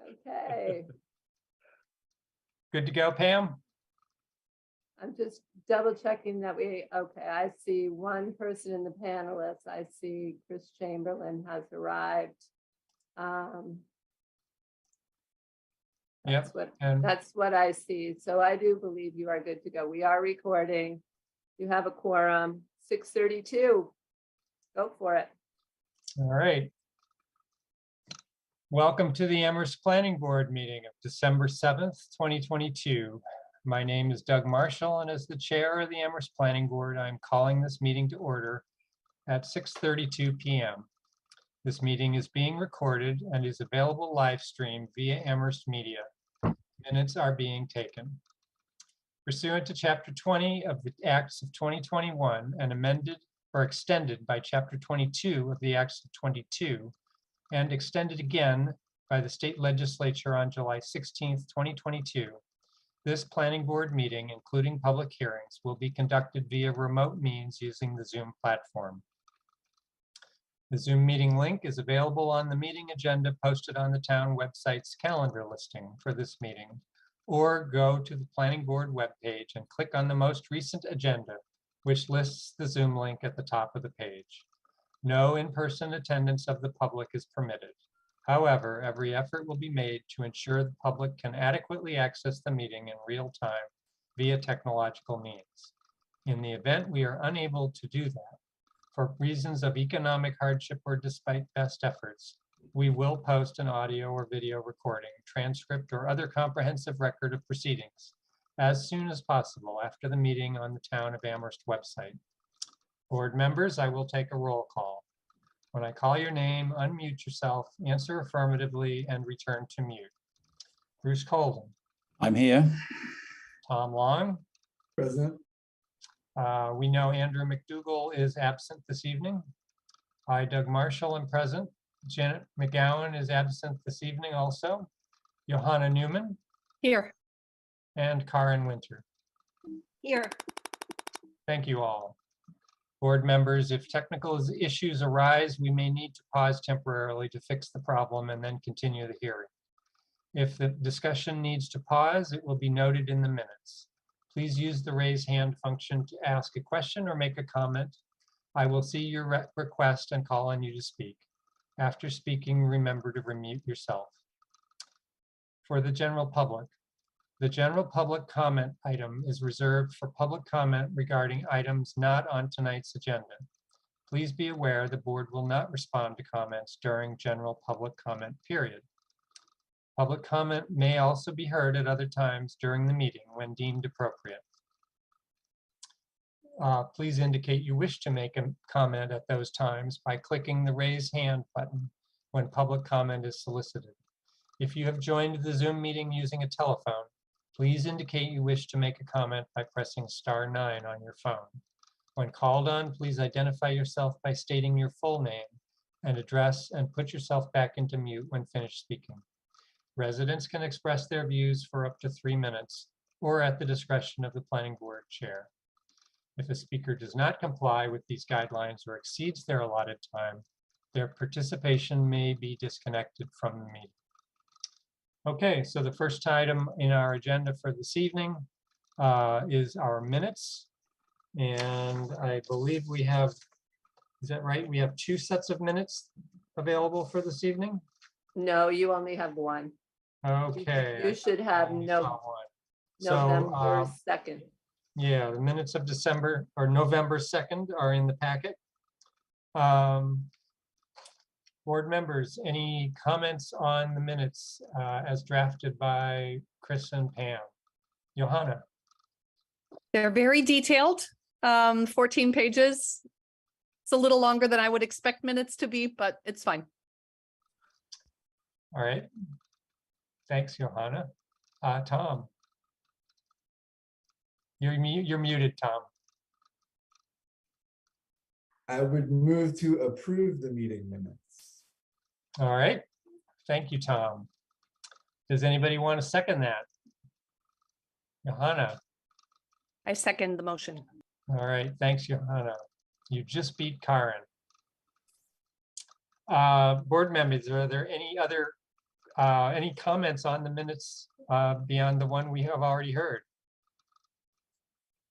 Okay, Good to go, Pam? I'm just double checking that okay, I see one person in the panelists. I see Chris Chamberlain has arrived. Yep. That's what I see. So I do believe you are good to go. We are recording. You have a quorum, 6:32. Go for it. All right. Welcome to the Amherst Planning Board meeting of December 7th, 2022. My name is Doug Marshall, and as the chair of the Amherst Planning Board, I'm calling this meeting to order at 6:32 p.m. This meeting is being recorded and is available live stream via Amherst Media. Minutes are being taken. Pursuant to Chapter 20 of the Acts of 2021 and amended or extended by Chapter 22 of the Acts of 22 and extended again by the state legislature on July 16th, 2022, this planning board meeting, including public hearings, will be conducted via remote means using the Zoom platform. The Zoom meeting link is available on the meeting agenda posted on the town website's calendar listing for this meeting, or go to the planning board webpage and click on the most recent agenda, which lists the Zoom link at the top of the page. No in-person attendance of the public is permitted. However, every effort will be made to ensure the public can adequately access the meeting in real time via technological means. In the event we are unable to do that, for reasons of economic hardship or despite best efforts, we will post an audio or video recording, transcript, or other comprehensive record of proceedings as soon as possible after the meeting on the Town of Amherst website. Board members, I will take a roll call. When I call your name, unmute yourself, answer affirmatively, and return to mute. Bruce Colden. I'm here. Tom Long. Present. We know Andrew McDougall is absent this evening. I, Doug Marshall, am present. Janet McGowan is absent this evening also. Johanna Newman. Here. And Karen Winter. Here. Thank you all. Board members, if technical issues arise, we may need to pause temporarily to fix the problem and then continue the hearing. If the discussion needs to pause, it will be noted in the minutes. Please use the raise hand function to ask a question or make a comment. I will see your request and call on you to speak. After speaking, remember to remute yourself. For the general public, the general public comment item is reserved for public comment regarding items not on tonight's agenda. Please be aware the board will not respond to comments during general public comment period. Public comment may also be heard at other times during the meeting when deemed appropriate. Please indicate you wish to make a comment at those times by clicking the raise hand button when public comment is solicited. If you have joined the Zoom meeting using a telephone, please indicate you wish to make a comment by pressing *9 on your phone. When called on, please identify yourself by stating your full name and address and put yourself back into mute when finished speaking. Residents can express their views for up to 3 minutes or at the discretion of the planning board chair. If a speaker does not comply with these guidelines or exceeds their allotted time, their participation may be disconnected from the meeting. Okay, so the first item in our agenda for this evening is our minutes. And I believe we have, is that right? We have 2 sets of minutes available for this evening? No, you only have one. Okay. You should have November So, 2nd. yeah, the minutes of December or November 2nd are in the packet. Board members, any comments on the minutes as drafted by Chris and Pam? Johanna? They're very detailed, 14 pages. It's a little longer than I would expect minutes to be, but it's fine. All right. Thanks, Johanna. Tom? You're muted, Tom. I would move to approve the meeting minutes. All right. Thank you, Tom. Does anybody want to second that? Johanna? I second the motion. All right. Thanks, Johanna. You just beat Karen. Board members, are there any other Any comments on the minutes beyond the one we have already heard?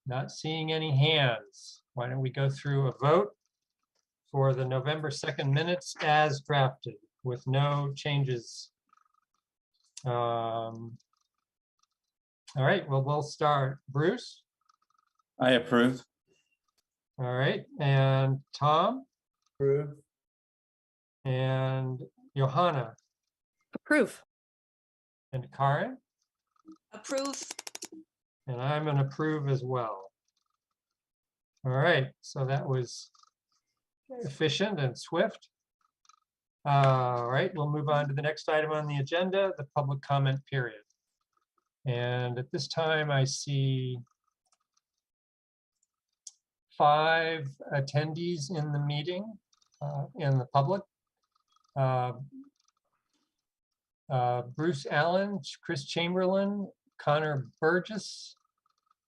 Not seeing any hands. Why don't we go through a vote for the November 2nd minutes as drafted with no changes? All right, well, we'll start. Bruce? I approve. All right, and Tom Approve. and Johanna Approve. and Karen, Approve. and I'm an approve as well. All right, so that was efficient and swift. All right, we'll move on to the next item on the agenda, the public comment period. And at this time, I see 5 attendees in the meeting, in the public. Bruce Allen, Chris Chamberlain, Connor Burgess,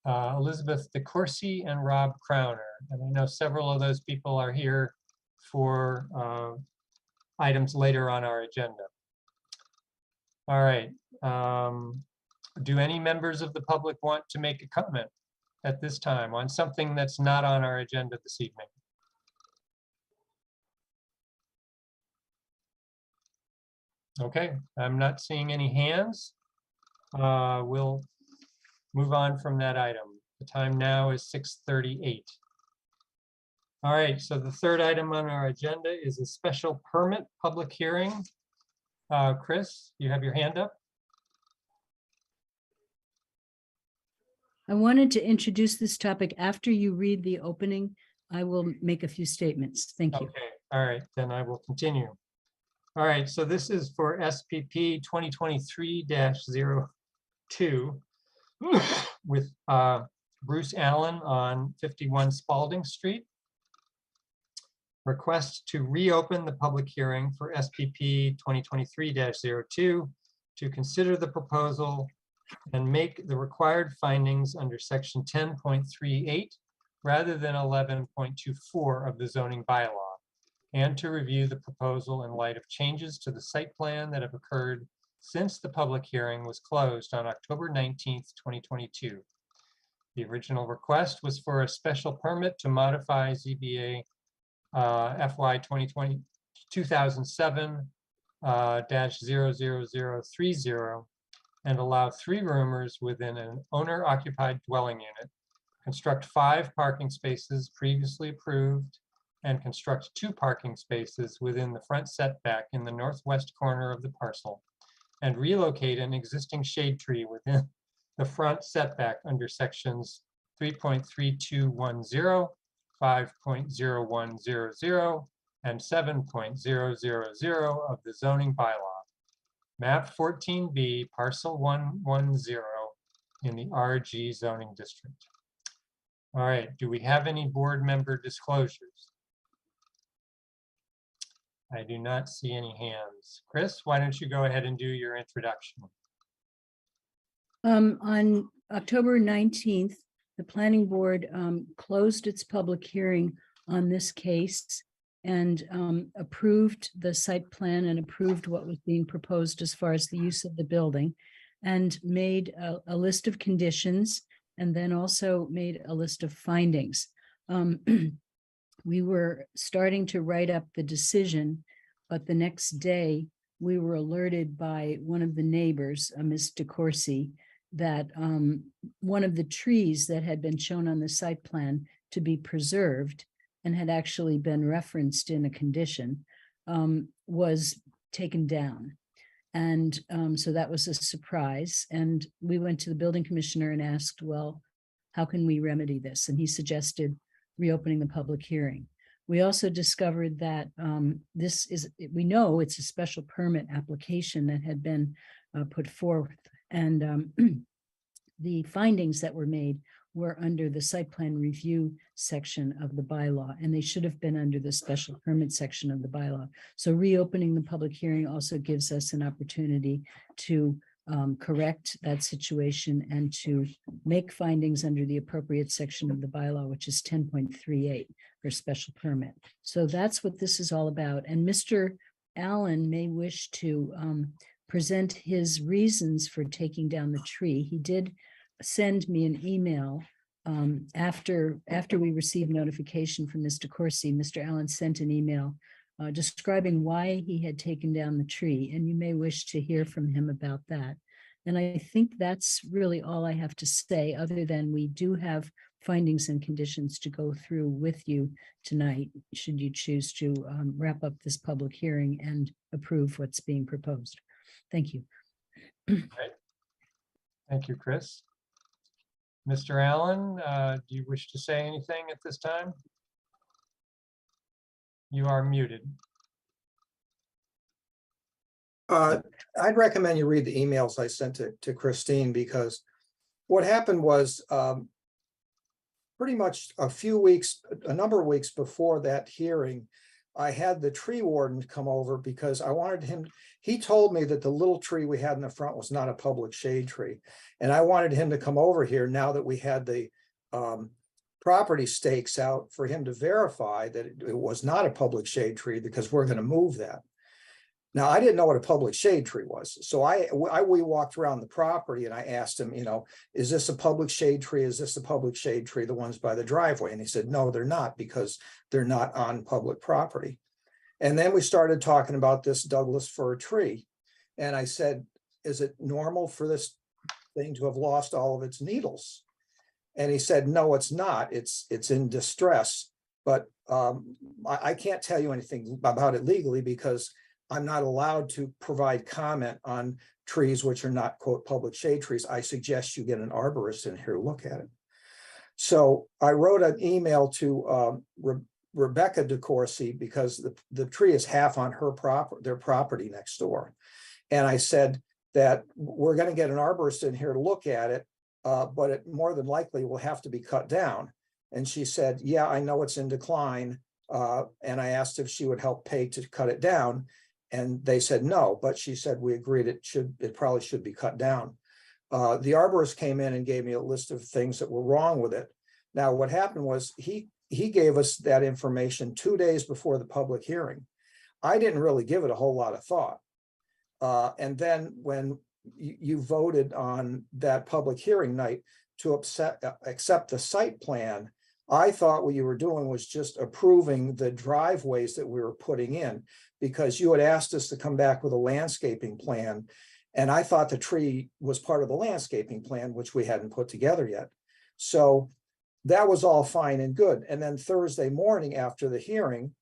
Elizabeth DeCourcy, and Rob Crowner. And I know several of those people are here for items later on our agenda. All right. Do any members of the public want to make a comment at this time on something that's not on our agenda this evening? Okay, I'm not seeing any hands. We'll move on from that item. The time now is 6:38. All right, so the third item on our agenda is a special permit public hearing. Chris, you have your hand up? I wanted to introduce this topic after you read the opening. I will make a few statements. Thank you. Okay, all right, then I will continue. All right, so this is for SPP 2023-02 with Bruce Allen on 51 Spalding Street. Request to reopen the public hearing for SPP 2023-02 to consider the proposal and make the required findings under section 10.38 rather than 11.24 of the zoning bylaw, and to review the proposal in light of changes to the site plan that have occurred since the public hearing was closed on October 19th, 2022. The original request was for a special permit to modify ZBA FY 2007-00030 and allow 3 roomers within an owner-occupied dwelling unit, construct 5 parking spaces previously approved, and construct 2 parking spaces within the front setback in the northwest corner of the parcel, and relocate an existing shade tree within the front setback under sections 3.3210, 5.0100, and 7.000 of the zoning bylaw. Map 14B, parcel 110 in the RG zoning district. All right, do we have any board member disclosures? I do not see any hands. Chris, why don't you go ahead and do your introduction? On October 19th, the planning board closed its public hearing on this case and approved the site plan and approved what was being proposed as far as the use of the building, and made a list of conditions, and then also made a list of findings. We were starting to write up the decision, but the next day we were alerted by one of the neighbors, Ms. DeCourcy, that one of the trees that had been shown on the site plan to be preserved and had actually been referenced in a condition was taken down. And so that was a surprise. And we went to the building commissioner and asked, well, how can we remedy this? And he suggested reopening the public hearing. We also discovered that we know it's a special permit application that had been put forth. And the findings that were made were under the site plan review section of the bylaw, and they should have been under the special permit section of the bylaw. So reopening the public hearing also gives us an opportunity to correct that situation and to make findings under the appropriate section of the bylaw, which is 10.38 for special permit. So that's what this is all about. And Mr. Allen may wish to present his reasons for taking down the tree. He did send me an email after we received notification from Mr. Corsi. Mr. Allen sent an email describing why he had taken down the tree, and you may wish to hear from him about that. And I think that's really all I have to say, other than we do have findings and conditions to go through with you tonight, should you choose to wrap up this public hearing and approve what's being proposed. Thank you. Thank you, Chris. Mr. Allen, do you wish to say anything at this time? You are muted. I'd recommend you read the emails I sent to Christine, because what happened was pretty much a number of weeks before that hearing, I had the tree warden come over because I wanted him, he told me that the little tree we had in the front was not a public shade tree. And I wanted him to come over here now that we had the property stakes out for him to verify that it was not a public shade tree, because we're going to move that. Now, I didn't know what a public shade tree was. So we walked around the property and I asked him, is this a public shade tree? Is this a public shade tree, the ones by the driveway? And he said, no, they're not, because they're not on public property. And then we started talking about this Douglas fir tree. And I said, is it normal for this thing to have lost all of its needles? And he said, no, it's not. It's in distress. But I can't tell you anything about it legally, because I'm not allowed to provide comment on trees which are not, quote, public shade trees. I suggest you get an arborist in here to look at it. So I wrote an email to Rebecca DeCourcy, because the tree is half on their property next door. And I said that we're going to get an arborist in here to look at it, but it more than likely will have to be cut down. And she said, yeah, I know it's in decline. And I asked if she would help pay to cut it down. And they said no, but she said, we agreed it probably should be cut down. The arborist came in and gave me a list of things that were wrong with it. Now, what happened was he gave us that information 2 days before the public hearing. I didn't really give it a whole lot of thought. And then when you voted on that public hearing night to accept the site plan, I thought what you were doing was just approving the driveways that we were putting in, because you had asked us to come back with a landscaping plan. And I thought the tree was part of the landscaping plan, which we hadn't put together yet. So that was all fine and good. And then Thursday morning after the hearing,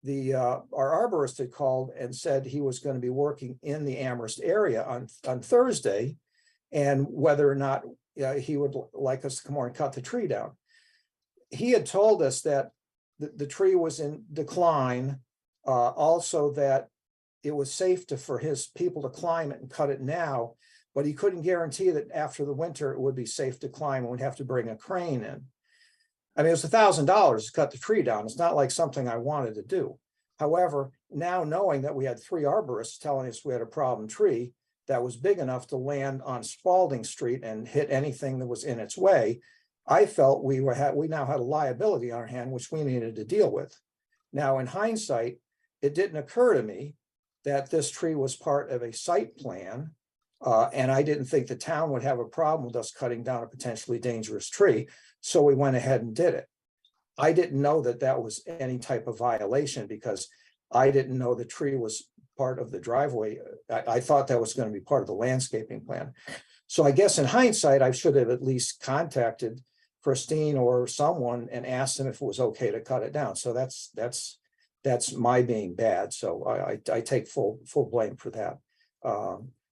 our arborist had called and said he was going to be working in the Amherst area on Thursday, and whether or not he would like us to come over and cut the tree down. He had told us that the tree was in decline, also that it was safe for his people to climb it and cut it now, but he couldn't guarantee that after the winter it would be safe to climb and we'd have to bring a crane in. I mean, it was $1,000 to cut the tree down. It's not like something I wanted to do. However, now knowing that we had 3 arborists telling us we had a problem tree that was big enough to land on Spalding Street and hit anything that was in its way, I felt we now had a liability on our hand, which we needed to deal with. Now, in hindsight, it didn't occur to me that this tree was part of a site plan, and I didn't think the town would have a problem with us cutting down a potentially dangerous tree, so we went ahead and did it. I didn't know that that was any type of violation, because I didn't know the tree was part of the driveway. I thought that was going to be part of the landscaping plan. So I guess in hindsight, I should have at least contacted Christine or someone and asked them if it was okay to cut it down. So that's my being bad. So I take full blame for that.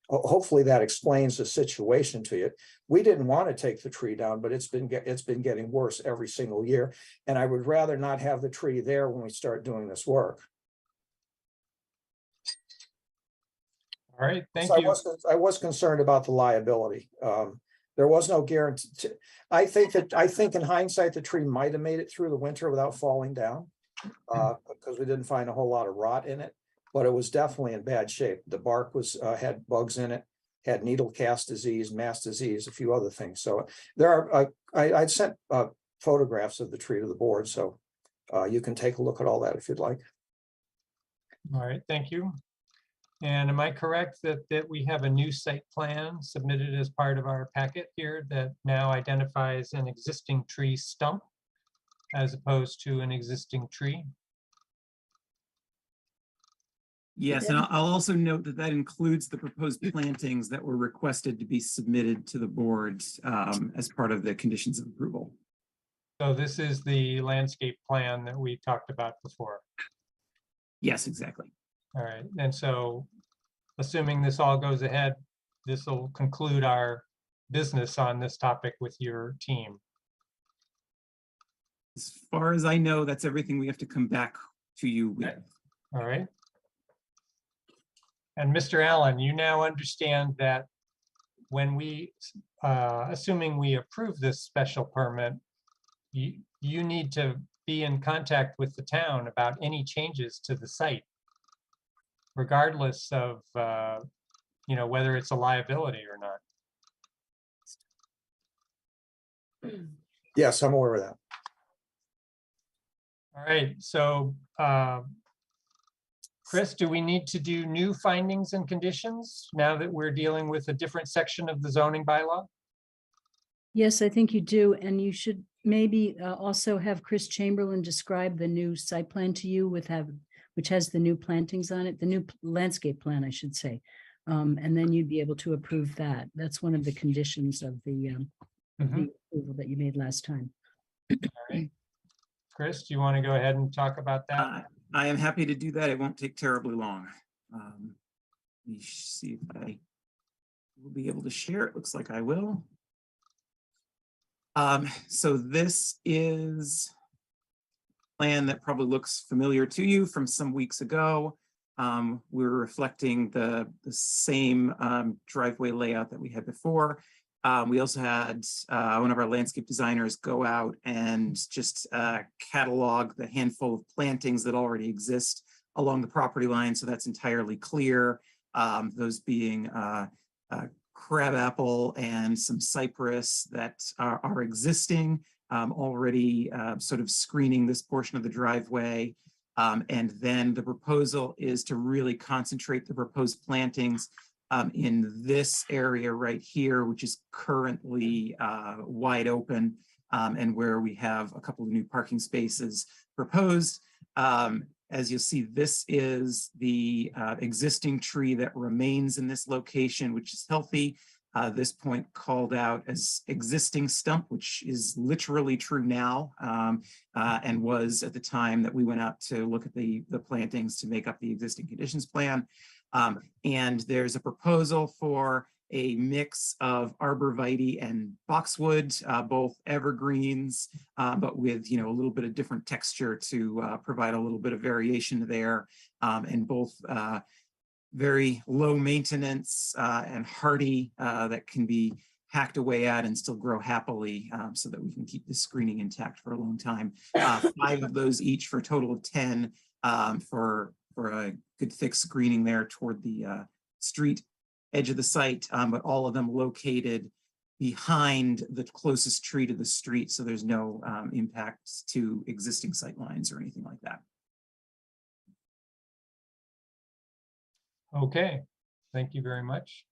Hopefully that explains the situation to you. We didn't want to take the tree down, but it's been getting worse every single year. And I would rather not have the tree there when we start doing this work. All right, thank So you. I was concerned about the liability. There was no guarantee. I think in hindsight, the tree might have made it through the winter without falling down, because we didn't find a whole lot of rot in it, but it was definitely in bad shape. The bark had bugs in it, had needle cast disease, mast disease, a few other things. So there are, I'd sent photographs of the tree to the board, so you can take a look at all that if you'd like. All right, thank you. And am I correct that we have a new site plan submitted as part of our packet here that now identifies an existing tree stump as opposed to an existing tree? Yes, and I'll also note that that includes the proposed plantings that were requested to be submitted to the board as part of the conditions of approval. So this is the landscape plan that we talked about before. Yes, exactly. All right, and so assuming this all goes ahead, this will conclude our business on this topic with your team. As far as I know, that's everything we have to come back to you with. All right. And Mr. Allen, you now understand that when we, assuming we approve this special permit, you need to be in contact with the town about any changes to the site, regardless of, whether it's a liability or not. Yes, I'm aware of that. All right, so Chris, do we need to do new findings and conditions now that we're dealing with a different section of the zoning bylaw? Yes, I think you do. And you should maybe also have Chris Chamberlain describe the new site plan to you which has the new plantings on it, the new landscape plan, I should say. And then you'd be able to approve that. That's one of the conditions of the approval that you made last time. All right. Chris, do you want to go ahead and talk about that? I am happy to do that. It won't take terribly long. Let me see if I will be able to share. It looks like I will. So this is a plan that probably looks familiar to you from some weeks ago. We're reflecting the same driveway layout that we had before. We also had one of our landscape designers go out and just catalog the handful of plantings that already exist along the property line. So that's entirely clear. Those being crabapple and some cypress that are existing, already sort of screening this portion of the driveway. And then the proposal is to really concentrate the proposed plantings in this area right here, which is currently wide open, and where we have a couple of new parking spaces proposed. As you'll see, this is the existing tree that remains in this location, which is healthy. This point called out as existing stump, which is literally true now, and was at the time that we went out to look at the plantings to make up the existing conditions plan. And there's a proposal for a mix of arborvitae and boxwood, both evergreens, but with a little bit of different texture to provide a little bit of variation there, and both very low maintenance and hardy, that can be hacked away at and still grow happily, so that we can keep the screening intact for a long time. 5 of those each for a total of 10 for a good thick screening there toward the street edge of the site, but all of them located behind the closest tree to the street, so there's no impact to existing sight lines or anything like that. Okay, thank you very much.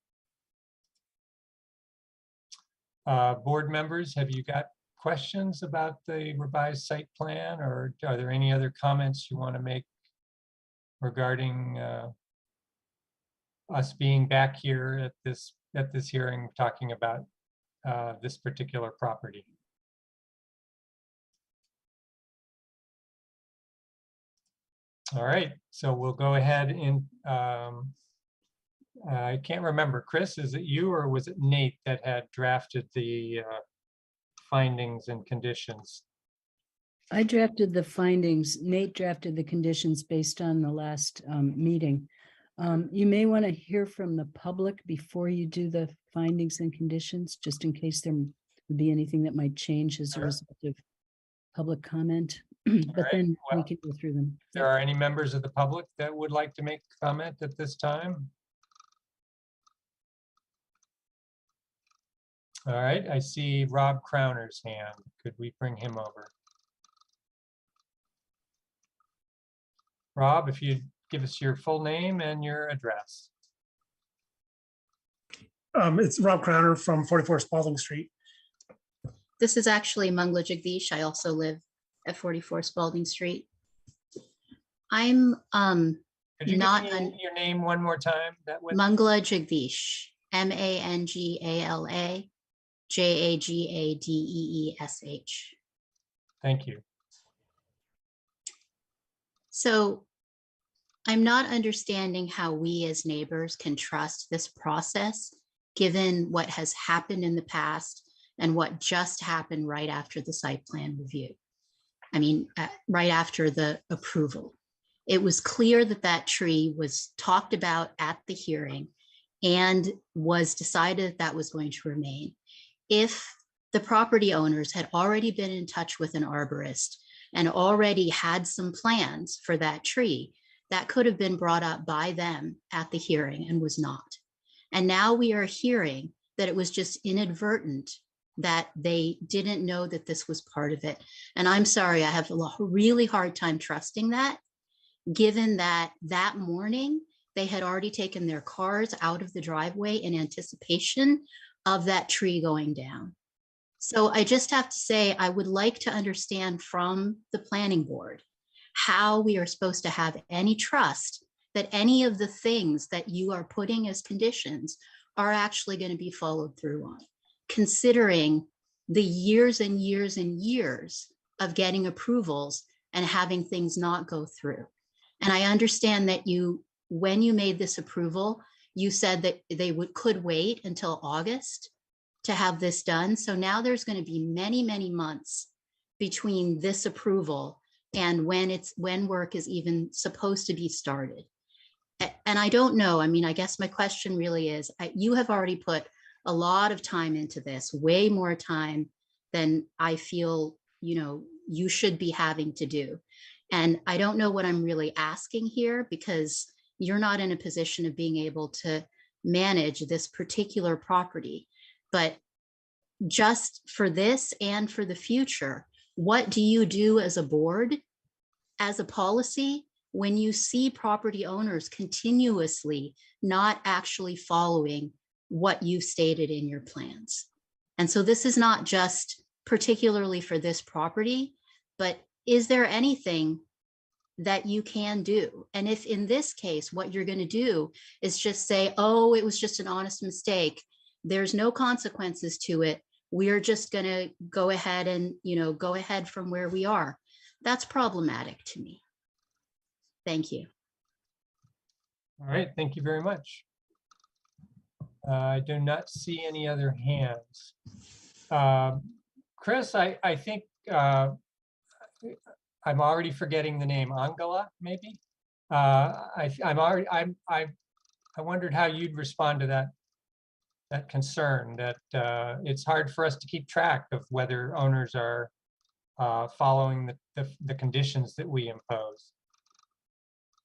Board members, have you got questions about the revised site plan, or are there any other comments you want to make regarding us being back here at this hearing talking about this particular property? All right, so we'll go ahead and I can't remember, Chris, is it you or was it Nate that had drafted the findings and conditions? I drafted the findings. Nate drafted the conditions based on the last meeting. You may want to hear from the public before you do the findings and conditions, just in case there would be anything that might change as a result of public comment. But then we can go through them. If there are any members of the public that would like to make a comment at this time? All right, I see Rob Crowner's hand. Could we bring him over? Rob, if you'd give us your full name and your address. It's Rob Crowner from 44 Spalding Street. This is actually Mangla Jagdish. I also live at 44 Spalding Street. I'm Could you not give me your name one more time? That would. Mangla Jagdish, Mangala Jagadeesh. Thank you. So I'm not understanding how we as neighbors can trust this process, given what has happened in the past and what just happened right after the site plan review. I mean, right after the approval. It was clear that that tree was talked about at the hearing and was decided that was going to remain. If the property owners had already been in touch with an arborist and already had some plans for that tree, that could have been brought up by them at the hearing and was not. And now we are hearing that it was just inadvertent, that they didn't know that this was part of it. And I'm sorry, I have a really hard time trusting that, given that that morning they had already taken their cars out of the driveway in anticipation of that tree going down. So I just have to say, I would like to understand from the planning board how we are supposed to have any trust that any of the things that you are putting as conditions are actually going to be followed through on, considering the years and years and years of getting approvals and having things not go through. And I understand that you, when you made this approval, you said that they could wait until August to have this done. So now there's going to be many, many months between this approval and when work is even supposed to be started. And I don't know, I mean, I guess my question really is, you have already put a lot of time into this, way more time than I feel, you should be having to do. And I don't know what I'm really asking here, because you're not in a position of being able to manage this particular property. But just for this and for the future, what do you do as a board, as a policy, when you see property owners continuously not actually following what you've stated in your plans? And so this is not just particularly for this property, but is there anything that you can do? And if in this case, what you're going to do is just say, oh, it was just an honest mistake, there's no consequences to it, we're just going to go ahead and, go ahead from where we are, that's problematic to me. Thank you. All right, thank you very much. I do not see any other hands. Chris, I think I'm already forgetting the name. Angela, maybe. I wondered how you'd respond to that concern, that it's hard for us to keep track of whether owners are following the conditions that we impose.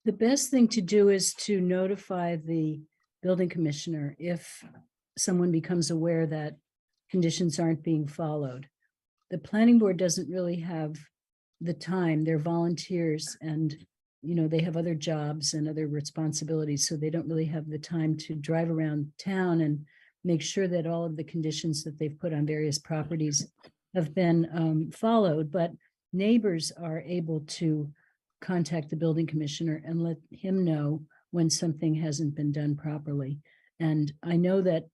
The best thing to do is to notify the building commissioner if someone becomes aware that conditions aren't being followed. The planning board doesn't really have the time. They're volunteers and, they have other jobs and other responsibilities. So they don't really have the time to drive around town and make sure that all of the conditions that they've put on various properties have been followed. But neighbors are able to contact the building commissioner and let him know when something hasn't been done properly. And I know that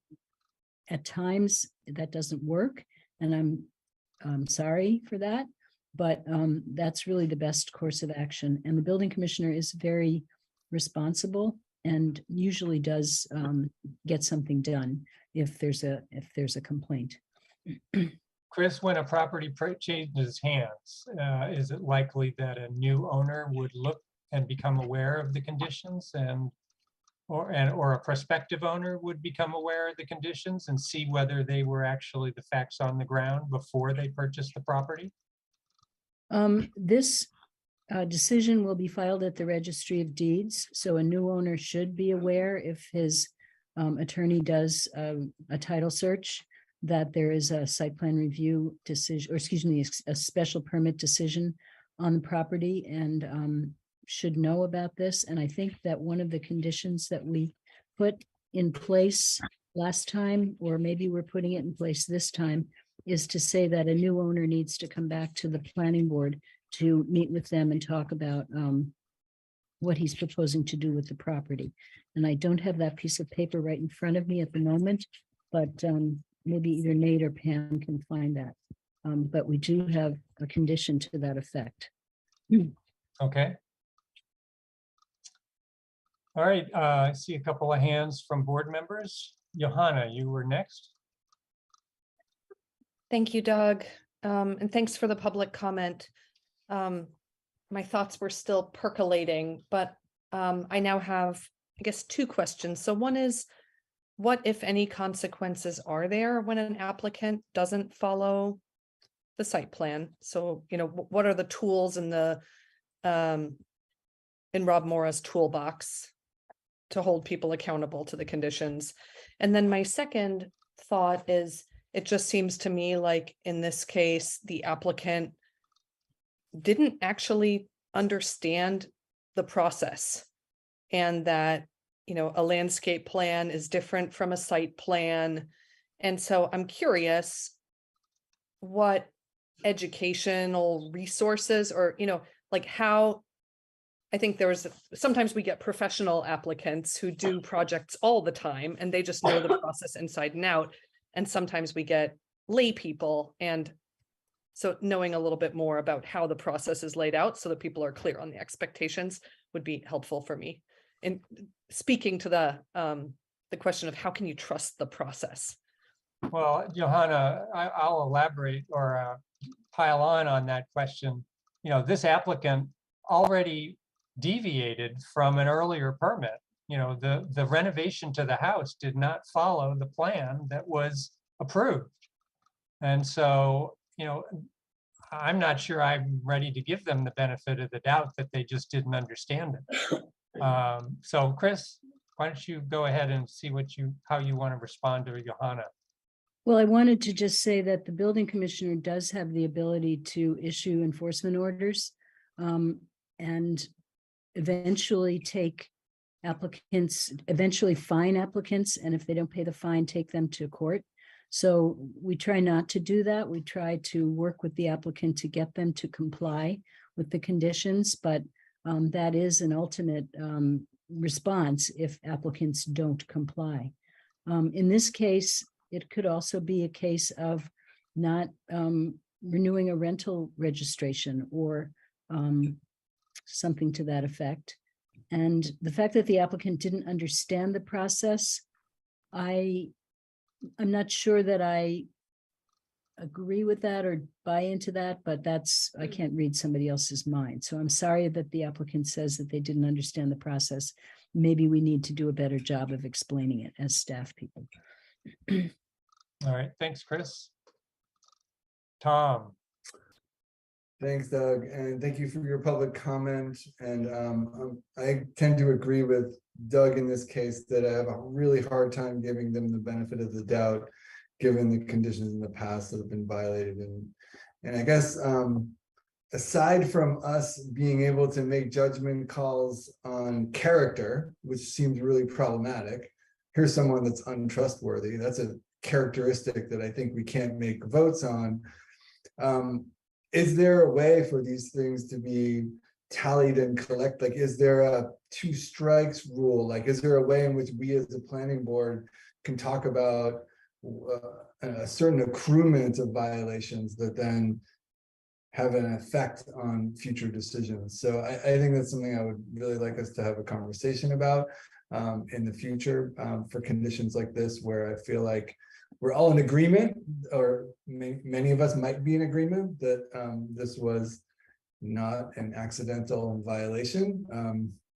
at times that doesn't work, and I'm sorry for that, but that's really the best course of action. And the building commissioner is very responsible and usually does get something done if there's a complaint. Chris, when a property changes hands, is it likely that a new owner would look and become aware of the conditions, or a prospective owner would become aware of the conditions and see whether they were actually the facts on the ground before they purchased the property? This decision will be filed at the Registry of Deeds, so a new owner should be aware if his attorney does a title search, that there is a site plan review decision, or excuse me, a special permit decision on the property. And should know about this. And I think that one of the conditions that we put in place last time, or maybe we're putting it in place this time, is to say that a new owner needs to come back to the planning board to meet with them and talk about what he's proposing to do with the property. And I don't have that piece of paper right in front of me at the moment, but maybe either Nate or Pam can find that. But we do have a condition to that effect. Okay. All right, I see a couple of hands from board members. Johanna, you were next. Thank you, Doug. And thanks for the public comment. My thoughts were still percolating, but I now have, I guess, two questions. So one is, what, if any, consequences are there when an applicant doesn't follow the site plan? So, you know, what are the tools in the in Rob Mora's toolbox to hold people accountable to the conditions? And then my second thought is, it just seems to me like in this case, the applicant didn't actually understand the process, and that, you know, a landscape plan is different from a site plan. And so I'm curious what educational resources, or, you know, like how, I think sometimes we get professional applicants who do projects all the time and they just know the process inside and out. And sometimes we get lay people. And so knowing a little bit more about how the process is laid out so that people are clear on the expectations would be helpful for me. And speaking to the question of how can you trust the process? Well, Johanna, I'll elaborate or pile on that question. You know, this applicant already deviated from an earlier permit. You know, the renovation to the house did not follow the plan that was approved. And so, you know, I'm not sure I'm ready to give them the benefit of the doubt that they just didn't understand it. So Chris, why don't you go ahead and see how you want to respond to Johanna? Well, I wanted to just say that the building commissioner does have the ability to issue enforcement orders and eventually fine applicants. And if they don't pay the fine, take them to court. So we try not to do that. We try to work with the applicant to get them to comply with the conditions, but that is an ultimate response if applicants don't comply. In this case, it could also be a case of not renewing a rental registration or something to that effect. And the fact that the applicant didn't understand the process, I'm not sure that I agree with that or buy into that, but I can't read somebody else's mind. So I'm sorry that the applicant says that they didn't understand the process. Maybe we need to do a better job of explaining it as staff people. All right, thanks, Chris. Tom. Thanks, Doug, and thank you for your public comment. And I tend to agree with Doug in this case that I have a really hard time giving them the benefit of the doubt, given the conditions in the past that have been violated. And I guess aside from us being able to make judgment calls on character, which seems really problematic, here's someone that's untrustworthy. That's a characteristic that I think we can't make votes on. Is there a way for these things to be tallied and collect? Like, is there a 2 strikes rule? Like, is there a way in which we as the planning board can talk about a certain accruement of violations that then have an effect on future decisions? So I think that's something I would really like us to have a conversation about in the future for conditions like this, where I feel like we're all in agreement, or many of us might be in agreement that this was not an accidental violation,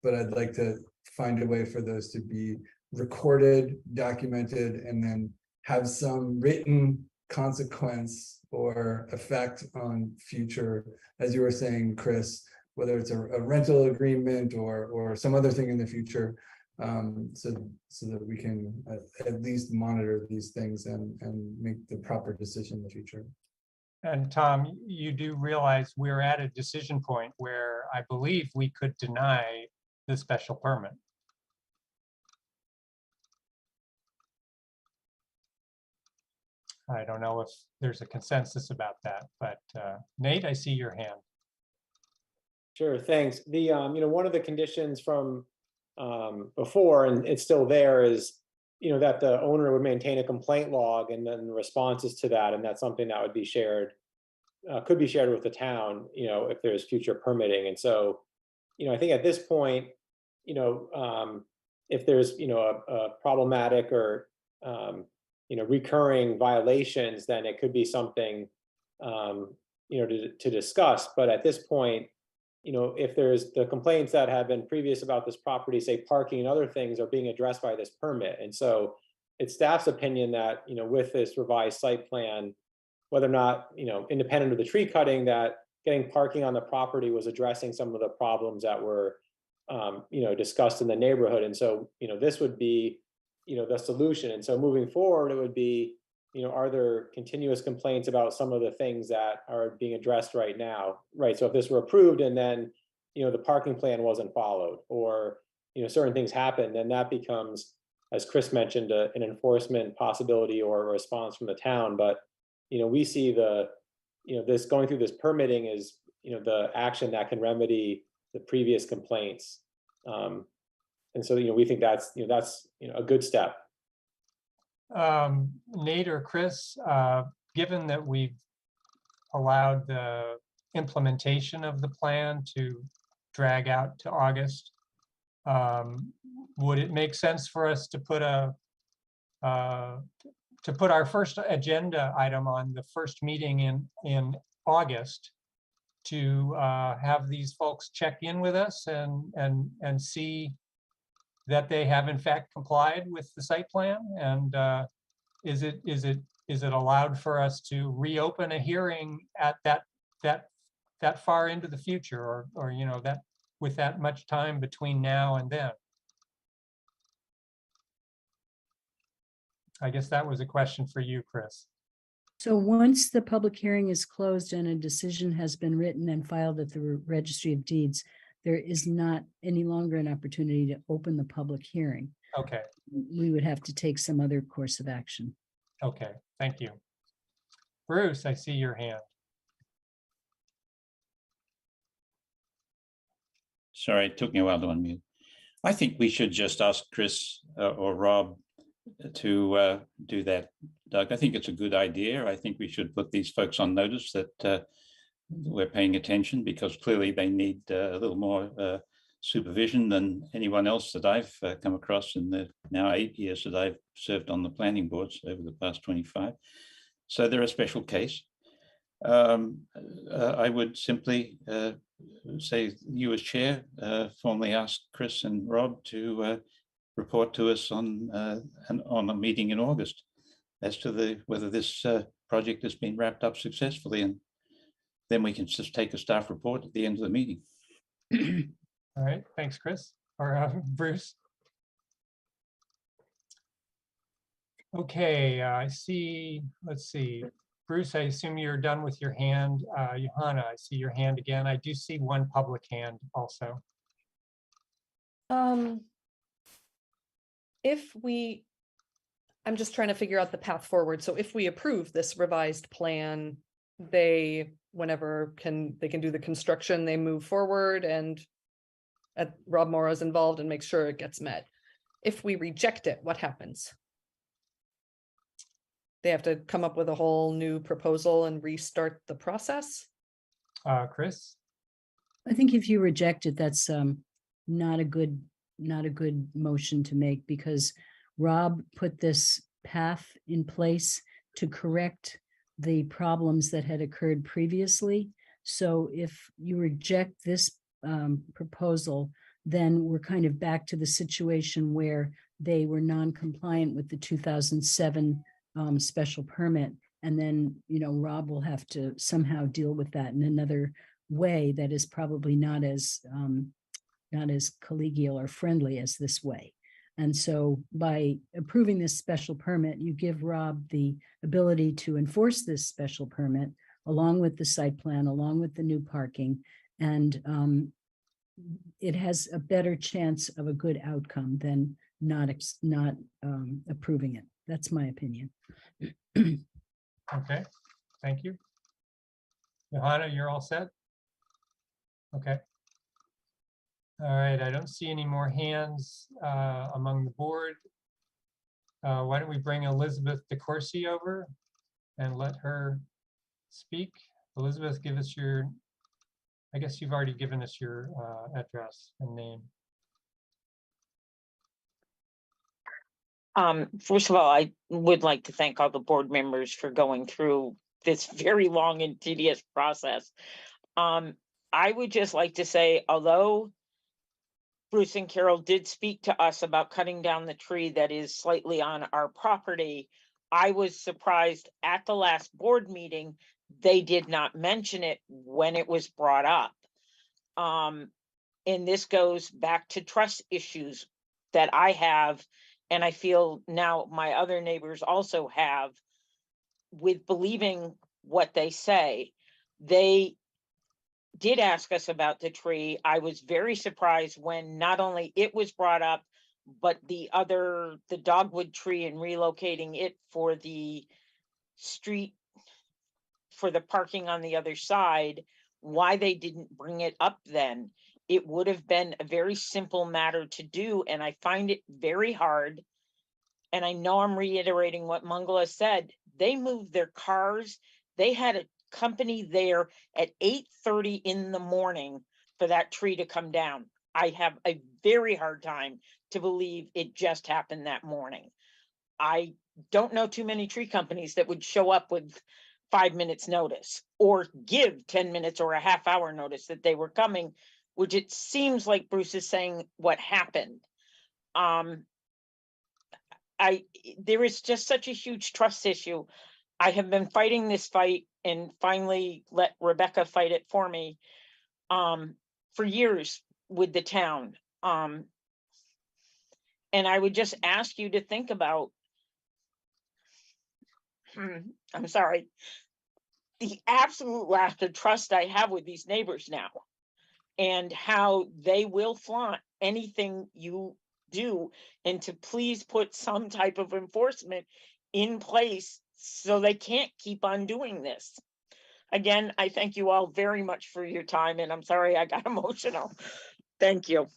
but I'd like to find a way for those to be recorded, documented, and then have some written consequence or effect on future, as you were saying, Chris, whether it's a rental agreement or some other thing in the future, so that we can at least monitor these things and make the proper decision in the future. And Tom, you do realize we're at a decision point where I believe we could deny the special permit. I don't know if there's a consensus about that, but Nate, I see your hand. Sure, thanks. One of the conditions from before, and it's still there, is, that the owner would maintain a complaint log and then responses to that, and that's something that would be shared, could be shared with the town, if there's future permitting. And so, I think at this point, if there's, a problematic or, recurring violations, then it could be something, to discuss. But at this point, if there's the complaints that have been previous about this property, say parking and other things, are being addressed by this permit. And so it's staff's opinion that, with this revised site plan, whether or not, independent of the tree cutting, that getting parking on the property was addressing some of the problems that were, discussed in the neighborhood. And so, this would be, the solution. And so moving forward, it would be, are there continuous complaints about some of the things that are being addressed right now? Right. So if this were approved and then, the parking plan wasn't followed, or, certain things happen, then that becomes, as Chris mentioned, an enforcement possibility or a response from the town. But, we see this going through this permitting is, the action that can remedy the previous complaints. And so, we think that's a good step. Nate or Chris, given that we've allowed the implementation of the plan to drag out to August, would it make sense for us to put our first agenda item on the first meeting in August to have these folks check in with us and see that they have in fact complied with the site plan? And is it allowed for us to reopen a hearing at that far into the future, or that with that much time between now and then? I guess that was a question for you, Chris. So once the public hearing is closed and a decision has been written and filed at the Registry of Deeds, there is not any longer an opportunity to open the public hearing. Okay. We would have to take some other course of action. Okay, thank you. Bruce, I see your hand. Sorry, it took me a while to unmute. I think we should just ask Chris or Rob to do that. Doug, I think it's a good idea. I think we should put these folks on notice that we're paying attention, because clearly they need a little more supervision than anyone else that I've come across in the now 8 years that I've served on the planning boards over the past 25. So they're a special case. I would simply say, you as chair, formally ask Chris and Rob to report to us on a meeting in August as to whether this project has been wrapped up successfully, and then we can just take a staff report at the end of the meeting. All right, thanks, Chris, or Bruce. Okay, I see, let's see. Bruce, I assume you're done with your hand. Johanna, I see your hand again. I do see one public hand also. I'm just trying to figure out the path forward. So if we approve this revised plan, they can do the construction, they move forward, and Rob Morrow's involved and makes sure it gets met. If we reject it, what happens? They have to come up with a whole new proposal and restart the process? Chris? I think if you reject it, that's not a good motion to make, because Rob put this path in place to correct the problems that had occurred previously. So if you reject this proposal, then we're kind of back to the situation where they were non-compliant with the 2007 special permit. And then, Rob will have to somehow deal with that in another way that is probably not as collegial or friendly as this way. And so by approving this special permit, you give Rob the ability to enforce this special permit along with the site plan, along with the new parking. And it has a better chance of a good outcome than not approving it. That's my opinion. Okay, thank you. Johanna, you're all set? Okay. All right, I don't see any more hands among the board. Why don't we bring Elizabeth DeCourcy over and let her speak? Elizabeth, give us your, I guess you've already given us your address and name. First of all, I would like to thank all the board members for going through this very long and tedious process. I would just like to say, although Bruce and Carol did speak to us about cutting down the tree that is slightly on our property, I was surprised at the last board meeting, they did not mention it when it was brought up. And this goes back to trust issues that I have, and I feel now my other neighbors also have, with believing what they say. They did ask us about the tree. I was very surprised when not only it was brought up, but the dogwood tree, and relocating it for the street, for the parking on the other side, why they didn't bring it up then. It would have been a very simple matter to do, and I find it very hard. And I know I'm reiterating what Mangala said. They moved their cars. They had a company there at 8:30 in the morning for that tree to come down. I have a very hard time to believe it just happened that morning. I don't know too many tree companies that would show up with 5 minutes notice or give 10 minutes or a half hour notice that they were coming, which it seems like Bruce is saying what happened. There is just such a huge trust issue. I have been fighting this fight and finally let Rebecca fight it for me for years with the town. And I would just ask you to think about, I'm sorry, the absolute lack of trust I have with these neighbors now, and how they will flaunt anything you do, and to please put some type of enforcement in place so they can't keep on doing this. Again, I thank you all very much for your time, and I'm sorry I got emotional. Thank you.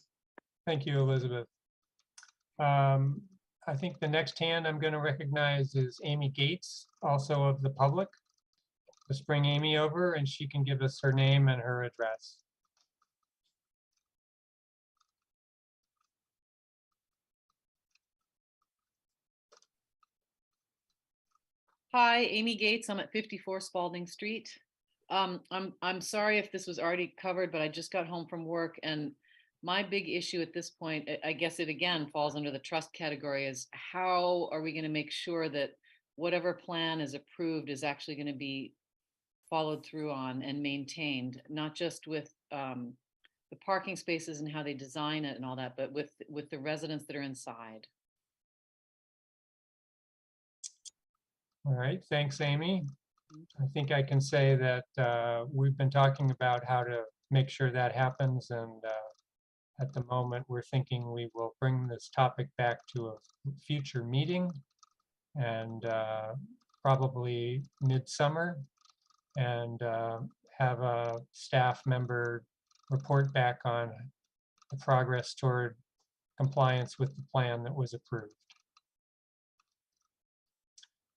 Thank you, Elizabeth. I think the next hand I'm going to recognize is Amy Gates, also of the public. Let's bring Amy over and she can give us her name and her address. Hi, Amy Gates. I'm at 54 Spalding Street. I'm sorry if this was already covered, but I just got home from work, and my big issue at this point, I guess it again falls under the trust category, is how are we going to make sure that whatever plan is approved is actually going to be followed through on and maintained, not just with the parking spaces and how they design it and all that, but with the residents that are inside. All right, thanks, Amy. I think I can say that we've been talking about how to make sure that happens, and at the moment we're thinking we will bring this topic back to a future meeting, and probably midsummer, and have a staff member report back on the progress toward compliance with the plan that was approved.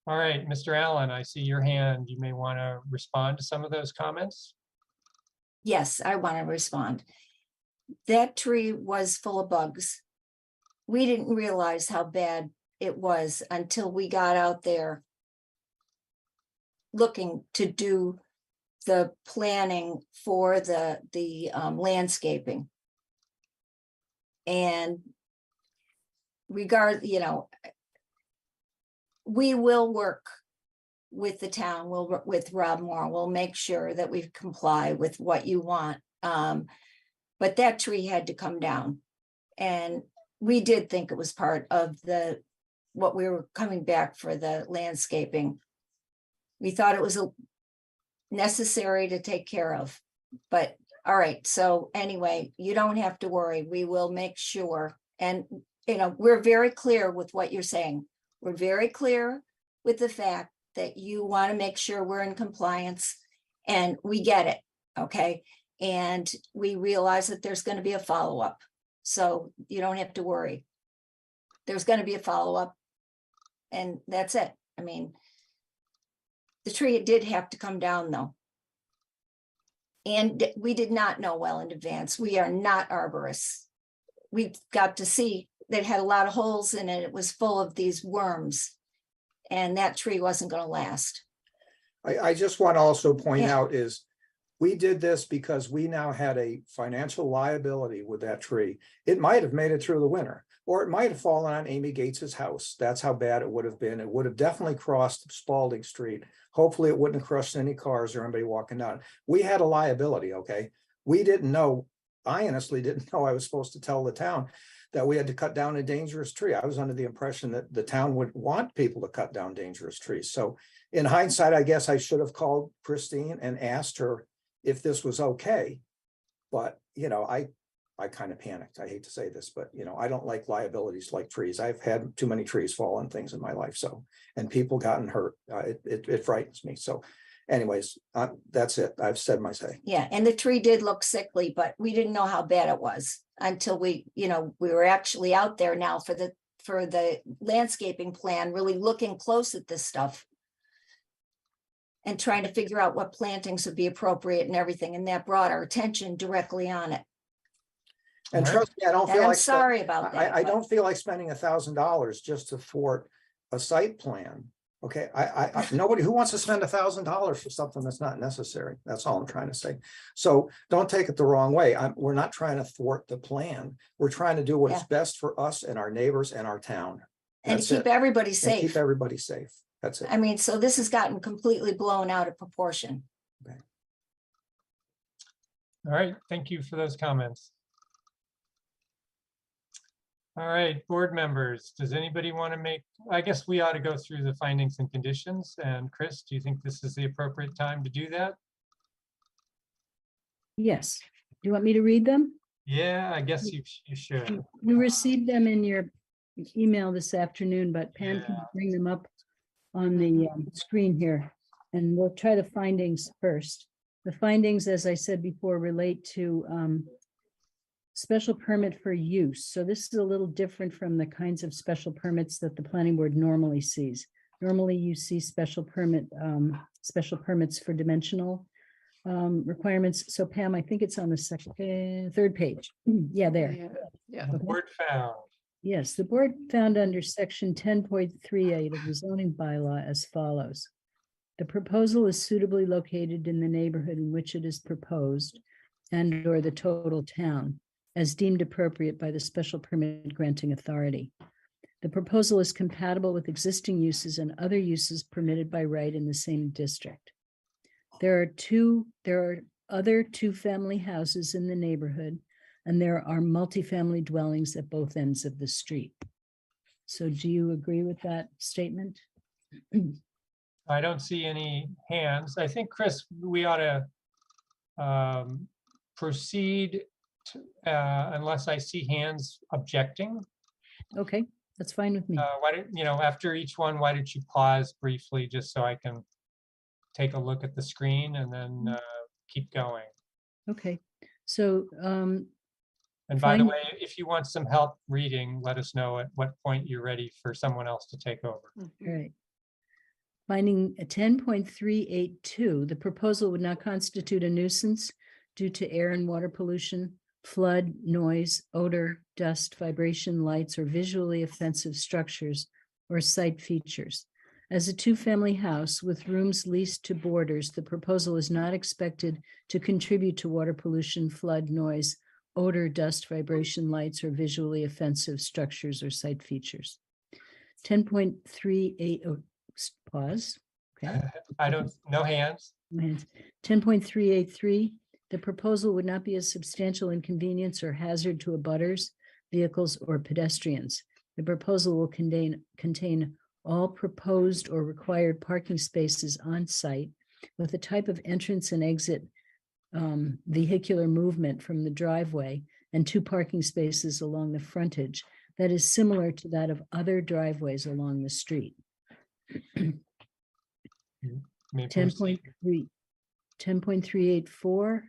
All right, Mr. Allen, I see your hand. You may want to respond to some of those comments. Yes, I want to respond. That tree was full of bugs. We didn't realize how bad it was until we got out there looking to do the planning for the landscaping. And we will work with the town, we'll work with Rob Moore, we'll make sure that we comply with what you want. But that tree had to come down. And we did think it was part of what we were coming back for the landscaping. We thought it was necessary to take care of. But, all right, so anyway, you don't have to worry. We will make sure. And, you know, we're very clear with what you're saying. We're very clear with the fact that you want to make sure we're in compliance, and we get it, okay? And we realize that there's going to be a follow-up. So you don't have to worry. There's going to be a follow-up, and that's it. I mean, the tree did have to come down though. And we did not know well in advance. We are not arborists. We got to see that it had a lot of holes in it. It was full of these worms. And that tree wasn't going to last. I just want to also point Yeah. out is we did this because we now had a financial liability with that tree. It might have made it through the winter, or it might have fallen on Amy Gates's house. That's how bad it would have been. It would have definitely crossed Spalding Street. Hopefully it wouldn't have crushed any cars or anybody walking down. We had a liability, okay? We didn't know, I honestly didn't know I was supposed to tell the town that we had to cut down a dangerous tree. I was under the impression that the town would want people to cut down dangerous trees. So in hindsight, I guess I should have called Christine and asked her if this was okay. But, you know, I kind of panicked. I hate to say this, but, you know, I don't like liabilities like trees. I've had too many trees fall on things in my life. So, and people gotten hurt. It frightens me. So anyways, that's it. I've said my say. Yeah, and the tree did look sickly, but we didn't know how bad it was until we, you know, we were actually out there now for the landscaping plan, really looking close at this stuff and trying to figure out what plantings would be appropriate and everything. And that brought our attention directly on it. And Right. trust me, I don't And feel I'm like sorry about that. I but- don't feel like spending $1,000 just to thwart a site plan. Okay, I nobody who wants to spend $1,000 for something that's not necessary. That's all I'm trying to say. So don't take it the wrong way. We're not trying to thwart the plan. We're trying to do what is Yeah. best for us and our neighbors and our town. And That's to keep it. everybody And safe. keep everybody safe. That's it. I mean, so this has gotten completely blown out of proportion. All right, thank you for those comments. All right, board members, does anybody want to make, I guess we ought to go through the findings and conditions. And Chris, do you think this is the appropriate time to do that? Yes. Do you want me to read them? Yeah, I guess you should. You received them in your email this afternoon, but Pam can Yeah. bring them up on the screen here. And we'll try the findings first. The findings, as I said before, relate to special permit for use. So this is a little different from the kinds of special permits that the planning board normally sees. Normally you see special permits for dimensional requirements. So Pam, I think it's on the third page. Yeah, there. Yeah. The board found. Yes, the board found under section 10.38 of the zoning bylaw as follows. The proposal is suitably located in the neighborhood in which it is proposed and or the total town as deemed appropriate by the special permit granting authority. The proposal is compatible with existing uses and other uses permitted by right in the same district. There are other two-family houses in the neighborhood, and there are multifamily dwellings at both ends of the street. So do you agree with that statement? I don't see any hands. I think, Chris, we ought to proceed unless I see hands objecting. Okay, that's fine with me. Why don't, after each one, why don't you pause briefly just so I can take a look at the screen and then keep going. Okay, so and by the fine. way, if you want some help reading, let us know at what point you're ready for someone else to take over. All right. Finding 10.382, the proposal would not constitute a nuisance due to air and water pollution, flood, noise, odor, dust, vibration, lights, or visually offensive structures or site features. As a two-family house with rooms leased to boarders, the proposal is not expected to contribute to water pollution, flood, noise, odor, dust, vibration, lights, or visually offensive structures or site features. 10.380, pause. Okay. No hands. 10.383, the proposal would not be a substantial inconvenience or hazard to abutters, vehicles, or pedestrians. The proposal will contain all proposed or required parking spaces on site with a type of entrance and exit vehicular movement from the driveway and 2 parking spaces along the frontage that is similar to that of other driveways along the street. May proceed. 10.384,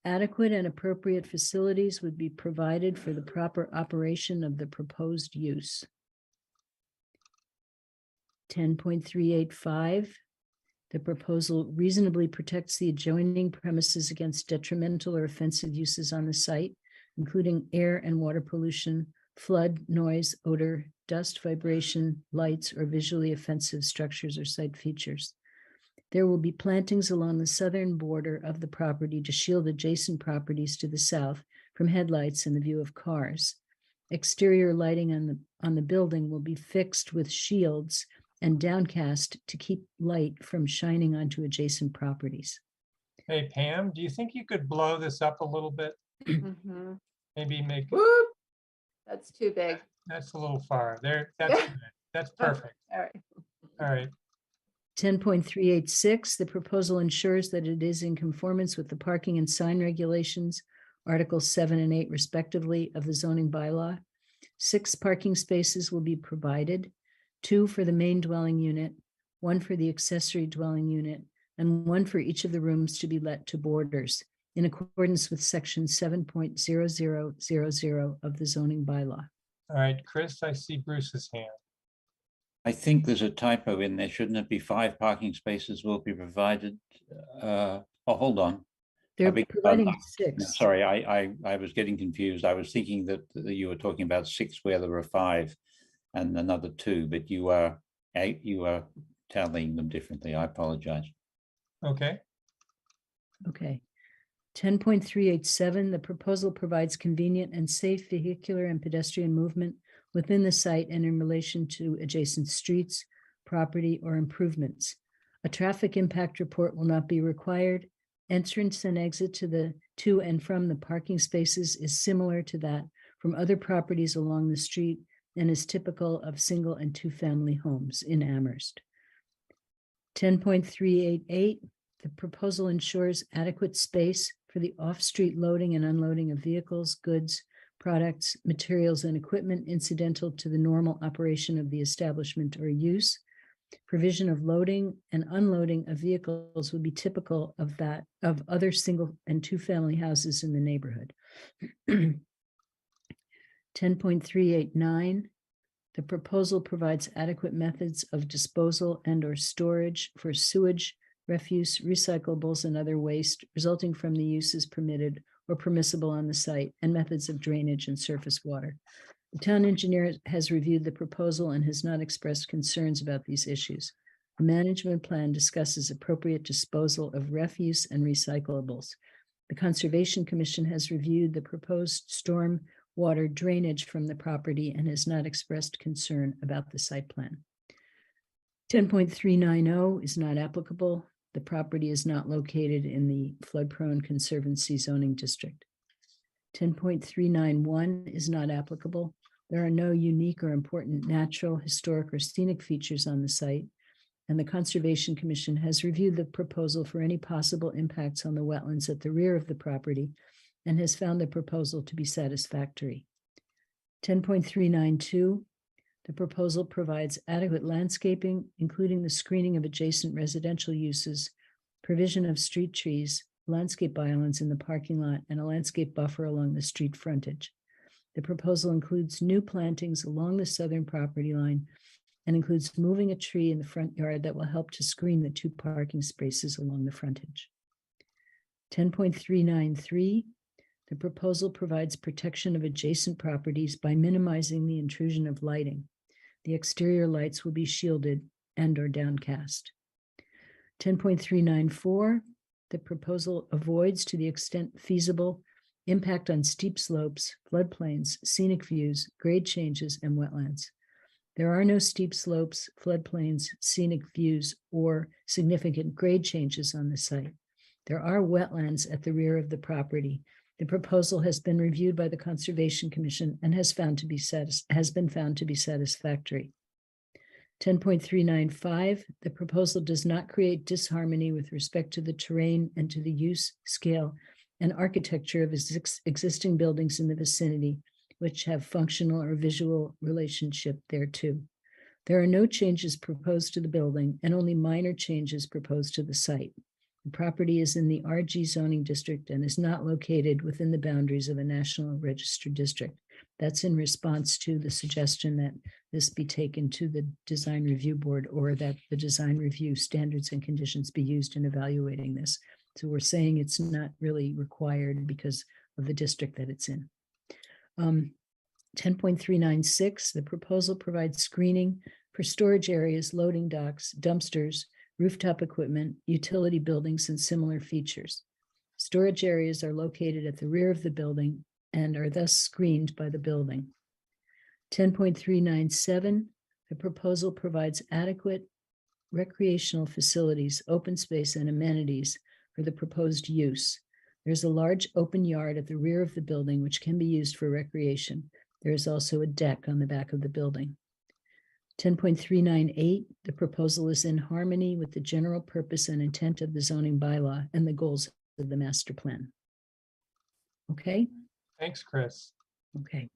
adequate and appropriate facilities would be provided for the proper operation of the proposed use. 10.385, the proposal reasonably protects the adjoining premises against detrimental or offensive uses on the site, including air and water pollution, flood, noise, odor, dust, vibration, lights, or visually offensive structures or site features. There will be plantings along the southern border of the property to shield adjacent properties to the south from headlights and the view of cars. Exterior lighting on the building will be fixed with shields and downcast to keep light from shining onto adjacent properties. Hey, Pam, do you think you could blow this up a little bit? Mhm. Maybe make, Whoop. That's too big. that's a little far there. That's good. That's perfect. All right. All right. 10.386, the proposal ensures that it is in conformance with the parking and sign regulations, Articles 7 and 8 respectively of the zoning bylaw. 6 parking spaces will be provided, 2 for the main dwelling unit, 1 for the accessory dwelling unit, and 1 for each of the rooms to be let to boarders, in accordance with section 7.0000 of the zoning bylaw. All right, Chris, I see Bruce's hand. I think there's a typo in there. Shouldn't it be 5 parking spaces will be provided? Oh, hold on. They're beg your providing pardon. 6. Sorry, I was getting confused. I was thinking that you were talking about 6 where there were 5 and another 2, but you are tallying them differently. I apologize. Okay. Okay. 10.387, the proposal provides convenient and safe vehicular and pedestrian movement within the site and in relation to adjacent streets, property, or improvements. A traffic impact report will not be required. Entrance and exit to and from the parking spaces is similar to that from other properties along the street and is typical of single and 2-family homes in Amherst. 10.388, the proposal ensures adequate space for the off-street loading and unloading of vehicles, goods, products, materials, and equipment incidental to the normal operation of the establishment or use. Provision of loading and unloading of vehicles would be typical of that of other single and 2-family houses in the neighborhood. 10.389, the proposal provides adequate methods of disposal and or storage for sewage, refuse, recyclables, and other waste resulting from the uses permitted or permissible on the site, and methods of drainage and surface water. The town engineer has reviewed the proposal and has not expressed concerns about these issues. The management plan discusses appropriate disposal of refuse and recyclables. The Conservation Commission has reviewed the proposed storm water drainage from the property and has not expressed concern about the site plan. 10.390 is not applicable. The property is not located in the flood-prone conservancy zoning district. 10.391 is not applicable. There are no unique or important natural, historic, or scenic features on the site, and the Conservation Commission has reviewed the proposal for any possible impacts on the wetlands at the rear of the property and has found the proposal to be satisfactory. 10.392, the proposal provides adequate landscaping, including the screening of adjacent residential uses, provision of street trees, landscape islands in the parking lot, and a landscape buffer along the street frontage. The proposal includes new plantings along the southern property line and includes moving a tree in the front yard that will help to screen the 2 parking spaces along the frontage. 10.393, the proposal provides protection of adjacent properties by minimizing the intrusion of lighting. The exterior lights will be shielded and or downcast. 10.394, the proposal avoids, to the extent feasible, impact on steep slopes, floodplains, scenic views, grade changes, and wetlands. There are no steep slopes, floodplains, scenic views, or significant grade changes on the site. There are wetlands at the rear of the property. The proposal has been reviewed by the Conservation Commission and has been found to be satisfactory. 10.395, the proposal does not create disharmony with respect to the terrain and to the use, scale, and architecture of existing buildings in the vicinity, which have functional or visual relationship thereto. There are no changes proposed to the building and only minor changes proposed to the site. The property is in the RG zoning district and is not located within the boundaries of a National Register district. That's in response to the suggestion that this be taken to the design review board, or that the design review standards and conditions be used in evaluating this. So we're saying it's not really required because of the district that it's in. 10.396, the proposal provides screening for storage areas, loading docks, dumpsters, rooftop equipment, utility buildings, and similar features. Storage areas are located at the rear of the building and are thus screened by the building. 10.397, the proposal provides adequate recreational facilities, open space, and amenities for the proposed use. There's a large open yard at the rear of the building which can be used for recreation. There is also a deck on the back of the building. 10.398, the proposal is in harmony with the general purpose and intent of the zoning bylaw and the goals of the master plan. Okay, Thanks, Chris. okay.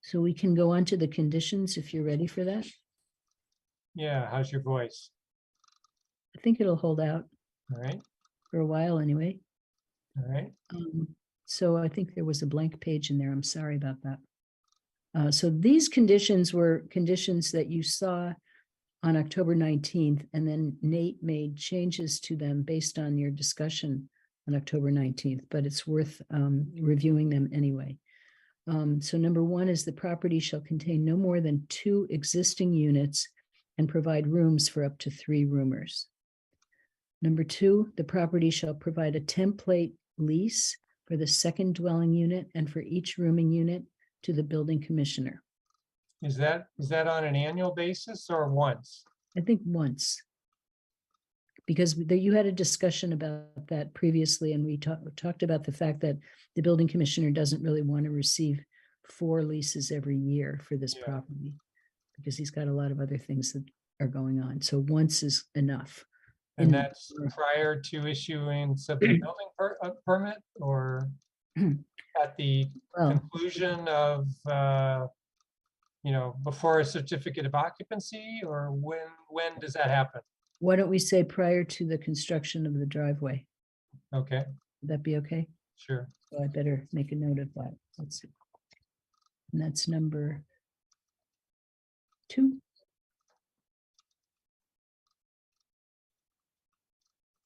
So we can go on to the conditions if you're ready for that. Yeah, how's your voice? I think it'll hold out All right, for a while anyway. all right. So I think there was a blank page in there. I'm sorry about that. So these conditions were conditions that you saw on October 19th, and then Nate made changes to them based on your discussion on October 19th, but it's worth reviewing them anyway. So number one is the property shall contain no more than 2 existing units and provide rooms for up to 3 roomers. Number 2, the property shall provide a template lease for the second dwelling unit and for each rooming unit to the building commissioner. Is that on an annual basis or once? I think once. Because you had a discussion about that previously, and we talked about the fact that the building commissioner doesn't really want to receive 4 leases every year for this property, because he's got a lot of other things that are going on. So once is enough. And that's prior to issuance of the building permit, or at the conclusion of, before a certificate of occupancy, or when does that happen? Why don't we say prior to the construction of the driveway? Okay, Would that be okay? sure. So I better make a note of that. Let's see. And that's number 2.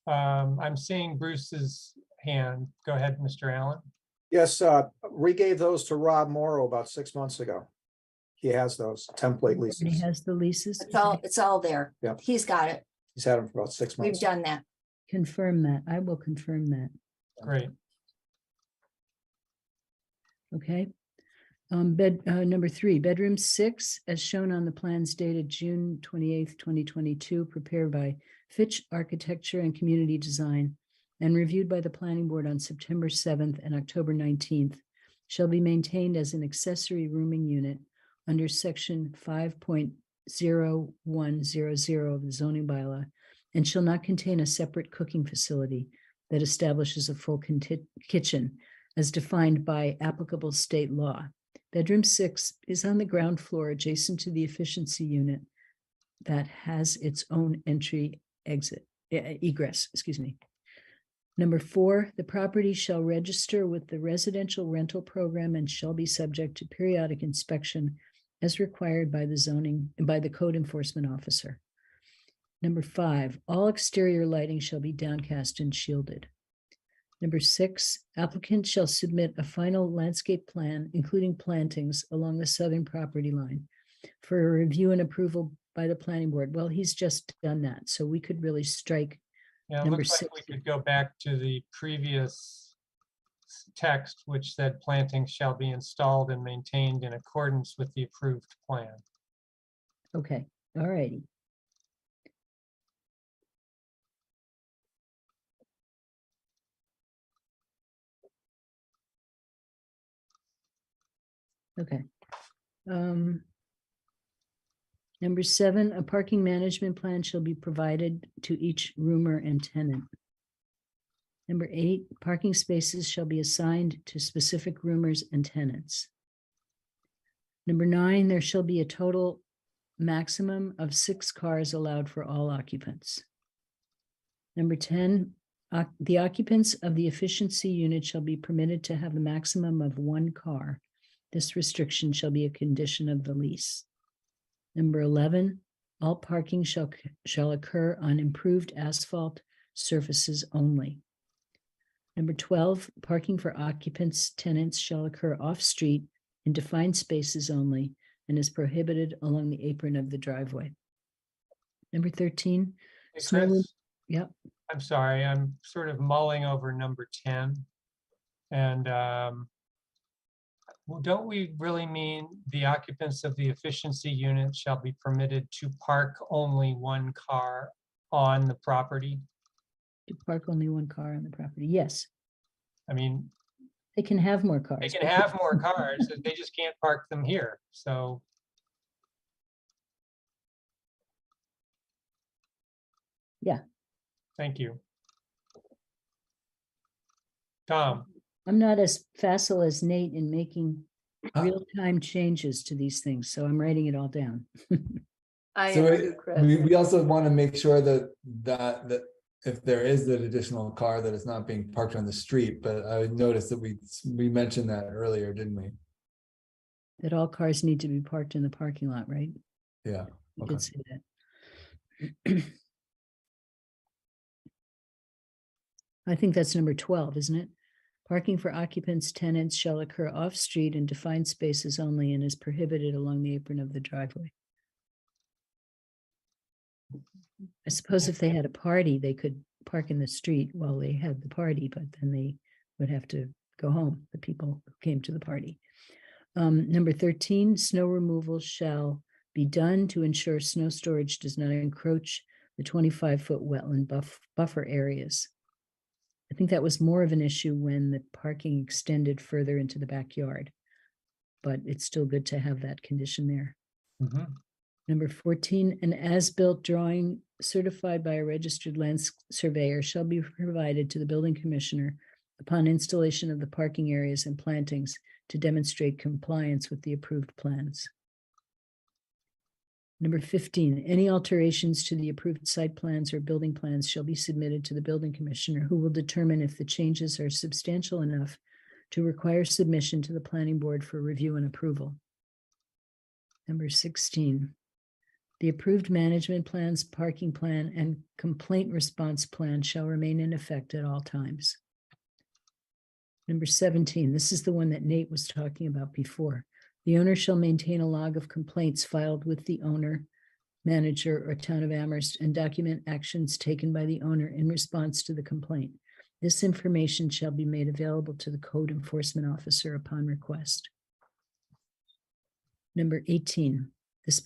I'm seeing Bruce's hand. Go ahead, Mr. Allen. Yes, we gave those to Rob Morrow about 6 months ago. He has those template He leases. has the leases. It's all there. Yep. He's got it. He's had them for about 6 We've months. done that. Confirm that. I will confirm that. Great. Okay. Number 3, bedroom 6, as shown on the plans dated June 28th, 2022, prepared by Fitch Architecture and Community Design and reviewed by the planning board on September 7th and October 19th, shall be maintained as an accessory rooming unit under section 5.0100 of the zoning bylaw, and shall not contain a separate cooking facility that establishes a full kitchen as defined by applicable state law. Bedroom 6 is on the ground floor adjacent to the efficiency unit that has its own egress. Number 4, the property shall register with the residential rental program and shall be subject to periodic inspection as required by the code enforcement officer. Number 5, all exterior lighting shall be downcast and shielded. Number 6, applicant shall submit a final landscape plan, including plantings along the southern property line for review and approval by the planning board. Well, he's just done that, so we could really strike. Yeah, it Number looks like 6. we could go back to the previous text, which said plantings shall be installed and maintained in accordance with the approved plan. Okay, all righty. Okay. Number 7, a parking management plan shall be provided to each roomer and tenant. Number 8, parking spaces shall be assigned to specific roomers and tenants. Number 9, there shall be a total maximum of 6 cars allowed for all occupants. Number 10, the occupants of the efficiency unit shall be permitted to have a maximum of 1 car. This restriction shall be a condition of the lease. Number 11, all parking shall occur on improved asphalt surfaces only. Number 12, parking for occupants, tenants shall occur off-street in defined spaces only and is prohibited along the apron of the driveway. Number 13, Hey, snow. Chris, Yep. I'm sorry, I'm sort of mulling over number 10. And well, don't we really mean the occupants of the efficiency unit shall be permitted to park only 1 car on the property? To park only 1 car on the property. Yes, I mean, they can have more cars. they can but have more cars, they just can't park them here, so. Yeah. Thank you. Tom, I'm not as facile as Nate in making Uh, real-time changes to these things, so I'm writing it all down. I So am too, Chris. we also want to make sure that if there is an additional car that is not being parked on the street, but I noticed that we mentioned that earlier, didn't we? That all cars need to be parked in the parking lot, right? Yeah. You Okay. did say that. I think that's number 12, isn't it? Parking for occupants, tenants shall occur off-street in defined spaces only and is prohibited along the apron of the driveway. I suppose if they had a party, they could park in the street while they had the party, but then they would have to go home, the people who came to the party. Number 13, snow removal shall be done to ensure snow storage does not encroach the 25-foot wetland buffer areas. I think that was more of an issue when the parking extended further into the backyard, but it's still good to have that condition there. Number 14, an as-built drawing certified by a registered land surveyor shall be provided to the building commissioner upon installation of the parking areas and plantings to demonstrate compliance with the approved plans. Number 15, any alterations to the approved site plans or building plans shall be submitted to the building commissioner, who will determine if the changes are substantial enough to require submission to the planning board for review and approval. Number 16, the approved management plans, parking plan, and complaint response plan shall remain in effect at all times. Number 17, this is the one that Nate was talking about before. The owner shall maintain a log of complaints filed with the owner, manager, or town of Amherst and document actions taken by the owner in response to the complaint. This information shall be made available to the code enforcement officer upon request. Number 18, this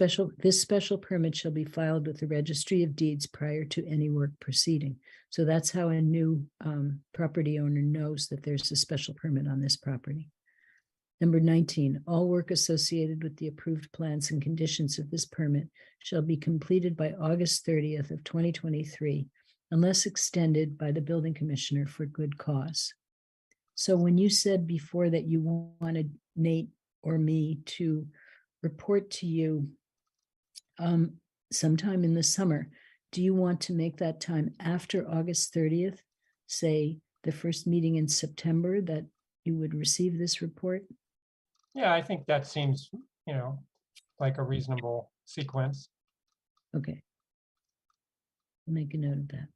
special permit shall be filed with the registry of deeds prior to any work proceeding. So that's how a new property owner knows that there's a special permit on this property. Number 19, all work associated with the approved plans and conditions of this permit shall be completed by August 30th of 2023, unless extended by the building commissioner for good cause. So when you said before that you wanted Nate or me to report to you sometime in the summer, do you want to make that time after August 30th, say the first meeting in September, that you would receive this report? yeah, I think that seems, like a reasonable sequence. Okay. I'll make a note of that.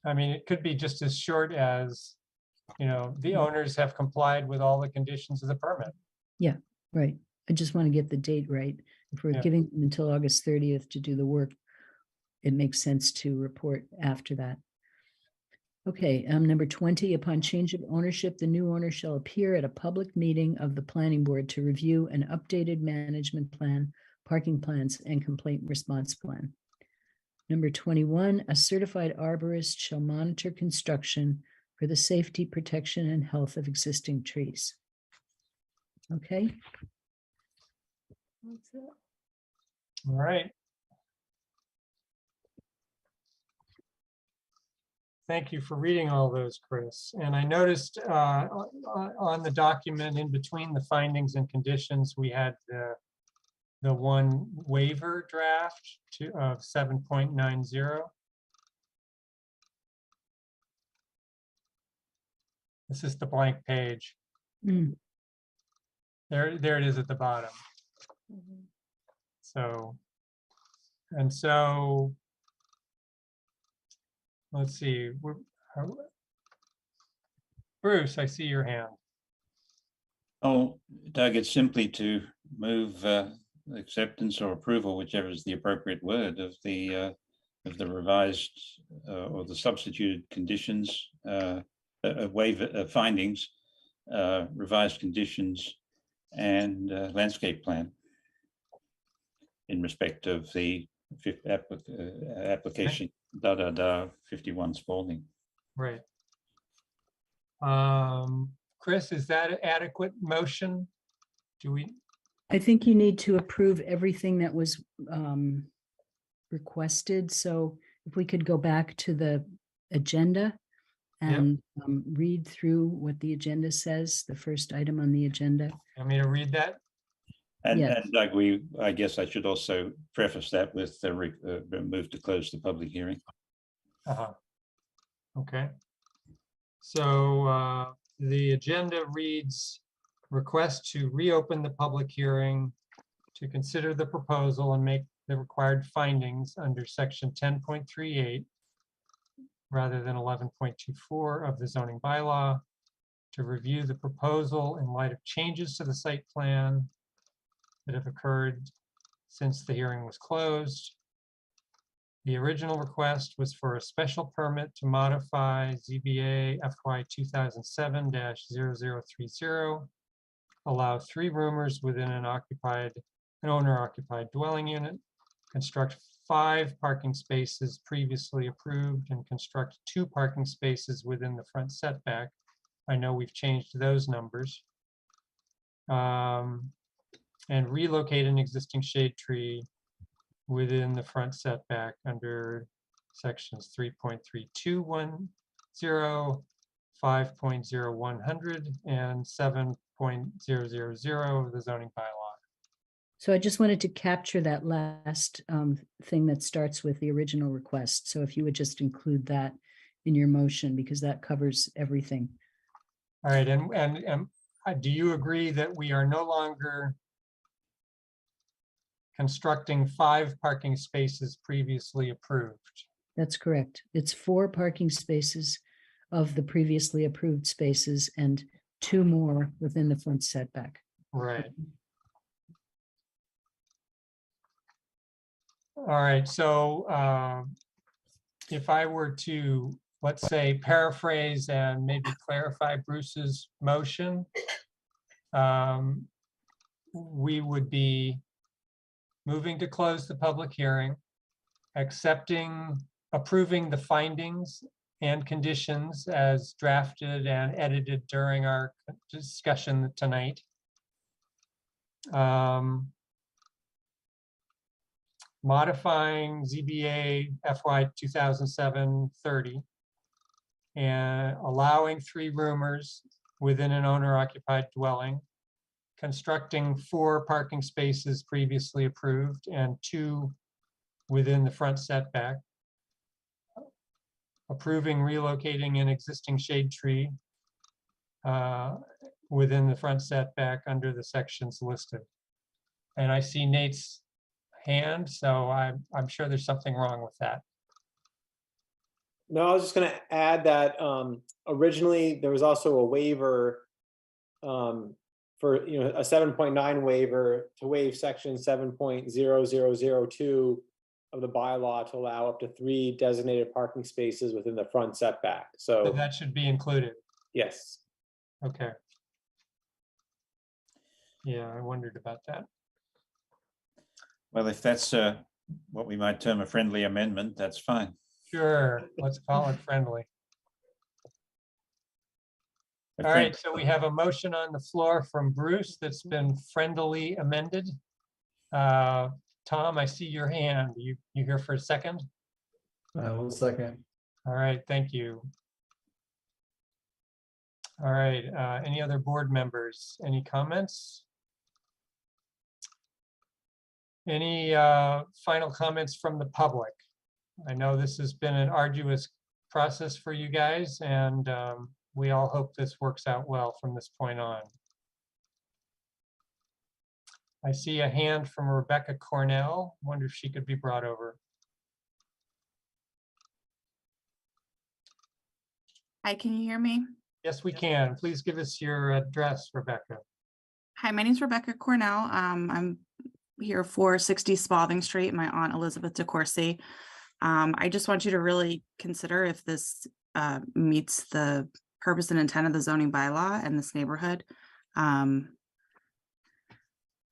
I mean, it could be just as short as, the owners have complied with all the conditions of the permit. Yeah, right. I just want to get the date right. If we're Yeah. giving them until August 30th to do the work, it makes sense to report after that. Okay, number 20, upon change of ownership, the new owner shall appear at a public meeting of the planning board to review an updated management plan, parking plans, and complaint response plan. Number 21, a certified arborist shall monitor construction for the safety, protection, and health of existing trees. Okay, That's it. All right. Thank you for reading all those, Chris. And I noticed on the document in between the findings and conditions, we had the one waiver draft of 7.90. This is the blank page. Mm. There it is at the bottom. Mhm. So, let's see. Bruce, I see your hand. Oh, Doug, it's simply to move acceptance or approval, whichever is the appropriate word, of the revised or the substituted conditions, waiver findings, revised conditions, and landscape plan in respect of the application 51 Spalding. Right. Chris, is that an adequate motion? Do we? I think you need to approve everything that was requested. So if we could go back to the agenda and read through what the agenda says, the first item on the agenda. Want me to read that? And, Yes. and Doug, I guess I should also preface that with the move to close the public hearing. Okay. So the agenda reads, request to reopen the public hearing to consider the proposal and make the required findings under section 10.38 rather than 11.24 of the zoning bylaw, to review the proposal in light of changes to the site plan that have occurred since the hearing was closed. The original request was for a special permit to modify ZBA FY 2007-0030, allow 3 roomers within an owner-occupied dwelling unit, construct 5 parking spaces previously approved, and construct 2 parking spaces within the front setback. I know we've changed those numbers. And relocate an existing shade tree within the front setback under sections 3.3210, 5.0100, and 7.000 of the zoning bylaw. So I just wanted to capture that last thing that starts with the original request. So if you would just include that in your motion, because that covers everything. All right, and do you agree that we are no longer constructing 5 parking spaces previously approved? That's correct. It's 4 parking spaces of the previously approved spaces and 2 more within the front setback. Right. All right, so if I were to, let's say, paraphrase and maybe clarify Bruce's motion, we would be moving to close the public hearing, approving the findings and conditions as drafted and edited during our discussion tonight. Modifying ZBA FY 2007-30 and allowing 3 roomers within an owner-occupied dwelling, constructing 4 parking spaces previously approved and 2 within the front setback, approving relocating an existing shade tree within the front setback under the sections listed. And I see Nate's hand, so I'm sure there's something wrong with that. No, I was just going to add that originally there was also a waiver for a 7.9 waiver to waive section 7.0002 of the bylaw to allow up to 3 designated parking spaces within the front setback. So So that should be included. yes. Okay. Yeah, I wondered about that. Well, if that's what we might term a friendly amendment, that's fine. Sure, let's call it friendly. All right, so we have a motion on the floor from Bruce that's been friendly amended. Tom, I see your hand. You here for a second? I will second. All right, thank you. All right, any other board members? Any comments? Any final comments from the public? I know this has been an arduous process for you guys, and we all hope this works out well from this point on. I see a hand from Rebecca Cornell. Wonder if she could be brought over. Hi, can you hear me? Yes, we can. Please give us your address, Rebecca. Hi, my name is Rebecca Cornell. I'm here for 60 Spalding Street, my aunt Elizabeth DeCourcy. I just want you to really consider if this meets the purpose and intent of the zoning bylaw in this neighborhood.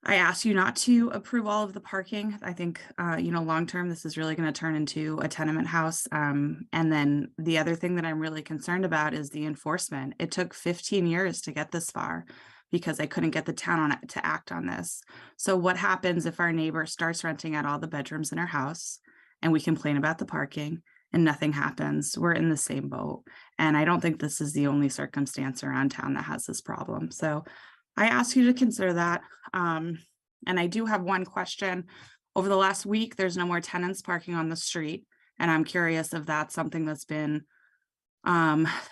I ask you not to approve all of the parking. I think, long-term, this is really going to turn into a tenement house. And then the other thing that I'm really concerned about is the enforcement. It took 15 years to get this far because I couldn't get the town to act on this. So what happens if our neighbor starts renting out all the bedrooms in our house and we complain about the parking and nothing happens? We're in the same boat. And I don't think this is the only circumstance around town that has this problem. So I ask you to consider that. And I do have one question. Over the last week, there's no more tenants parking on the street. And I'm curious if that's something that's been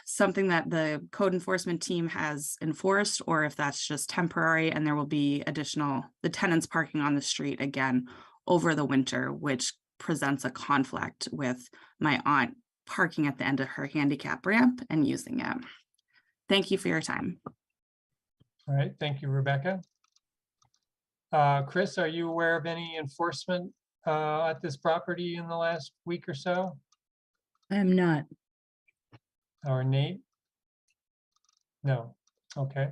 something that the code enforcement team has enforced, or if that's just temporary and there will be the tenants parking on the street again over the winter, which presents a conflict with my aunt parking at the end of her handicap ramp and using it. Thank you for your time. All right, thank you, Rebecca. Chris, are you aware of any enforcement at this property in the last week or so? I'm not. Or Nate? No, okay.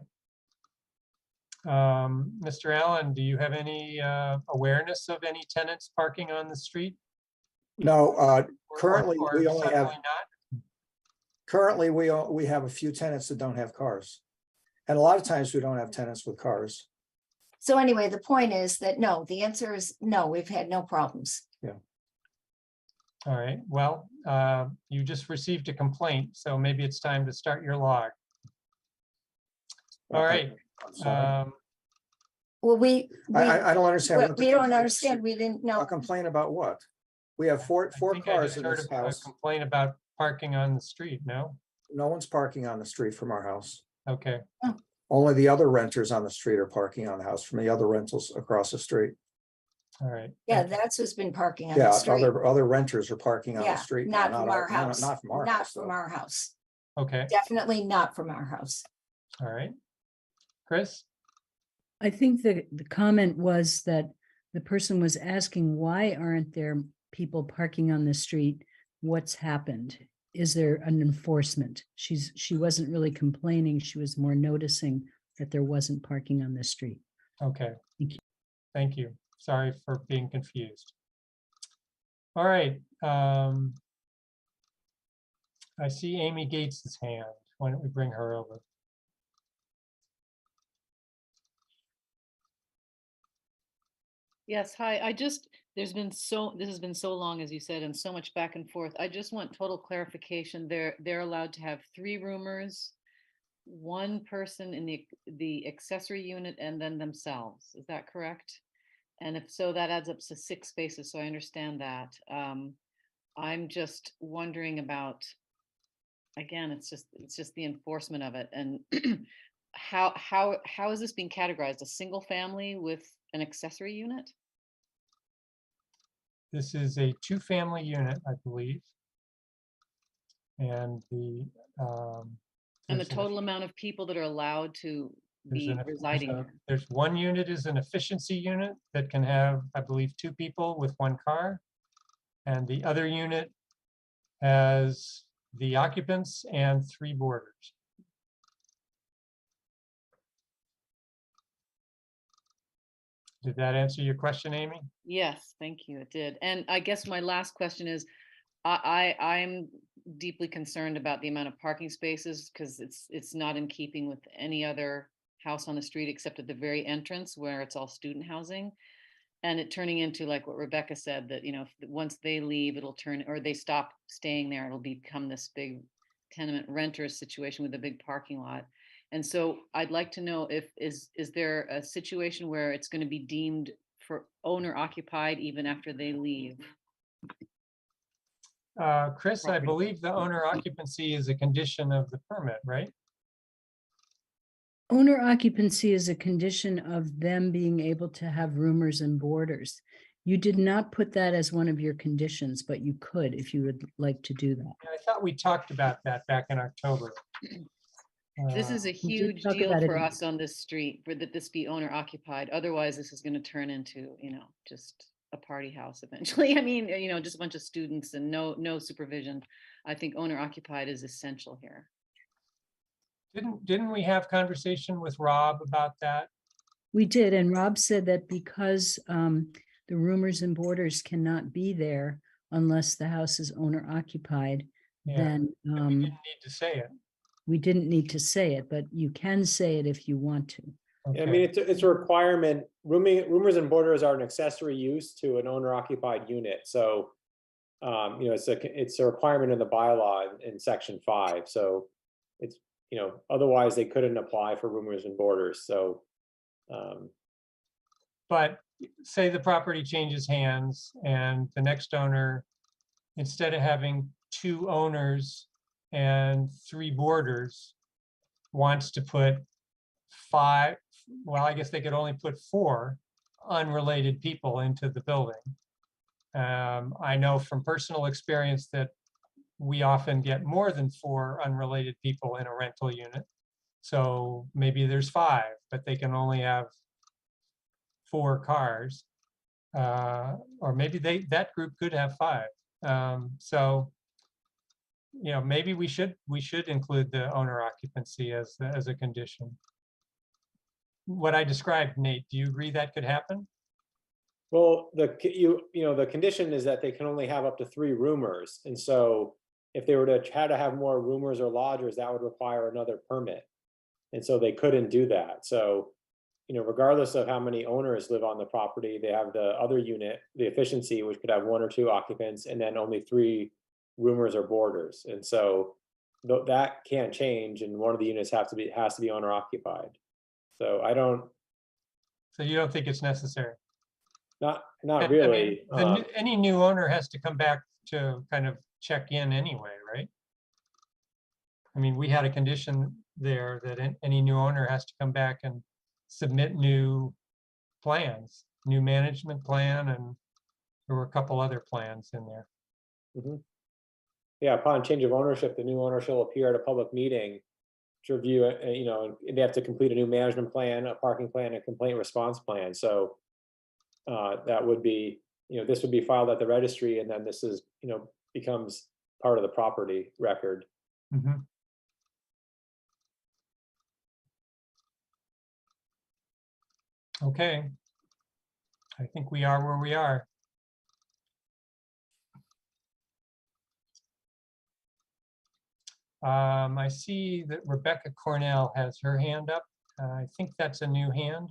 Mr. Allen, do you have any awareness of any tenants parking on the street? No, currently Or we only have, certainly not? currently we have a few tenants that don't have cars. And a lot of times we don't have tenants with cars. So anyway, the point is that no, the answer is no, we've had no problems. Yeah. All right, well, you just received a complaint, so maybe it's time to start your log. All right. Well, I don't understand. what the we don't complaint is. understand. We didn't A know. complaint about what? We have four I think I cars just in heard this a house. complaint about parking on the street, no? No one's parking on the street from our house. Okay, Only the other renters on the street are parking on the house from the other rentals across the street. all right. Yeah, thank you. that's who's been parking on the Yeah, street. other renters are parking on the Yeah, street. not from our house. Not from our Not house. from though. our house. Okay, Definitely not from our house. all right. Chris? I think the comment was that the person was asking, why aren't there people parking on the street? What's happened? Is there an enforcement? She wasn't really complaining. She was more noticing that there wasn't parking on the street. Okay. Thank you. Thank you. Sorry for being confused. All right. I see Amy Gates's hand. Why don't we bring her over? Yes, hi. This has been so long, as you said, and so much back and forth. I just want total clarification. They're allowed to have 3 roomers, 1 person in the accessory unit, and then themselves. Is that correct? And if so, that adds up to 6 spaces. So I understand that. I'm just wondering about, again, it's just the enforcement of it, and how is this being categorized? A single family with an accessory unit? This is a 2-family unit, I believe. And And the there's an- total amount of people that are allowed to there's be an- residing there's a- there. There's 1 unit is an efficiency unit that can have, I believe, 2 people with 1 car. And the other unit has the occupants and 3 boarders. Did that answer your question, Amy? Yes, thank you. It did. And I guess my last question is, I'm deeply concerned about the amount of parking spaces because it's not in keeping with any other house on the street except at the very entrance where it's all student housing. And it turning into like what Rebecca said, that, you know, once they leave, it'll turn, or they stop staying there, it'll become this big tenement renters situation with a big parking lot. And so I'd like to know if, is there a situation where it's going to be deemed for owner occupied even after they leave? Chris, I believe the owner occupancy is a condition of the permit, right? Owner occupancy is a condition of them being able to have roomers and boarders. You did not put that as one of your conditions, but you could if you would like to do that. I thought we talked about that back in October. This is a we did huge talk deal about it for in- us on this street, for that this be owner occupied. Otherwise, this is going to turn into, you know, just a party house eventually. I mean, you know, just a bunch of students and no supervision. I think owner occupied is essential here. Didn't we have conversation with Rob about that? We did, and Rob said that because the roomers and boarders cannot be there unless the house is owner occupied, Yeah, then we didn't need to say it. we didn't need to say it, but you can say it if you want to. I mean, it's a requirement. Roomers and boarders are an accessory use to an owner occupied unit. So, you know, it's a requirement in the bylaw in section 5. So it's, you know, otherwise they couldn't apply for roomers and boarders. So, But say the property changes hands and the next owner, instead of having 2 owners and 3 boarders, wants to put 5, well, I guess they could only put 4 unrelated people into the building. I know from personal experience that we often get more than 4 unrelated people in a rental unit. So maybe there's 5, but they can only have 4 cars. Or maybe that group could have 5. So, you know, maybe we should include the owner occupancy as a condition. What I described, Nate, do you agree that could happen? well, you know, the condition is that they can only have up to 3 roomers. And so if they were to try to have more roomers or lodgers, that would require another permit. And so they couldn't do that. So, you know, regardless of how many owners live on the property, they have the other unit, the efficiency, which could have 1 or 2 occupants, and then only 3 roomers or boarders. And so that can't change, and one of the units has to be owner occupied. So I don't. So you don't think it's necessary? Not I mean, really. any new owner has to come back to kind of check in anyway, right? I mean, we had a condition there that any new owner has to come back and submit new plans, new management plan, and there were a couple other plans in there. Yeah, upon change of ownership, the new owner shall appear at a public meeting to review it, you know, and they have to complete a new management plan, a parking plan, a complaint response plan. So that would be, you know, this would be filed at the registry, and then this is, you know, becomes part of the property record. Okay. I think we are where we are. I see that Rebecca Cornell has her hand up. I think that's a new hand.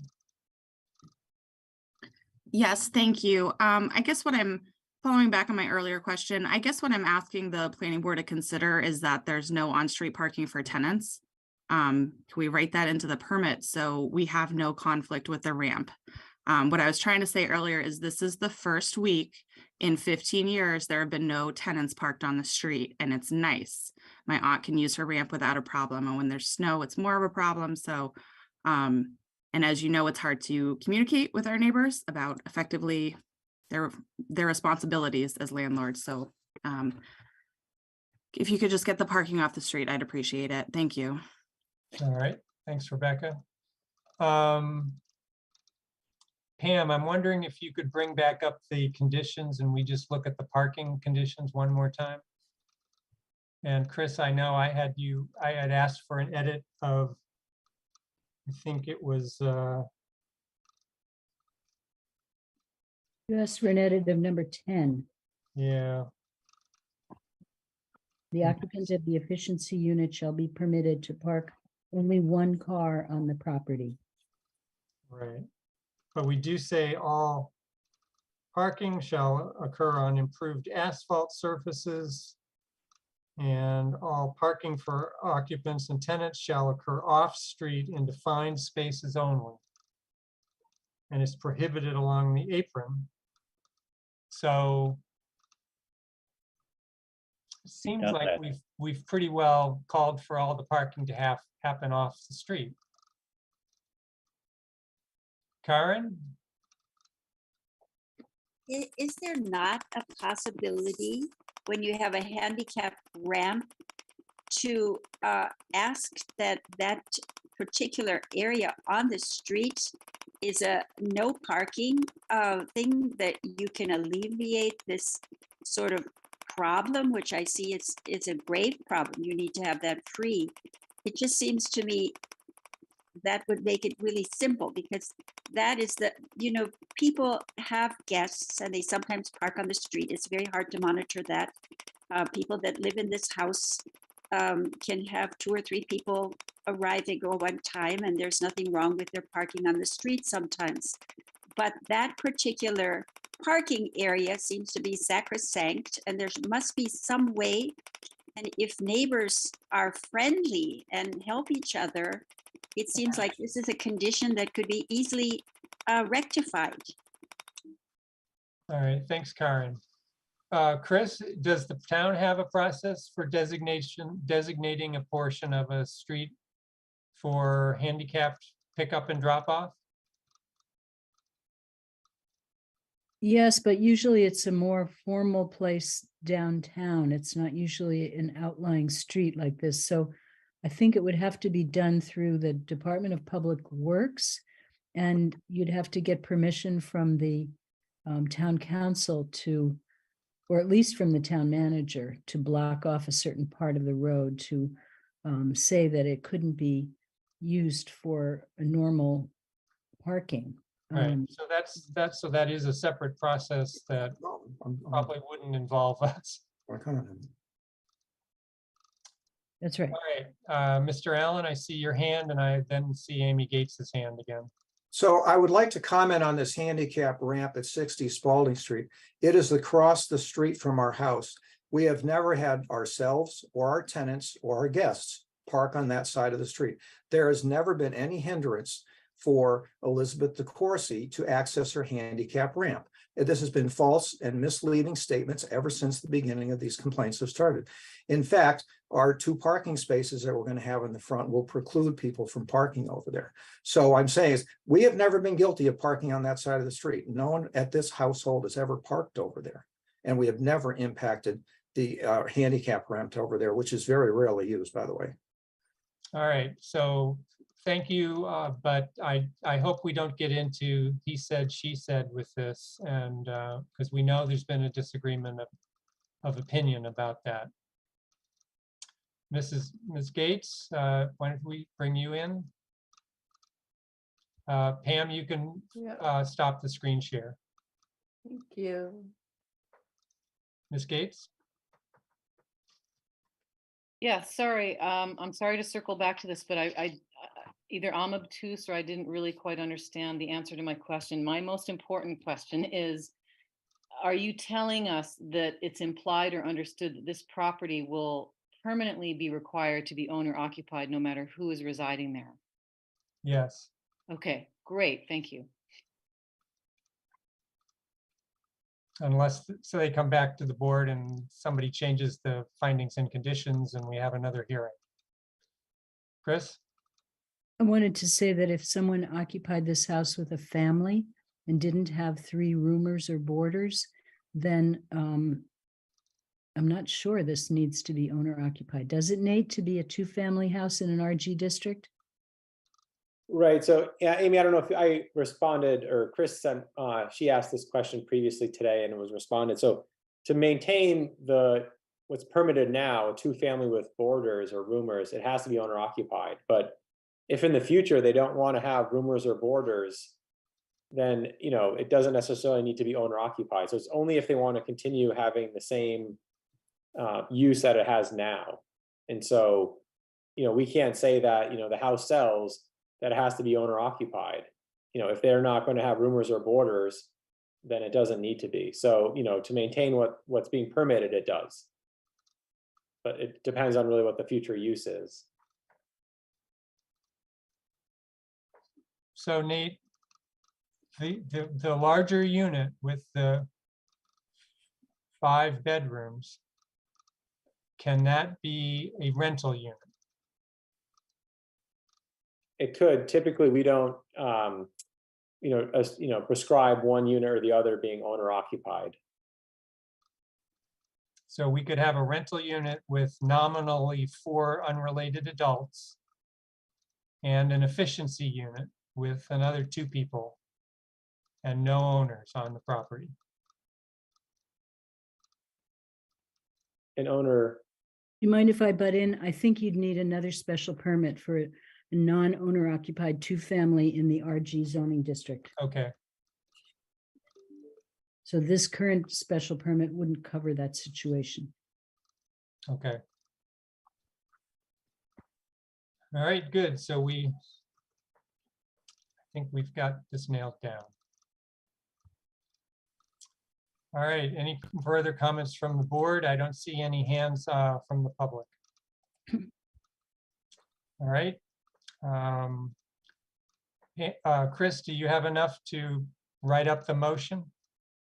Yes, thank you. I guess what I'm following back on my earlier question, I guess what I'm asking the planning board to consider is that there's no on-street parking for tenants. Can we write that into the permit so we have no conflict with the ramp? What I was trying to say earlier is this is the first week in 15 years there have been no tenants parked on the street, and it's nice. My aunt can use her ramp without a problem, and when there's snow, it's more of a problem. So, and as you know, it's hard to communicate with our neighbors about effectively their responsibilities as landlords. So, if you could just get the parking off the street, I'd appreciate it. Thank you. All right, thanks, Rebecca. Pam, I'm wondering if you could bring back up the conditions and we just look at the parking conditions one more time. And Chris, I know I had asked for an edit of, I think it was, You asked for an edit of number 10. yeah. The occupant of the efficiency unit shall be permitted to park only one car on the property. Right. But we do say all parking shall occur on improved asphalt surfaces. And all parking for occupants and tenants shall occur off-street in defined spaces only. And is prohibited along the apron. So it seems Got like that. we've pretty well called for all the parking to happen off the street. Karen? Is there not a possibility when you have a handicap ramp to ask that that particular area on the street is a no parking thing, that you can alleviate this sort of problem, which I see it's a grave problem. You need to have that free. It just seems to me that would make it really simple, because that is the, people have guests and they sometimes park on the street. It's very hard to monitor that. People that live in this house can have 2 or 3 people arrive and go one time, and there's nothing wrong with their parking on the street sometimes. But that particular parking area seems to be sacrosanct, and there must be some way. And if neighbors are friendly and help each other, it seems like this is a condition that could be easily rectified. All right, thanks, Karen. Chris, does the town have a process for designating a portion of a street for handicapped pickup and drop off? Yes, but usually it's a more formal place downtown. It's not usually an outlying street like this. So I think it would have to be done through the Department of Public Works, and you'd have to get permission from the town council to, or at least from the town manager, to block off a certain part of the road to say that it couldn't be used for a normal parking. Right, so that is a separate process that probably wouldn't involve us. That's right. All right, Mr. Allen, I see your hand, and I then see Amy Gates's hand again. So I would like to comment on this handicap ramp at 60 Spalding Street. It is across the street from our house. We have never had ourselves or our tenants or our guests park on that side of the street. There has never been any hindrance for Elizabeth DeCourcy to access her handicap ramp. This has been false and misleading statements ever since the beginning of these complaints have started. In fact, our 2 parking spaces that we're going to have in the front will preclude people from parking over there. So I'm saying is, we have never been guilty of parking on that side of the street. No one at this household has ever parked over there. And we have never impacted the handicap ramp over there, which is very rarely used, by the way. All right, so thank you, but I hope we don't get into he said, she said with this, and because we know there's been a disagreement of opinion about that. Ms. Gates, why don't we bring you in? Pam, you can stop the screen share. Thank you. Ms. Gates? Yeah, sorry. I'm sorry to circle back to this, but I either I'm obtuse or I didn't really quite understand the answer to my question. My most important question is, are you telling us that it's implied or understood that this property will permanently be required to be owner occupied no matter who is residing there? Yes. Okay, great. Thank you. Unless, so they come back to the board and somebody changes the findings and conditions and we have another hearing. Chris? I wanted to say that if someone occupied this house with a family and didn't have 3 roomers or boarders, then I'm not sure this needs to be owner occupied. Does it need to be a 2-family house in an RG district? Right, so yeah, Amy, I don't know if I responded or Chris sent, she asked this question previously today and it was responded. So to maintain what's permitted now, a 2-family with boarders or roomers, it has to be owner occupied. But if in the future they don't want to have roomers or boarders, then it doesn't necessarily need to be owner occupied. So it's only if they want to continue having the same use that it has now. And so, we can't say that, the house sells, that it has to be owner occupied. If they're not going to have roomers or boarders, then it doesn't need to be. So, to maintain what's being permitted, it does. But it depends on really what the future use is. So Nate, the larger unit with the 5 bedrooms, can that be a rental unit? It could. Typically, we don't, prescribe one unit or the other being owner occupied. So we could have a rental unit with nominally 4 unrelated adults and an efficiency unit with another 2 people and no owners on the property. An owner, You mind if I butt in? I think you'd need another special permit for a non-owner occupied 2-family in the RG zoning district. Okay, So this current special permit wouldn't cover that situation. okay. All right, good. So I think we've got this nailed down. All right, any further comments from the board? I don't see any hands from the public. All right. Chris, do you have enough to write up the motion?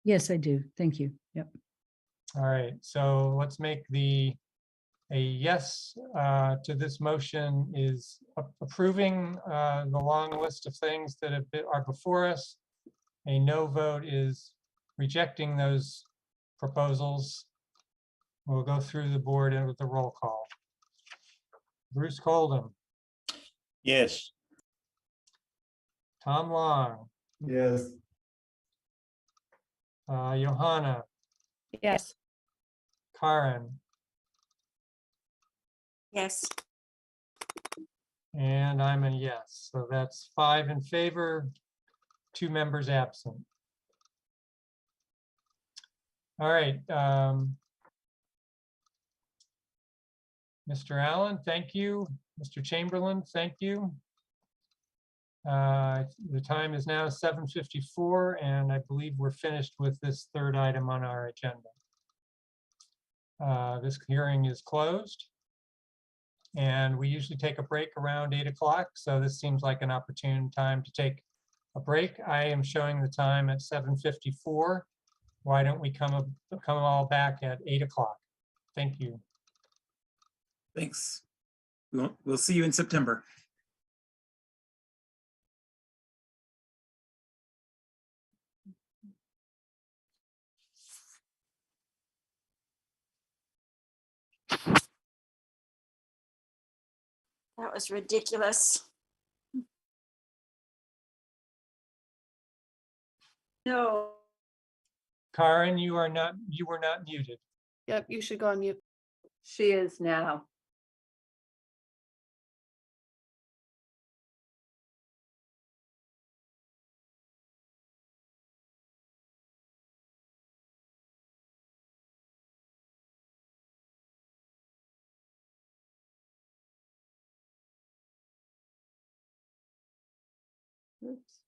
Yes, I do. Thank you. Yep. All right, so let's make a yes to this motion is approving the long list of things that are before us. A no vote is rejecting those proposals. We'll go through the board and with the roll call. Bruce Colden, Yes. Tom Long, Yes. Johanna, Yes. Karen, Yes. and I'm a yes. So that's 5 in favor, 2 members absent. All right. Mr. Allen, thank you. Mr. Chamberlain, thank you. The time is now 7:54, and I believe we're finished with this 3rd item on our agenda. This hearing is closed. And we usually take a break around 8 o'clock, so this seems like an opportune time to take a break. I am showing the time at 7:54. Why don't we come all back at 8 o'clock? Thank you. Thanks. We'll see you in September. That was ridiculous. No. Karen, you were not muted. Yep, you should go on mute. She is now. Oops.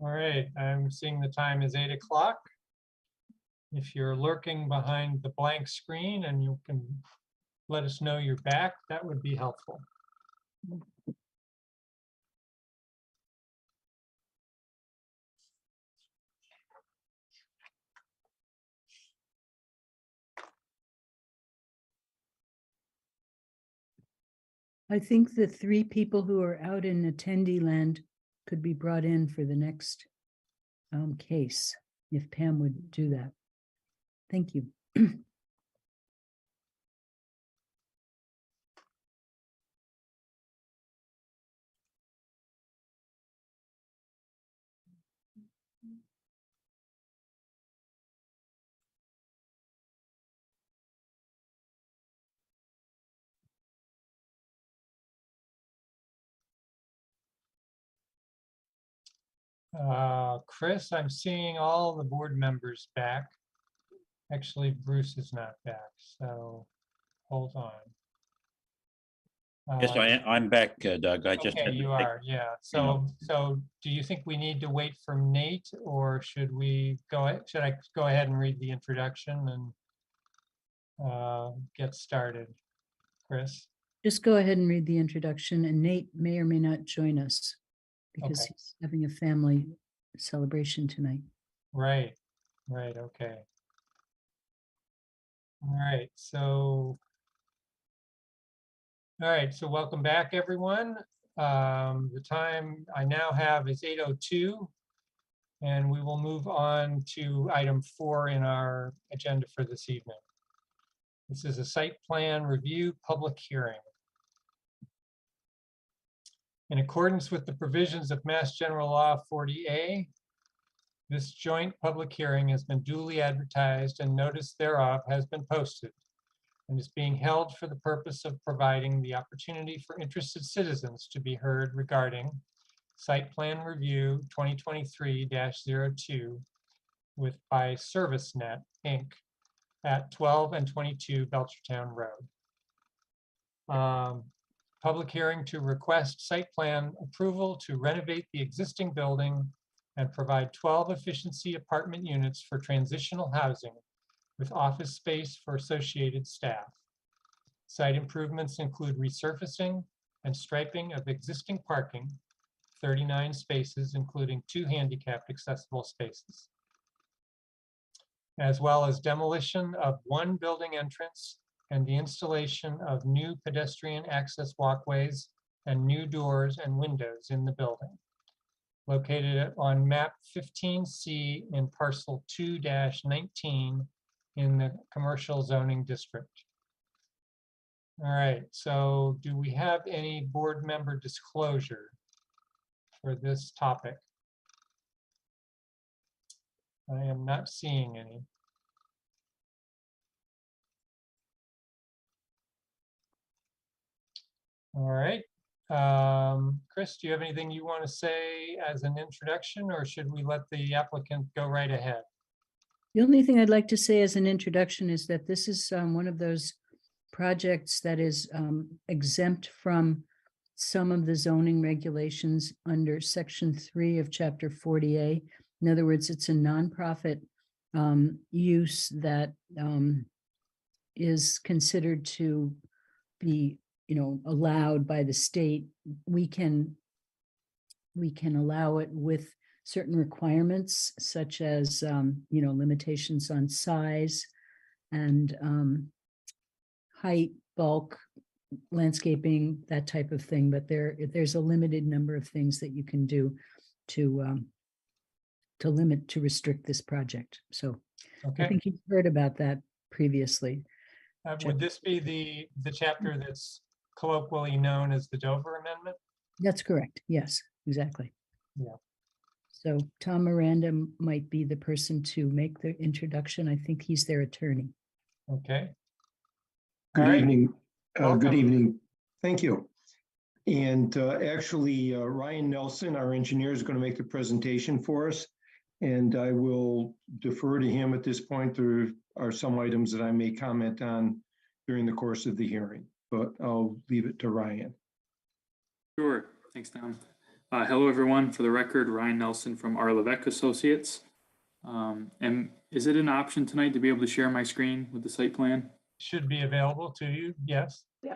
All right, I'm seeing the time is 8 o'clock. If you're lurking behind the blank screen and you can let us know you're back, that would be helpful. I think the 3 people who are out in attendee land could be brought in for the next case, if Pam would do that. Thank you. Chris, I'm seeing all the board members back. Actually, Bruce is not back, so hold on. Yes, I'm back, Doug. I just Okay, had to you take- are, yeah. So do you think we need to wait for Nate, or should we go, should I go ahead and read the introduction and get started? Chris? Just go ahead and read the introduction, and Nate may or may not join us because Okay. he's having a family celebration tonight. Right, okay. All right, so welcome back, everyone. The time I now have is 8:02, and we will move on to item 4 in our agenda for this evening. This is a site plan review public hearing. In accordance with the provisions of Mass General Law 40A, This joint public hearing has been duly advertised and notice thereof has been posted and is being held for the purpose of providing the opportunity for interested citizens to be heard regarding site plan review 2023-02 by ServiceNet, Inc. at 12 and 22 Belchertown Road. Public hearing to request site plan approval to renovate the existing building and provide 12 efficiency apartment units for transitional housing with office space for associated staff. Site improvements include resurfacing and striping of existing parking, 39 spaces, including 2 handicapped accessible spaces, as well as demolition of 1 building entrance and the installation of new pedestrian access walkways and new doors and windows in the building. Located on map 15C in parcel 2-19 in the commercial zoning district. All right, so do we have any board member disclosure for this topic? I am not seeing any. All right. Chris, do you have anything you want to say as an introduction, or should we let the applicant go right ahead? The only thing I'd like to say as an introduction is that this is one of those projects that is exempt from some of the zoning regulations under section 3 of chapter 40A. In other words, it's a nonprofit use that is considered to be, allowed by the state. We can allow it with certain requirements, such as limitations on size and height, bulk, landscaping, that type of thing. But there's a limited number of things that you can do to restrict this project. So Okay. I think you've heard about that previously. Would this be the chapter that's colloquially known as the Dover Amendment? That's correct. Yes, exactly. Yeah. So Tom Miranda might be the person to make the introduction. I think he's their attorney. Okay. Good All right. evening. Good Welcome. evening. Thank you. And actually, Ryan Nelson, our engineer, is going to make the presentation for us. And I will defer to him at this point. There are some items that I may comment on during the course of the hearing, but I'll leave it to Ryan. Sure. Thanks, Tom. Hello, everyone. For the record, Ryan Nelson from R. Levesque Associates. And is it an option tonight to be able to share my screen with the site plan? Should be available to you, yes. Yeah.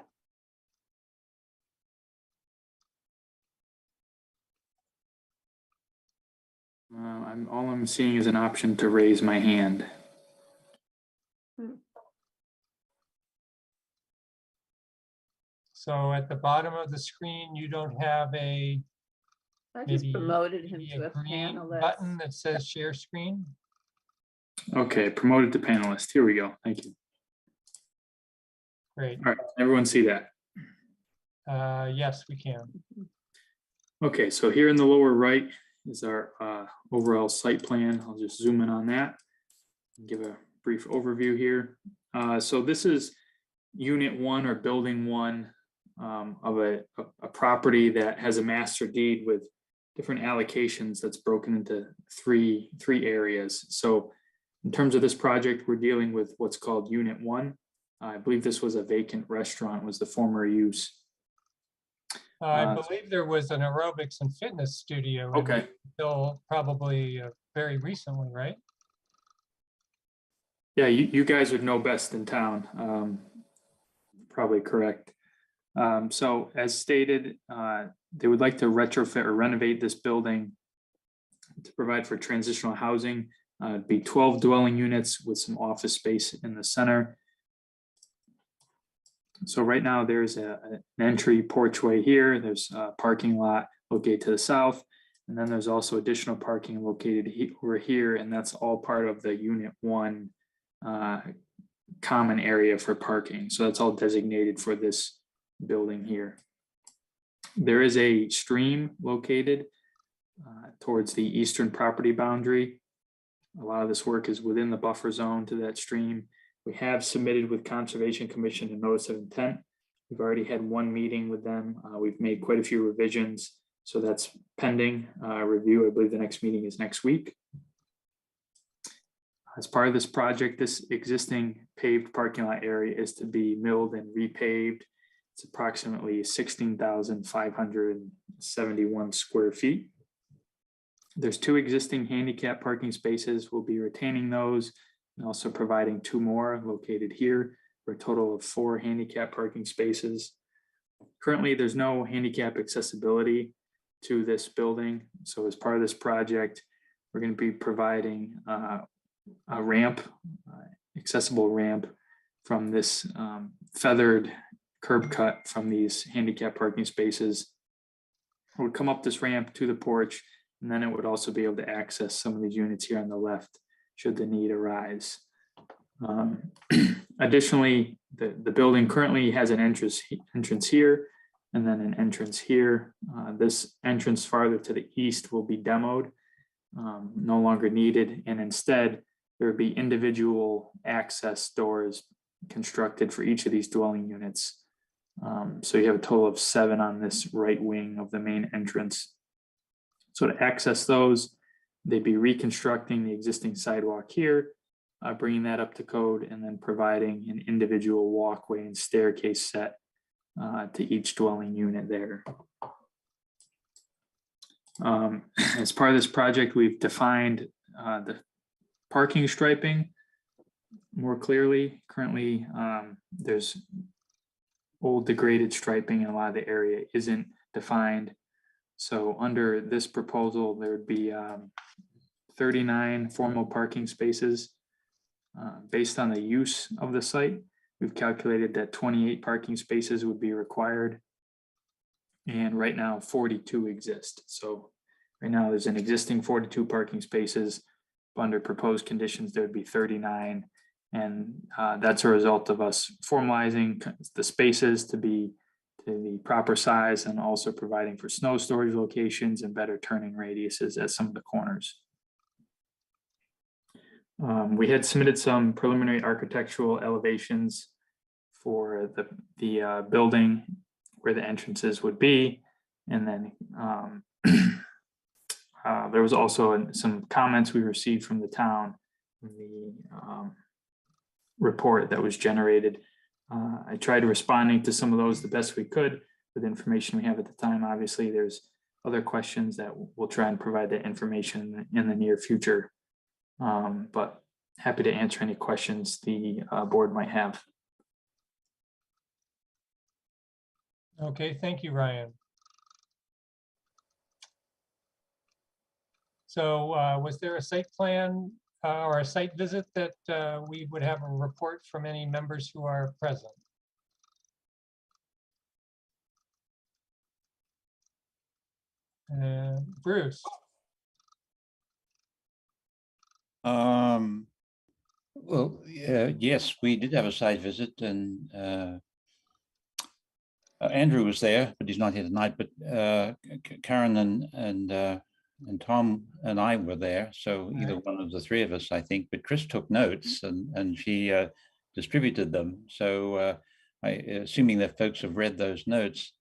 All I'm seeing is an option to raise my hand. So at the bottom of the screen, you don't have I just maybe promoted him maybe to a green panelist. button that says share screen? Okay, promoted to panelist. Here we go. Thank you. Great. All right, everyone see that? Yes, we can. Okay, so here in the lower right is our overall site plan. I'll just zoom in on that and give a brief overview here. So this is unit 1 or building 1 of a property that has a master deed with different allocations that's broken into three areas. So in terms of this project, we're dealing with what's called unit 1. I believe this was a vacant restaurant, was the former use. I believe there was an aerobics and fitness studio. Okay. Until probably very recently, right? Yeah, you guys would know best in town. Probably correct. So as stated, they would like to retrofit or renovate this building to provide for transitional housing. It'd be 12 dwelling units with some office space in the center. So right now there's an entry porchway here. There's a parking lot located to the south. And then there's also additional parking located over here. And that's all part of the unit 1 common area for parking. So that's all designated for this building here. There is a stream located towards the eastern property boundary. A lot of this work is within the buffer zone to that stream. We have submitted with Conservation Commission a notice of intent. We've already had one meeting with them. We've made quite a few revisions. So that's pending review. I believe the next meeting is next week. As part of this project, this existing paved parking lot area is to be milled and repaved. It's approximately 16,571 square feet. There's 2 existing handicap parking spaces. We'll be retaining those and also providing 2 more located here for a total of 4 handicap parking spaces. Currently, there's no handicap accessibility to this building. So as part of this project, we're going to be providing a ramp, accessible ramp from this feathered curb cut from these handicap parking spaces. It would come up this ramp to the porch, and then it would also be able to access some of these units here on the left should the need arise. Additionally, the building currently has an entrance here and then an entrance here. This entrance farther to the east will be demoed, no longer needed, and instead there would be individual access doors constructed for each of these dwelling units. So you have a total of 7 on this right wing of the main entrance. So to access those, they'd be reconstructing the existing sidewalk here, bringing that up to code, and then providing an individual walkway and staircase set to each dwelling unit there. As part of this project, we've defined the parking striping more clearly. Currently, there's old degraded striping in a lot of the area isn't defined. So under this proposal, there would be 39 formal parking spaces. Based on the use of the site, we've calculated that 28 parking spaces would be required. And right now 42 exist. So right now there's an existing 42 parking spaces. Under proposed conditions, there would be 39. And that's a result of us formalizing the spaces to be to the proper size and also providing for snow storage locations and better turning radiuses at some of the corners. We had submitted some preliminary architectural elevations for the building where the entrances would be. And then there was also some comments we received from the town in the report that was generated. I tried responding to some of those the best we could with information we have at the time. Obviously, there's other questions that we'll try and provide that information in the near future. But happy to answer any questions the board might have. Okay, thank you, Ryan. So was there a site plan or a site visit that we would have a report from any members who are present? Bruce? Well, yes, we did have a site visit, and Andrew was there, but he's not here tonight. But Karen and Tom and I were there, so either one of the 3 of us, I think. But Chris took notes and she distributed them. So assuming that folks have read those notes,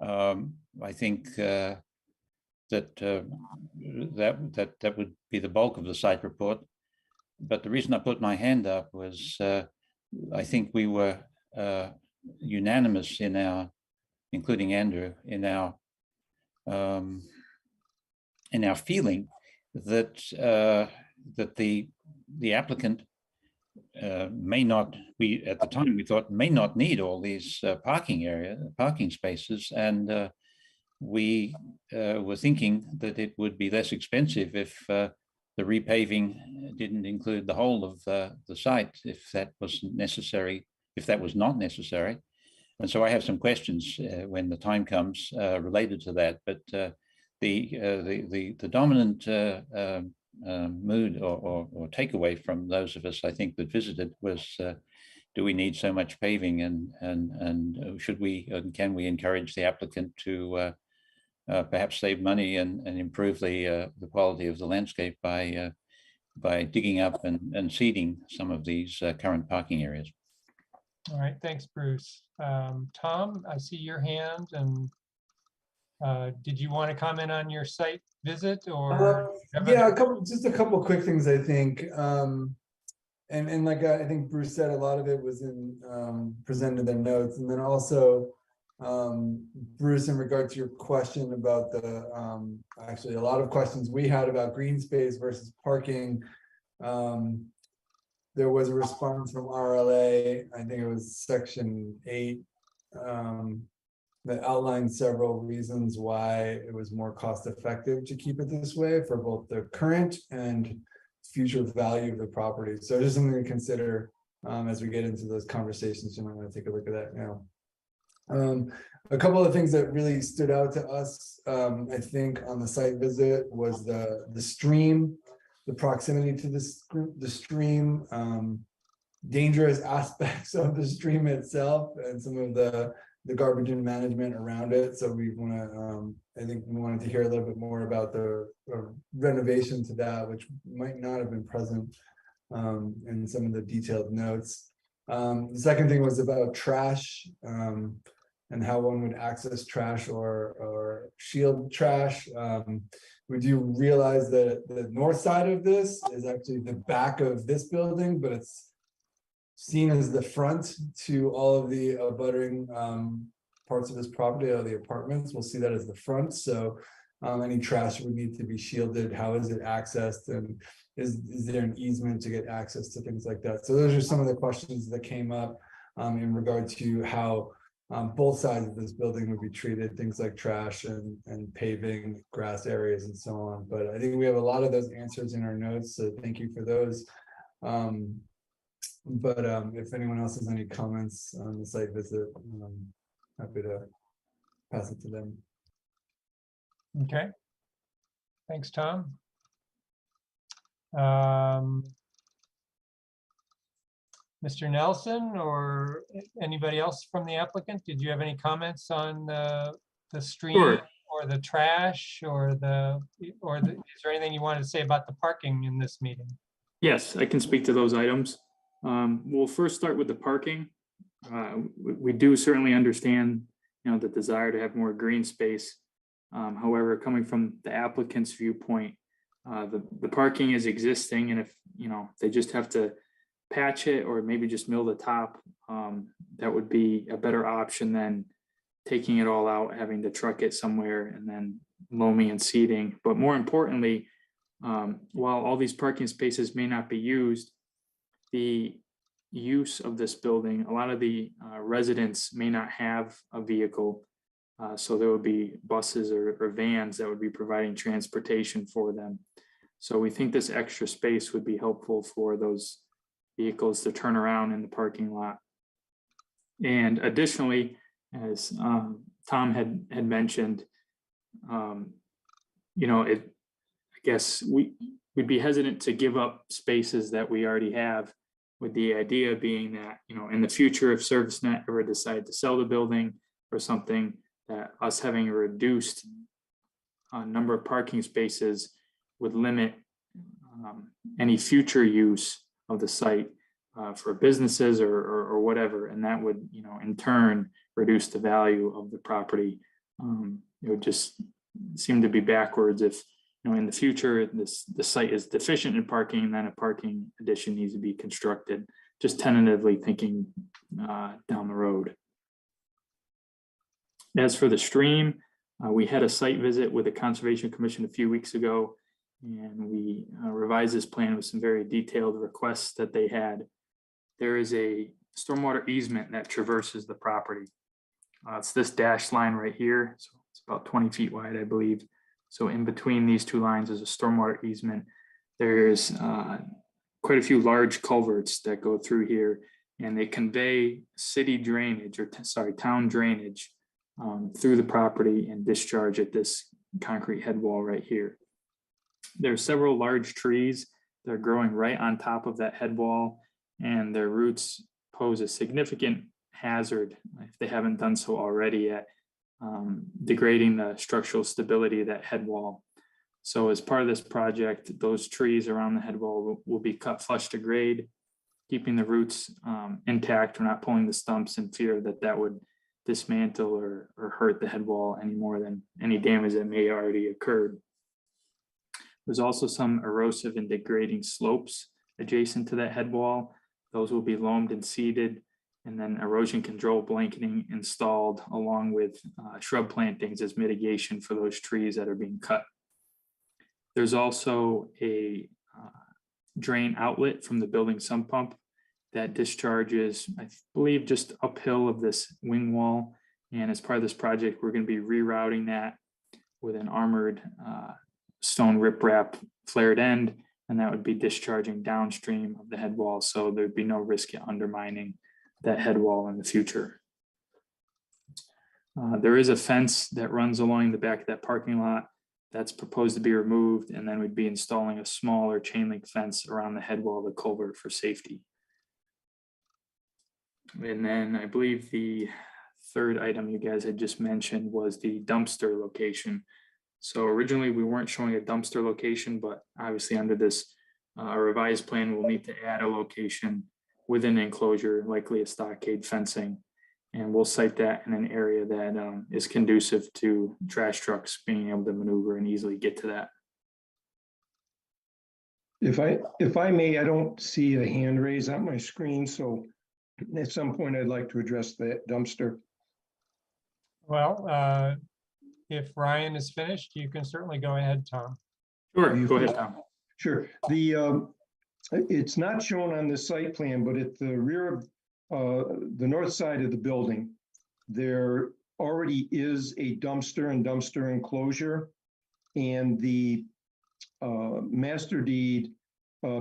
I think that would be the bulk of the site report. But the reason I put my hand up was I think we were unanimous in our, including Andrew, in our feeling that that the applicant may not, we at the time we thought may not need all these parking spaces, and we were thinking that it would be less expensive if the repaving didn't include the whole of the site, if that was necessary, if that was not necessary. And so I have some questions when the time comes related to that. But the dominant mood or takeaway from those of us, I think, that visited was, do we need so much paving, and should we and can we encourage the applicant to perhaps save money and improve the quality of the landscape by by digging up and seeding some of these current parking areas. All right, thanks, Bruce. Tom, I see your hand, and did you want to comment on your site visit or? Yeah, just a couple quick things, I think. And like I think Bruce said, a lot of it was presented in their notes, and then also Bruce, in regard to your question about the actually a lot of questions we had about green space versus parking. There was a response from RLA, I think it was section 8, that outlined several reasons why it was more cost effective to keep it this way for both the current and future value of the property. So just something to consider as we get into those conversations. You might want to take a look at that now. A couple of things that really stood out to us, I think, on the site visit was the stream, the proximity to the stream, dangerous aspects of the stream itself, and some of the garbage and management around it. So we want to, I think we wanted to hear a little bit more about the renovation to that, which might not have been present in some of the detailed notes. The second thing was about trash and how one would access trash or shield trash. We do realize that the north side of this is actually the back of this building, but it's seen as the front to all of the abutting parts of this property, all the apartments. We'll see that as the front. So any trash would need to be shielded. How is it accessed? And is there an easement to get access to things like that? So those are some of the questions that came up in regard to how both sides of this building would be treated, things like trash and paving, grass areas, and so on. But I think we have a lot of those answers in our notes, so thank you for those. But if anyone else has any comments on the site visit, happy to pass it to them. Okay. Thanks, Tom. Mr. Nelson or anybody else from the applicant, did you have any comments on the stream? Sure. Or the trash or is there anything you wanted to say about the parking in this meeting? Yes, I can speak to those items. We'll first start with the parking. We do certainly understand, the desire to have more green space. However, coming from the applicant's viewpoint, the parking is existing, and if they just have to patch it or maybe just mill the top, that would be a better option than taking it all out, having to truck it somewhere and then loaming and seeding. But more importantly, while all these parking spaces may not be used, the use of this building, a lot of the residents may not have a vehicle. So there would be buses or vans that would be providing transportation for them. So we think this extra space would be helpful for those vehicles to turn around in the parking lot. And additionally, as Tom had mentioned, I guess we'd be hesitant to give up spaces that we already have, with the idea being that, in the future, if ServiceNet ever decide to sell the building or something, that us having a reduced number of parking spaces would limit any future use of the site for businesses or whatever, and that would, in turn, reduce the value of the property. It would just seem to be backwards if, in the future, the site is deficient in parking, and then a parking addition needs to be constructed, just tentatively thinking down the road. As for the stream, we had a site visit with the Conservation Commission a few weeks ago, and we revised this plan with some very detailed requests that they had. There is a stormwater easement that traverses the property. It's this dashed line right here, so it's about 20 feet wide, I believe. So in between these two lines is a stormwater easement. There's quite a few large culverts that go through here, and they convey city drainage, town drainage through the property and discharge at this concrete head wall right here. There are several large trees that are growing right on top of that head wall, and their roots pose a significant hazard, if they haven't done so already, at degrading the structural stability of that head wall. So as part of this project, those trees around the head wall will be cut flush to grade, keeping the roots intact. We're not pulling the stumps in fear that that would dismantle or hurt the head wall any more than any damage that may already occurred. There's also some erosive and degrading slopes adjacent to that head wall. Those will be loamed and seeded, and then erosion control blanketing installed along with shrub plantings as mitigation for those trees that are being cut. There's also a drain outlet from the building sump pump that discharges, I believe, just uphill of this wing wall. And as part of this project, we're going to be rerouting that with an armored stone riprap flared end, and that would be discharging downstream of the head wall. So there'd be no risk of undermining that head wall in the future. There is a fence that runs along the back of that parking lot that's proposed to be removed, and then we'd be installing a smaller chain link fence around the head wall of the culvert for safety. And then I believe the third item you guys had just mentioned was the dumpster location. So originally we weren't showing a dumpster location, but obviously under this revised plan, we'll need to add a location within an enclosure, likely a stockade fencing. And we'll site that in an area that is conducive to trash trucks being able to maneuver and easily get to that. If I may, I don't see a hand raise on my screen, so at some point I'd like to address that dumpster. Well, if Ryan is finished, you can certainly go ahead, Tom. Sure, go ahead, Tom. Sure. It's not shown on the site plan, but at the rear of the north side of the building, there already is a dumpster and dumpster enclosure, and the master deed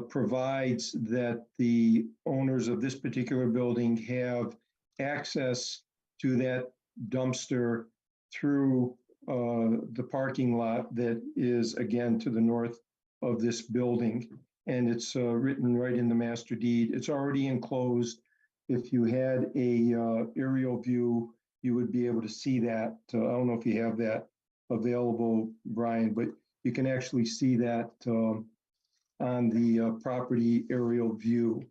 provides that the owners of this particular building have access to that dumpster through the parking lot that is, again, to the north of this building. And it's written right in the master deed. It's already enclosed. If you had a aerial view, you would be able to see that. I don't know if you have that available, Brian, but you can actually see that on the property aerial view.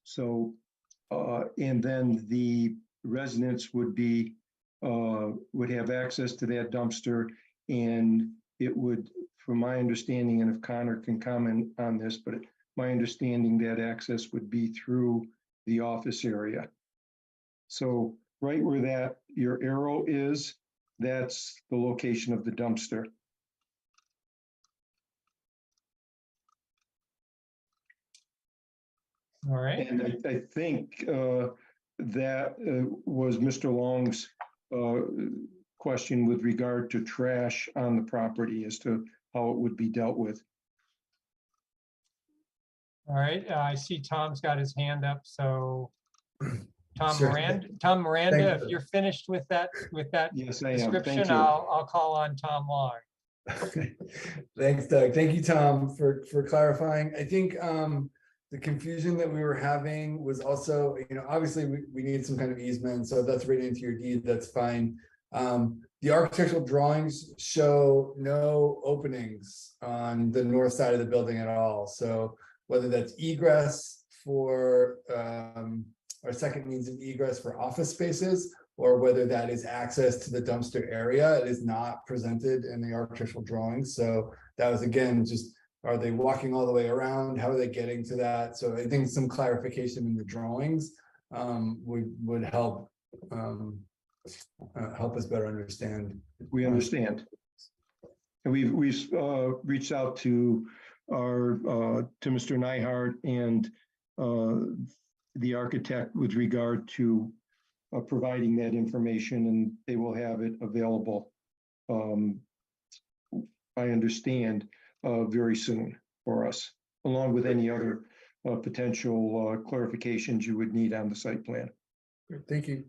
So, and then the residents would have access to that dumpster, and it would, from my understanding, and if Connor can comment on this, but my understanding that access would be through the office area. So right where your arrow is, that's the location of the dumpster. All right. And I think that was Mr. Long's question with regard to trash on the property as to how it would be dealt with. All right, I see Tom's got his hand up, so Tom Sure. Miranda, if you're finished with that Yes, I am. description, Thank you. I'll call on Tom Long. Okay, thanks, Doug. Thank you, Tom, for clarifying. I think the confusion that we were having was also, obviously we need some kind of easement, so if that's written into your deed, that's fine. The architectural drawings show no openings on the north side of the building at all. So whether that's egress for our second means of egress for office spaces, or whether that is access to the dumpster area, it is not presented in the architectural drawings. So that was, again, just, are they walking all the way around? How are they getting to that? So I think some clarification in the drawings would help help us better understand. We understand. And we've reached out to Mr. Nyhart and the architect with regard to providing that information, and they will have it available, I understand, very soon for us, along with any other potential clarifications you would need on the site plan. Thank you.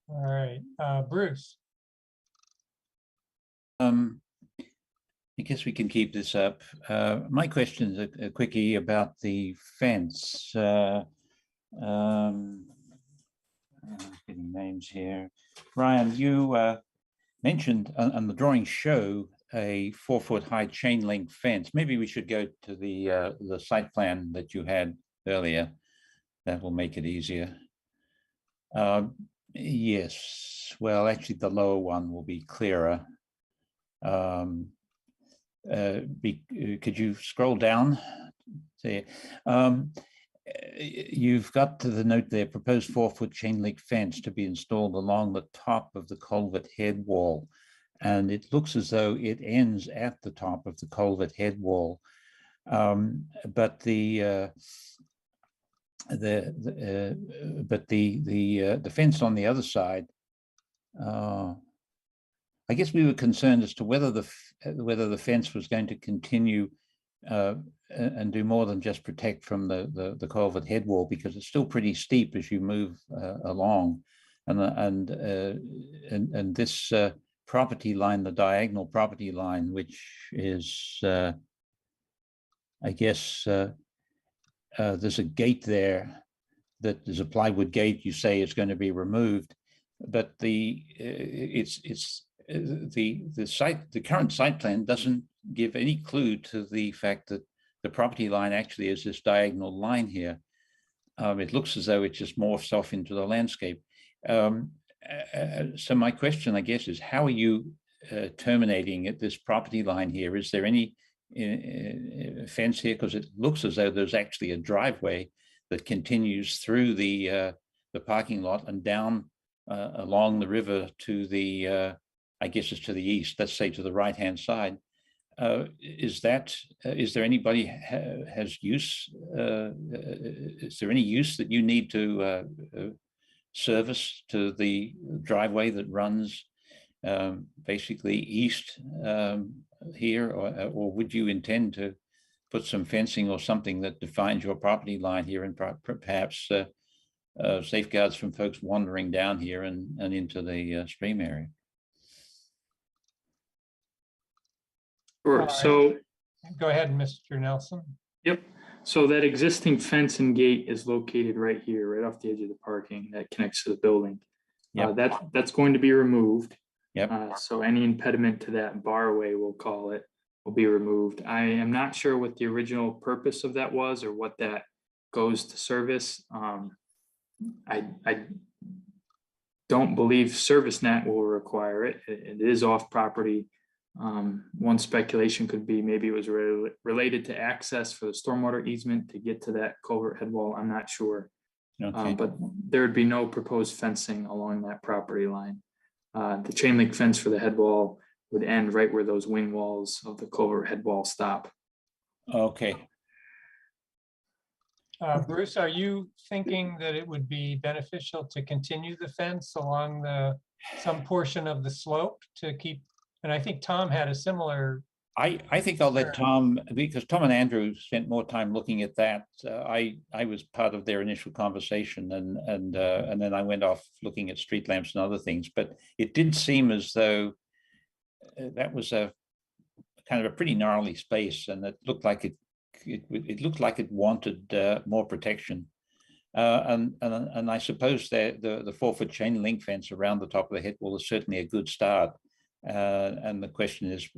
All right, Bruce. I guess we can keep this up. My question is a quickie about the fence. getting names here. Ryan, you mentioned, and the drawings show a 4-foot high chain link fence. Maybe we should go to the site plan that you had earlier. That will make it easier. Yes, well, actually, the lower one will be clearer. Could you scroll down? There. You've got to the note there, proposed 4-foot chain link fence to be installed along the top of the culvert head wall. And it looks as though it ends at the top of the culvert head wall. But the fence on the other side, I guess we were concerned as to whether the fence was going to continue and do more than just protect from the culvert head wall, because it's still pretty steep as you move along, and this property line, the diagonal property line, which is, I guess, there's a gate there that is a plywood gate. You say it's going to be removed, but the current site plan doesn't give any clue to the fact that the property line actually is this diagonal line here. It looks as though it just morphs off into the landscape. So my question, I guess, is how are you terminating at this property line here? Is there any fence here? Because it looks as though there's actually a driveway that continues through the parking lot and down along the river to the, I guess it's to the east, let's say to the right-hand side. Is there anybody has use? Is there any use that you need to service to the driveway that runs basically east here, or would you intend to put some fencing or something that defines your property line here and perhaps safeguards from folks wandering down here and into the stream area? Sure. So go ahead, Mr. Nelson. Yep. So that existing fence and gate is located right here, right off the edge of the parking that connects to the building. Yep. That's going to be removed. Yep. So any impediment to that barway, we'll call it, will be removed. I am not sure what the original purpose of that was or what that goes to service. I don't believe ServiceNet will require it. It is off property. One speculation could be maybe it was related to access for the stormwater easement to get to that culvert head wall. I'm not sure. Okay. But there would be no proposed fencing along that property line. The chain link fence for the head wall would end right where those wing walls of the culvert head wall stop. Okay. Bruce, are you thinking that it would be beneficial to continue the fence along some portion of the slope to keep? And I think Tom had a similar. I think I'll let Tom, because Tom and Andrew spent more time looking at that. I was part of their initial conversation, and then I went off looking at street lamps and other things. But it did seem as though that was a kind of a pretty gnarly space, and it looked like it looked like it wanted more protection. And I suppose that the 4-foot chain link fence around the top of the head wall is certainly a good start. And the question is,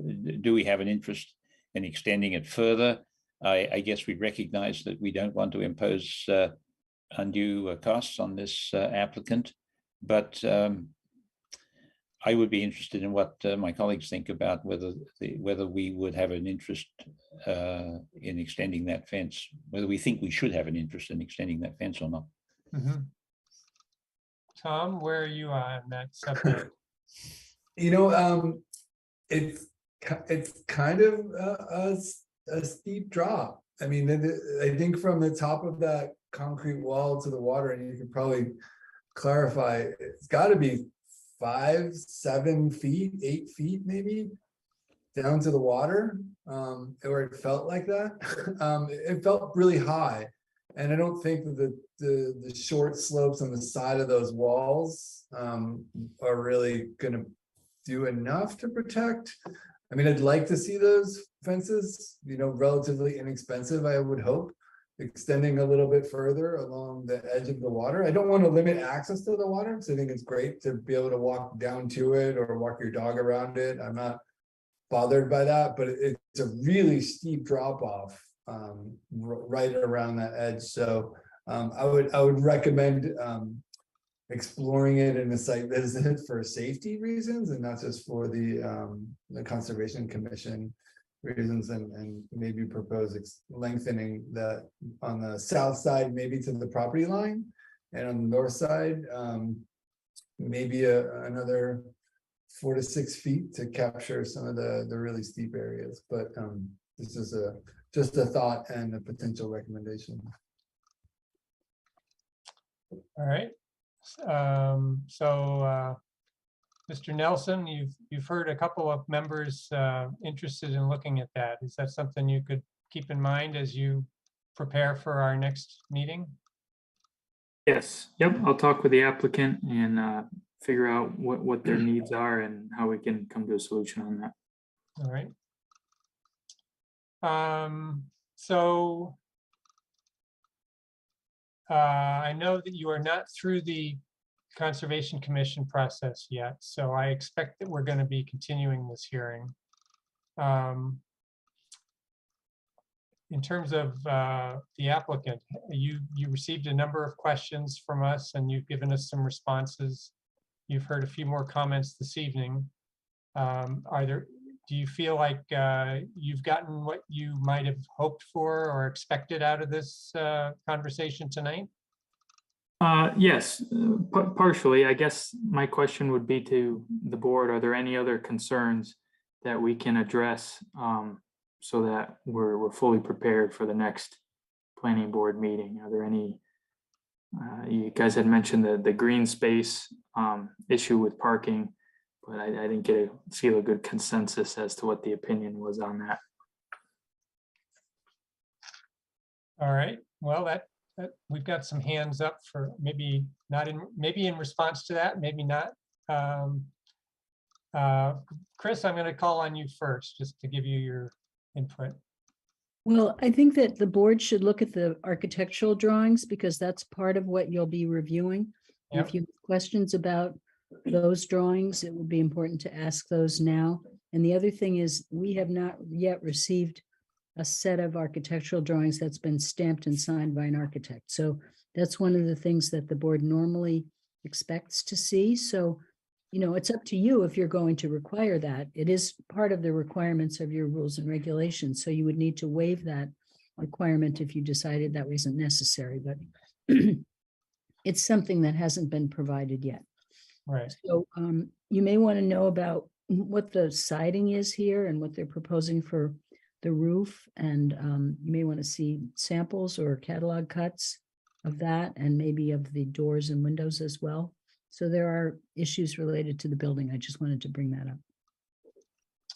do we have an interest in extending it further? I guess we recognize that we don't want to impose undue costs on this applicant, but I would be interested in what my colleagues think about whether we would have an interest in extending that fence, whether we think we should have an interest in extending that fence or not. Mm-hmm. Tom, where are you on that subject? It's kind of a steep drop. I mean, I think from the top of that concrete wall to the water, and you could probably clarify, it's got to be 5, 7 feet, 8 feet, maybe down to the water, or it felt like that. It felt really high, and I don't think that the short slopes on the side of those walls are really going to do enough to protect. I mean, I'd like to see those fences, relatively inexpensive, I would hope. extending a little bit further along the edge of the water. I don't want to limit access to the water, so I think it's great to be able to walk down to it or walk your dog around it. I'm not bothered by that, but it's a really steep drop off right around that edge. So I would recommend exploring it in a site visit for safety reasons and not just for the Conservation Commission reasons, and maybe propose lengthening that on the south side, maybe to the property line, and on the north side, maybe another 4 to 6 feet to capture some of the really steep areas. But this is just a thought and a potential recommendation. All right. Mr. Nelson, you've heard a couple of members interested in looking at that. Is that something you could keep in mind as you prepare for our next meeting? Yes, yep, I'll talk with the applicant and figure out what their needs are and how we can come to a solution on that. All right. I know that you are not through the Conservation Commission process yet, so I expect that we're going to be continuing this hearing. In terms of the applicant, you received a number of questions from us and you've given us some responses. You've heard a few more comments this evening. Do you feel like you've gotten what you might have hoped for or expected out of this conversation tonight? Yes, partially. I guess my question would be to the board, are there any other concerns that we can address so that we're fully prepared for the next planning board meeting? Are there any, you guys had mentioned the green space issue with parking, but I didn't feel a good consensus as to what the opinion was on that. All right, well, we've got some hands up for maybe in response to that, maybe not. Chris, I'm going to call on you first, just to give you your input. Well, I think that the board should look at the architectural drawings because that's part of what you'll be reviewing. Yep. If you have questions about those drawings, it would be important to ask those now. And the other thing is we have not yet received a set of architectural drawings that's been stamped and signed by an architect. So that's one of the things that the board normally expects to see. So, you know, it's up to you if you're going to require that. It is part of the requirements of your rules and regulations. So you would need to waive that requirement if you decided that wasn't necessary, but it's something that hasn't been provided yet. Right. So you may want to know about what the siding is here and what they're proposing for the roof. And you may want to see samples or catalog cuts of that and maybe of the doors and windows as well. So there are issues related to the building. I just wanted to bring that up.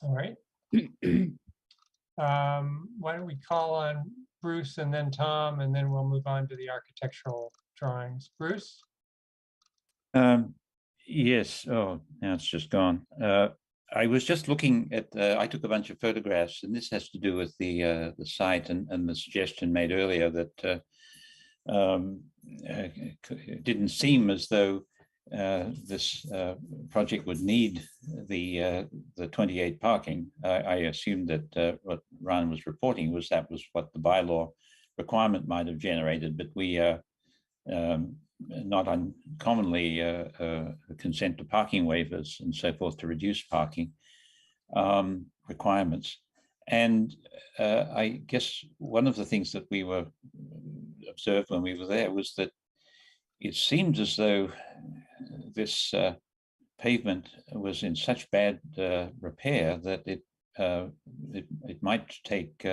All right. Why don't we call on Bruce and then Tom, and then we'll move on to the architectural drawings. Bruce? Yes. Oh, now it's just gone. I was just looking at, I took a bunch of photographs, and this has to do with the site and the suggestion made earlier that it didn't seem as though this project would need the 28 parking. I assumed that what Ryan was reporting was what the bylaw requirement might have generated, but we not uncommonly consent to parking waivers and so forth to reduce parking requirements. And I guess one of the things that we were observed when we were there was that it seemed as though this pavement was in such bad repair that it might take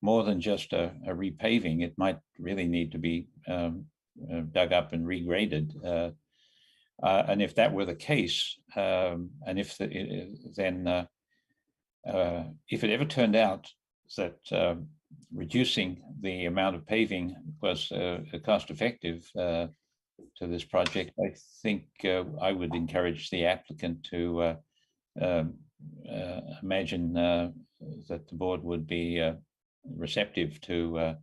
more than just a repaving. It might really need to be dug up and regraded. And if that were the case, and if it ever turned out that reducing the amount of paving was cost effective to this project, I think I would encourage the applicant to imagine that the board would be receptive to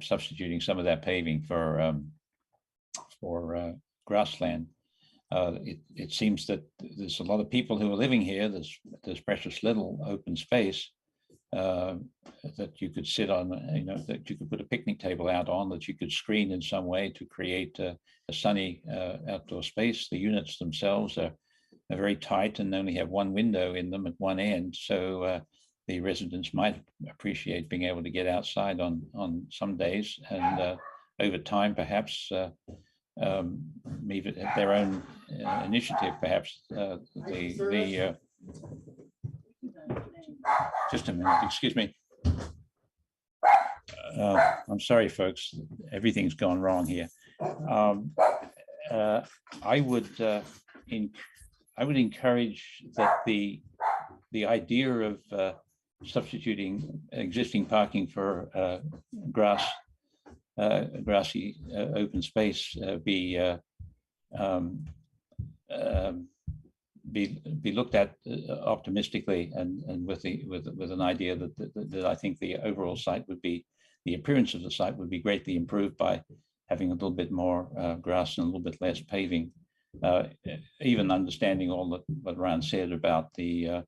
substituting some of that paving for grassland. It seems that there's a lot of people who are living here. There's precious little open space that you could sit on, that you could put a picnic table out on, that you could screen in some way to create a sunny outdoor space. The units themselves are very tight and only have one window in them at one end. So the residents might appreciate being able to get outside on some days, and over time, perhaps maybe at their own initiative, perhaps just a minute, excuse me. I'm sorry, folks, everything's gone wrong here. I would encourage that the idea of substituting existing parking for grassy open space be looked at optimistically, and with an idea that I think the overall site would be, the appearance of the site would be greatly improved by having a little bit more grass and a little bit less paving. Even understanding all that what Ryan said about the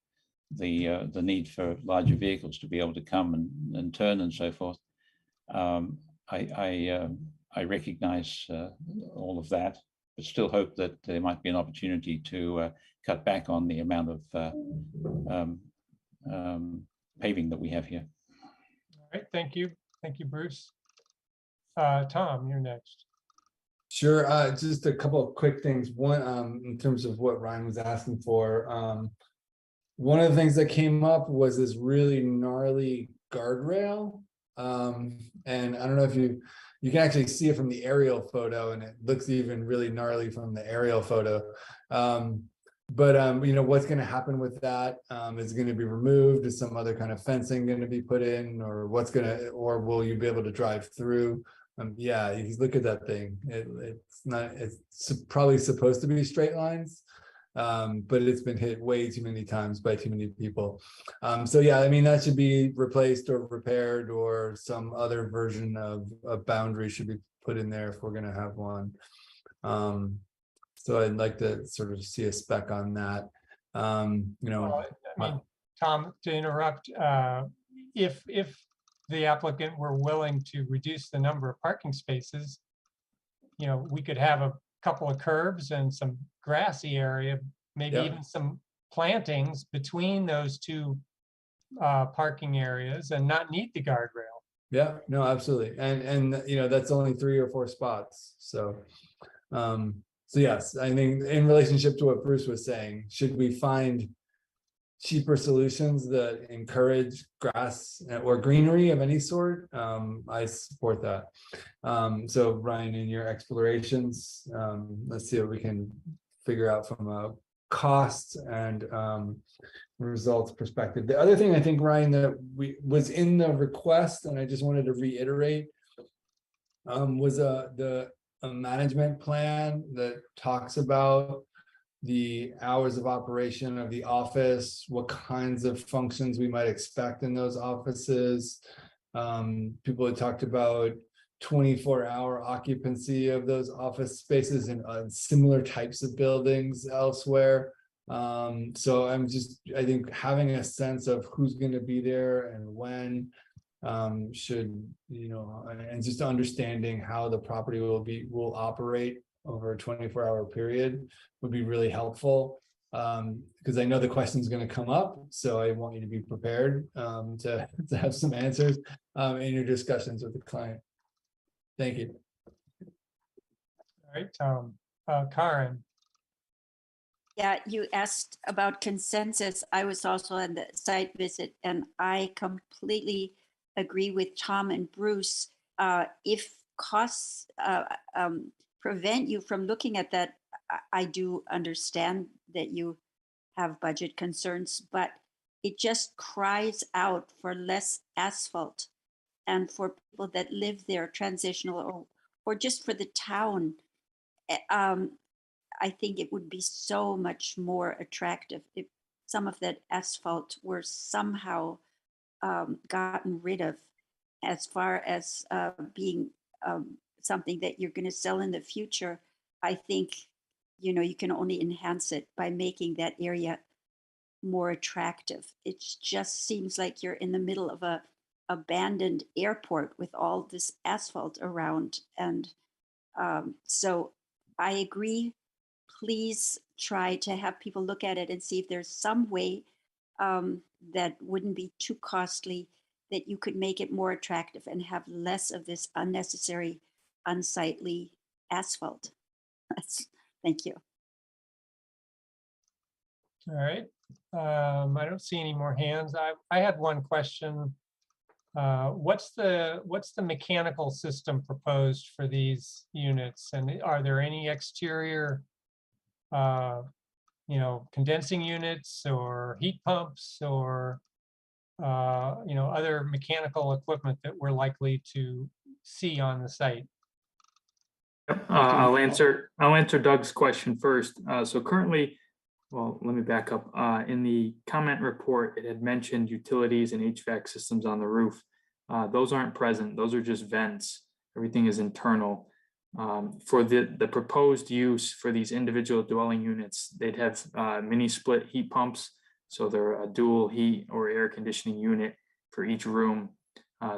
need for larger vehicles to be able to come and turn and so forth. I recognize all of that, but still hope that there might be an opportunity to cut back on the amount of paving that we have here. All right, thank you. Thank you, Bruce. Tom, you're next. Sure, just a couple of quick things. One, in terms of what Ryan was asking for, one of the things that came up was this really gnarly guardrail. And I don't know if you can actually see it from the aerial photo, and it looks even really gnarly from the aerial photo. But what's going to happen with that? Is it going to be removed? Is some other kind of fencing going to be put in, or or will you be able to drive through? Yeah, you look at that thing. It's probably supposed to be straight lines, but it's been hit way too many times by too many people. So yeah, I mean, that should be replaced or repaired, or some other version of a boundary should be put in there if we're going to have one. So I'd like to sort of see a spec on that. Well, I mean, Tom, to interrupt, if the applicant were willing to reduce the number of parking spaces, we could have a couple of curbs and some grassy area, maybe even some plantings between those two parking areas, and not need the guardrail. Yeah, no, absolutely. And that's only 3 or 4 spots. So so yes, I mean, in relationship to what Bruce was saying, should we find cheaper solutions that encourage grass or greenery of any sort? I support that. So Ryan, in your explorations, let's see what we can figure out from a cost and results perspective. The other thing I think, Ryan, that was in the request, and I just wanted to reiterate, was a management plan that talks about the hours of operation of the office, what kinds of functions we might expect in those offices. People had talked about 24-hour occupancy of those office spaces in similar types of buildings elsewhere. So I think having a sense of who's going to be there and when should, and just understanding how the property will operate over a 24-hour period would be really helpful, because I know the question is going to come up, so I want you to be prepared to have some answers in your discussions with the client. Thank you. All right, Tom. Karen. Yeah, you asked about consensus. I was also on the site visit, and I completely agree with Tom and Bruce. If costs prevent you from looking at that, I do understand that you have budget concerns, but it just cries out for less asphalt, and for people that live there, transitional, or just for the town. I think it would be so much more attractive if some of that asphalt were somehow gotten rid of. as far as being something that you're going to sell in the future, I think, you know, you can only enhance it by making that area more attractive. It just seems like you're in the middle of a abandoned airport with all this asphalt around. And so I agree. Please try to have people look at it and see if there's some way that wouldn't be too costly, that you could make it more attractive and have less of this unnecessary, unsightly asphalt. Thank you. All right. I don't see any more hands. I had one question. What's the mechanical system proposed for these units? And are there any exterior, condensing units or heat pumps or, other mechanical equipment that we're likely to see on the site? I'll answer Doug's question first. So currently, well, let me back up. In the comment report, it had mentioned utilities and HVAC systems on the roof. Those aren't present. Those are just vents. Everything is internal. For the proposed use for these individual dwelling units, they'd have mini split heat pumps. So they're a dual heat or air conditioning unit for each room.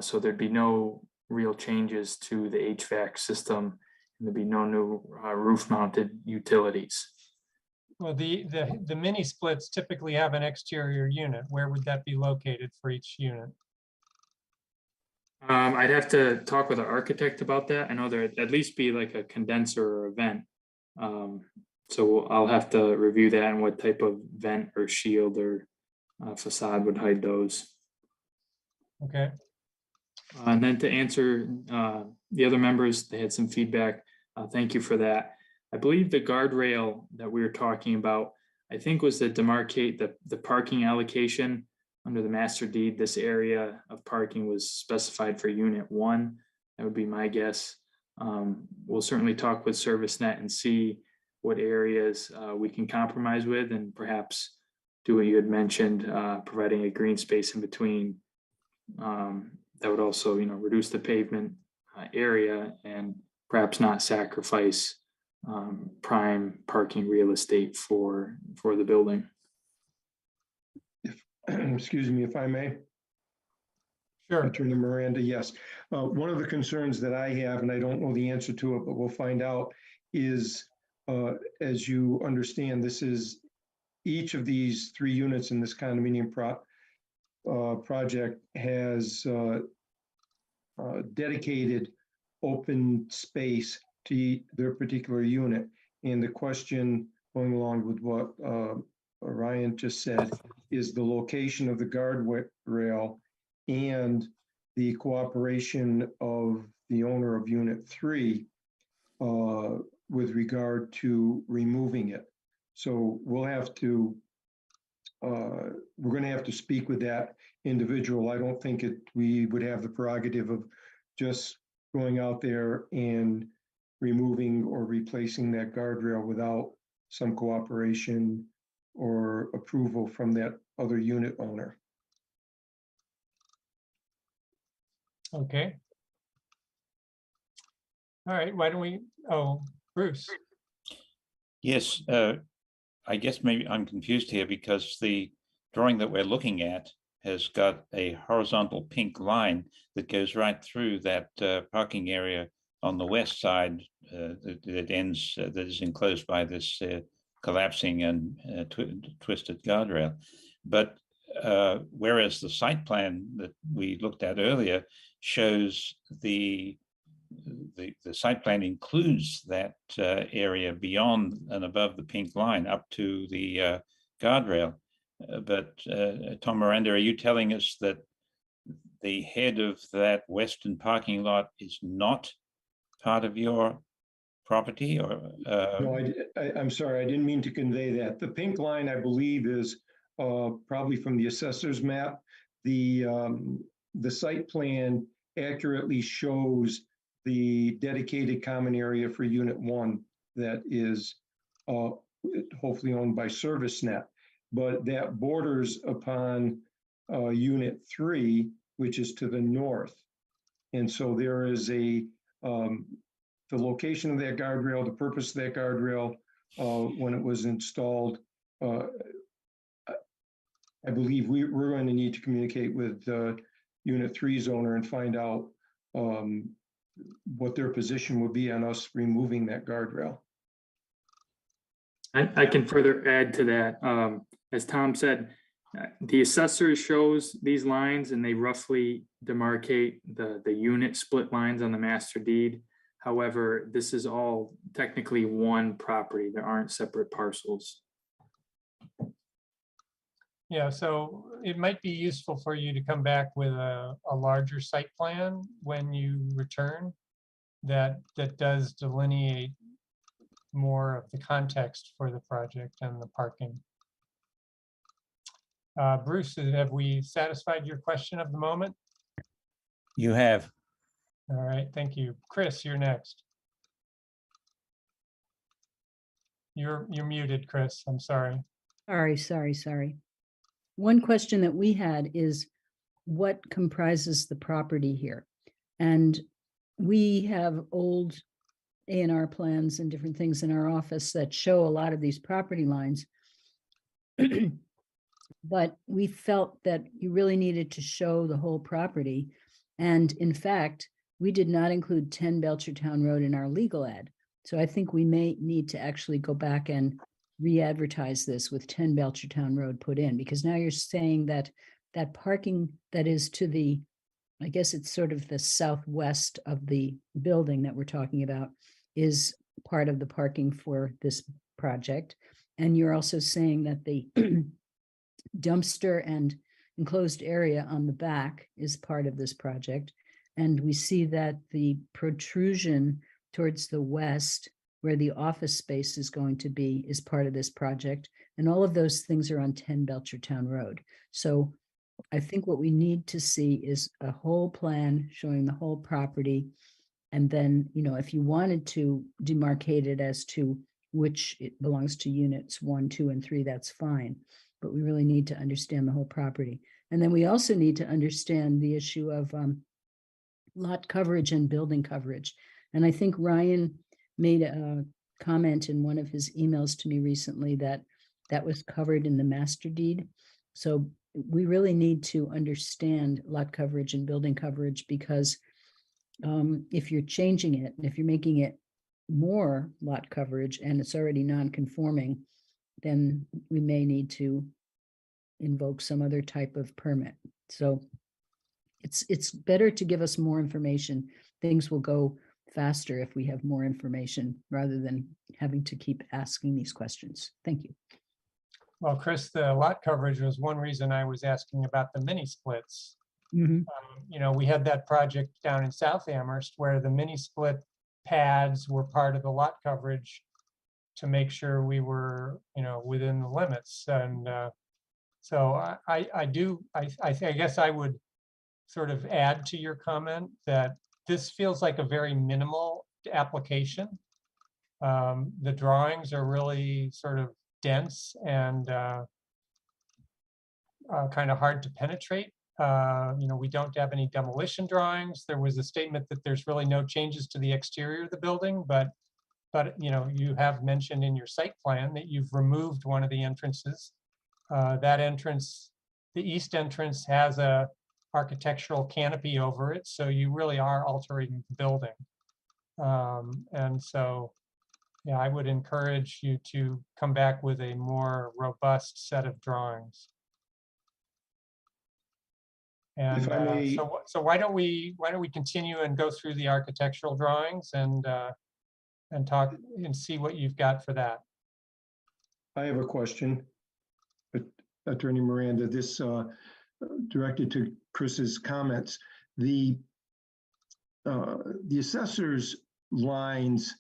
So there'd be no real changes to the HVAC system. And there'd be no new roof mounted utilities. Well, the mini splits typically have an exterior unit. Where would that be located for each unit? I'd have to talk with the architect about that. I know there'd at least be like a condenser or a vent. So I'll have to review that and what type of vent or shield or facade would hide those. Okay. And then to answer the other members, they had some feedback. Thank you for that. I believe the guardrail that we were talking about, I think was to demarcate the parking allocation under the master deed. This area of parking was specified for unit 1. That would be my guess. We'll certainly talk with ServiceNet and see what areas we can compromise with, and perhaps do what you had mentioned, providing a green space in between. That would also, reduce the pavement area and perhaps not sacrifice prime parking real estate for the building. Excuse me, if I may. Sure. Attorney Miranda, yes. One of the concerns that I have, and I don't know the answer to it, but we'll find out, is as you understand, this is each of these 3 units in this condominium project has dedicated open space to their particular unit. And the question going along with what Ryan just said is the location of the guardrail and the cooperation of the owner of unit 3 with regard to removing it. So we'll have to, we're going to have to speak with that individual. I don't think we would have the prerogative of just going out there and removing or replacing that guardrail without some cooperation or approval from that other unit owner. Okay. All right, why don't we, Bruce. Yes, I guess maybe I'm confused here because the drawing that we're looking at has got a horizontal pink line that goes right through that parking area on the west side that ends, that is enclosed by this collapsing and twisted guardrail. But whereas the site plan that we looked at earlier shows the site plan includes that area beyond and above the pink line up to the guardrail. But Tom Miranda, are you telling us that the head of that western parking lot is not part of your property? Or No, I'm sorry, I didn't mean to convey that. The pink line, I believe, is probably from the assessor's map. The site plan accurately shows the dedicated common area for unit 1 that is hopefully owned by ServiceNet, but that borders upon unit 3, which is to the north. And so there is the location of that guardrail, the purpose of that guardrail, when it was installed. I believe we're going to need to communicate with Unit 3's owner and find out what their position would be on us removing that guardrail. I can further add to that. As Tom said, the assessor shows these lines and they roughly demarcate the unit split lines on the master deed. However, this is all technically one property. There aren't separate parcels. Yeah, so it might be useful for you to come back with a larger site plan when you return that does delineate more of the context for the project and the parking. Bruce, have we satisfied your question of the moment? You have. All right, thank you. Chris, you're next. You're muted, Chris. I'm sorry. Sorry. One question that we had is what comprises the property here? And we have old A&R plans and different things in our office that show a lot of these property lines. But we felt that you really needed to show the whole property. And in fact, we did not include 10 Belchertown Road in our legal ad. So I think we may need to actually go back and re-advertise this with 10 Belchertown Road put in, because now you're saying that that parking that is to the, I guess it's sort of the southwest of the building that we're talking about, is part of the parking for this project. And you're also saying that the dumpster and enclosed area on the back is part of this project. And we see that the protrusion towards the west, where the office space is going to be, is part of this project. And all of those things are on 10 Belchertown Road. So I think what we need to see is a whole plan showing the whole property. And then, you know, if you wanted to demarcate it as to which it belongs to units 1, 2, and 3, that's fine. But we really need to understand the whole property. And then we also need to understand the issue of lot coverage and building coverage. And I think Ryan made a comment in one of his emails to me recently that that was covered in the master deed. So we really need to understand lot coverage and building coverage, because if you're changing it, if you're making it more lot coverage and it's already non-conforming, then we may need to invoke some other type of permit. So it's better to give us more information. Things will go faster if we have more information rather than having to keep asking these questions. Thank you. Well, Chris, the lot coverage was one reason I was asking about the mini splits. You know, we had that project down in South Amherst where the mini split pads were part of the lot coverage to make sure we were, you know, within the limits. And so I guess I would sort of add to your comment that this feels like a very minimal application. The drawings are really sort of dense and kind of hard to penetrate. You know, we don't have any demolition drawings. There was a statement that there's really no changes to the exterior of the building, but you know, you have mentioned in your site plan that you've removed one of the entrances. That entrance, the east entrance, has a architectural canopy over it, so you really are altering the building. And so, yeah, I would encourage you to come back with a more robust set of drawings. And If I may, so why don't we continue and go through the architectural drawings and talk and see what you've got for that. I have a question, Attorney Miranda. This directed to Chris's comments. The assessor's lines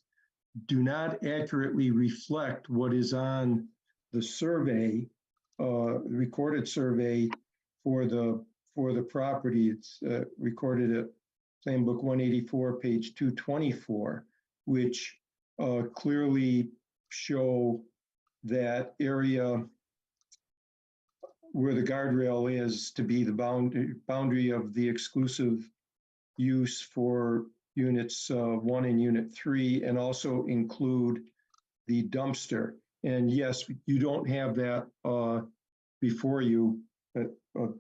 do not accurately reflect what is on the survey, recorded survey for the property. It's recorded at Plan Book 184, page 224, which clearly show that area where the guardrail is to be the boundary of the exclusive use for units 1 and unit 3, and also include the dumpster. And yes, you don't have that before you,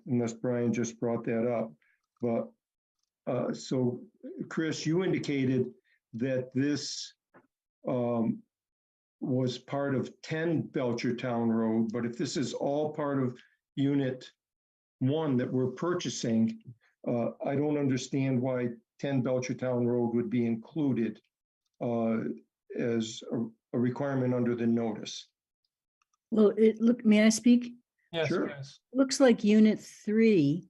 unless Brian just brought that up. But so, Chris, you indicated that this was part of 10 Belchertown Road, but if this is all part of Unit 1 that we're purchasing, I don't understand why 10 Belchertown Road would be included as a requirement under the notice. Well, may I speak? Yes, Sure. yes. Looks like Unit 3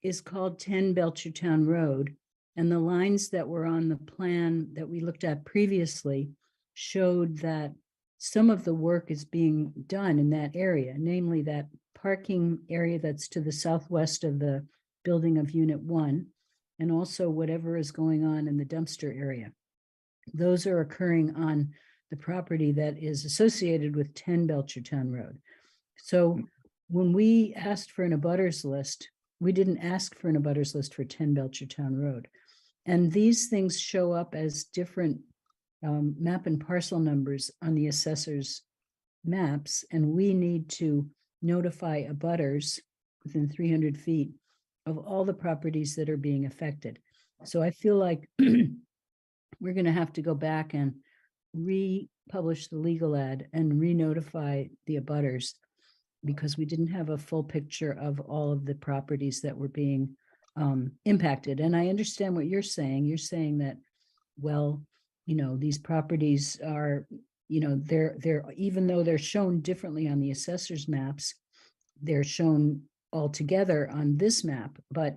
is called 10 Belchertown Road, and the lines that were on the plan that we looked at previously showed that some of the work is being done in that area, namely that parking area that's to the southwest of the building of Unit 1, and also whatever is going on in the dumpster area. Those are occurring on the property that is associated with 10 Belchertown Road. So when we asked for an abutters list, we didn't ask for an abutters list for 10 Belchertown Road. And these things show up as different map and parcel numbers on the assessor's maps, and we need to notify abutters within 300 feet of all the properties that are being affected. So I feel like we're going to have to go back and republish the legal ad and re-notify the abutters, because we didn't have a full picture of all of the properties that were being impacted. And I understand what you're saying. You're saying that, well, these properties are, they're even though they're shown differently on the assessor's maps, they're shown all together on this map, but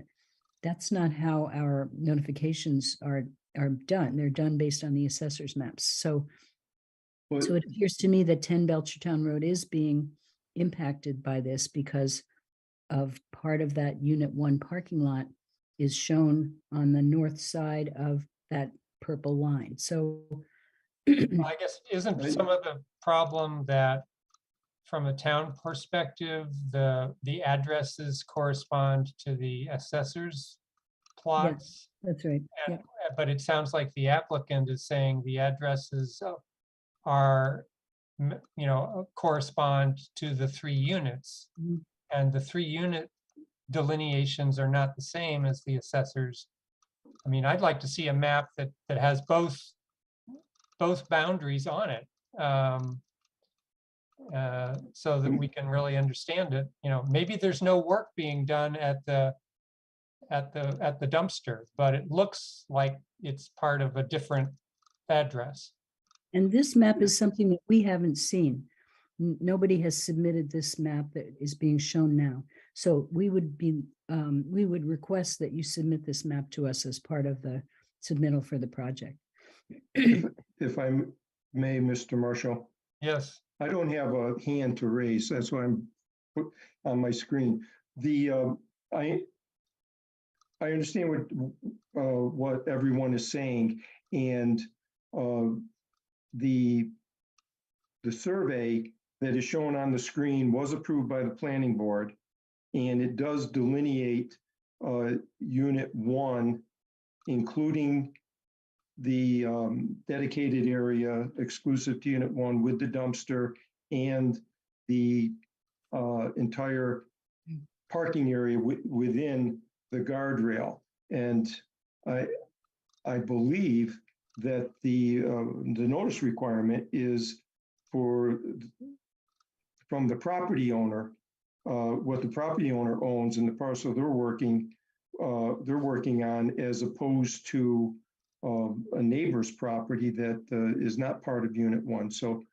that's not how our notifications are done. They're done based on the assessor's maps. So it appears to me that 10 Belchertown Road is being impacted by this because of part of that Unit 1 parking lot is shown on the north side of that purple line. So I guess isn't some of the problem that from a town perspective, the addresses correspond to the assessor's plots? that's right. And, but it sounds like the applicant is saying the addresses are, correspond to the 3 units. Mhm. And the 3 unit delineations are not the same as the assessors. I mean, I'd like to see a map that has both boundaries on it, so that we can really understand it. Maybe there's no work being done at the dumpster, but it looks like it's part of a different address. And this map is something that we haven't seen. Nobody has submitted this map that is being shown now. So we would request that you submit this map to us as part of the submittal for the project. If I may, Mr. Marshall. Yes. I don't have a hand to raise. That's why I'm put on my screen. I understand what everyone is saying, and the survey that is shown on the screen was approved by the planning board, and it does delineate Unit 1, including the dedicated area exclusive to Unit 1 with the dumpster and the entire parking area within the guardrail. And I believe that the notice requirement is from the property owner, what the property owner owns in the parcel they're working on, as opposed to a neighbor's property that is not part of Unit 1. So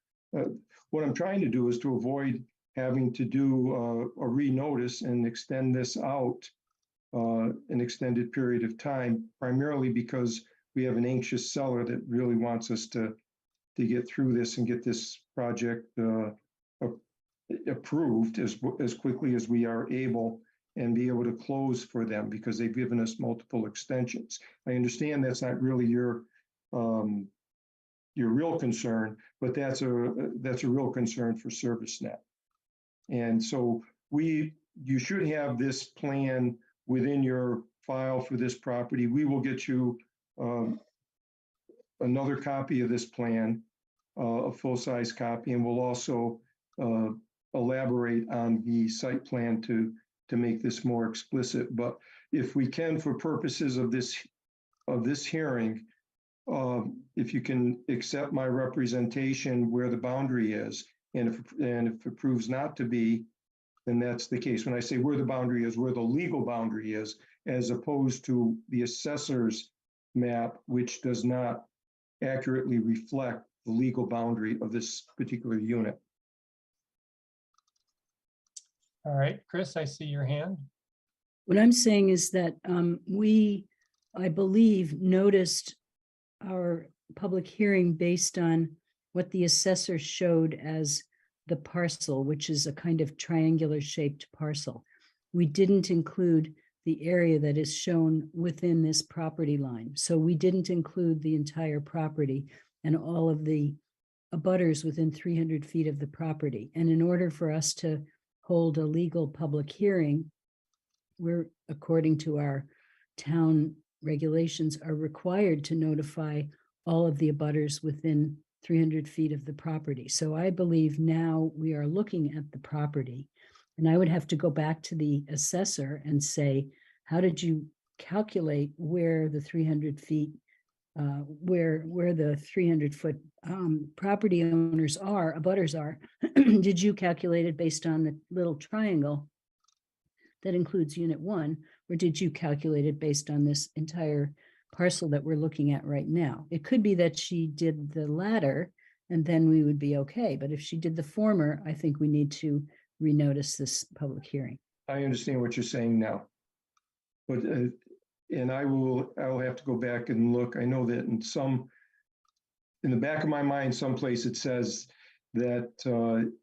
what I'm trying to do is to avoid having to do a renotice and extend this out an extended period of time, primarily because we have an anxious seller that really wants us to get through this and get this project approved as quickly as we are able, and be able to close for them, because they've given us multiple extensions. I understand that's not really your real concern, but that's a real concern for ServiceNet. And so you should have this plan within your file for this property. We will get you another copy of this plan, a full-size copy, and we'll also elaborate on the site plan to make this more explicit. But if we can, for purposes of this hearing, if you can accept my representation where the boundary is, and if it proves not to be, then that's the case. When I say where the boundary is, where the legal boundary is, as opposed to the assessor's map, which does not accurately reflect the legal boundary of this particular unit. All right, Chris, I see your hand. What I'm saying is that we, I believe, noticed our public hearing based on what the assessor showed as the parcel, which is a kind of triangular shaped parcel. We didn't include the area that is shown within this property line. So we didn't include the entire property and all of the abutters within 300 feet of the property. And in order for us to hold a legal public hearing, we're, according to our town regulations, are required to notify all of the abutters within 300 feet of the property. So I believe now we are looking at the property, and I would have to go back to the assessor and say, how did you calculate where the 300 feet, where the 300-foot property owners are, abutters are? Did you calculate it based on the little triangle that includes unit 1, or did you calculate it based on this entire parcel that we're looking at right now? It could be that she did the latter, and then we would be okay. But if she did the former, I think we need to renotice this public hearing. I understand what you're saying now. But, and I'll have to go back and look. I know that in the back of my mind, someplace it says that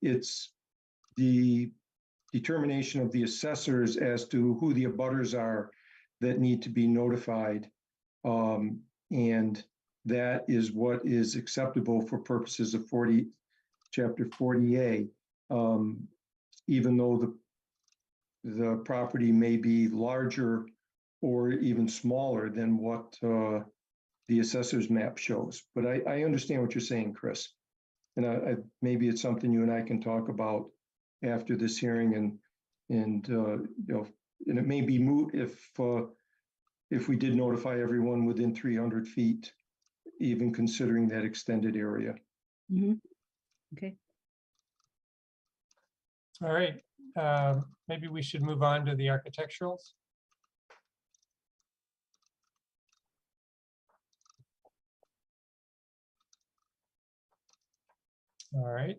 it's the determination of the assessors as to who the abutters are that need to be notified. And that is what is acceptable for purposes of chapter 40A. Even though the property may be larger or even smaller than what the assessor's map shows. But I understand what you're saying, Chris. And maybe it's something you and I can talk about after this hearing, and you know, and it may be moot if we did notify everyone within 300 feet, even considering that extended area. Mm-hmm. Okay. All right, maybe we should move on to the architecturals. All right,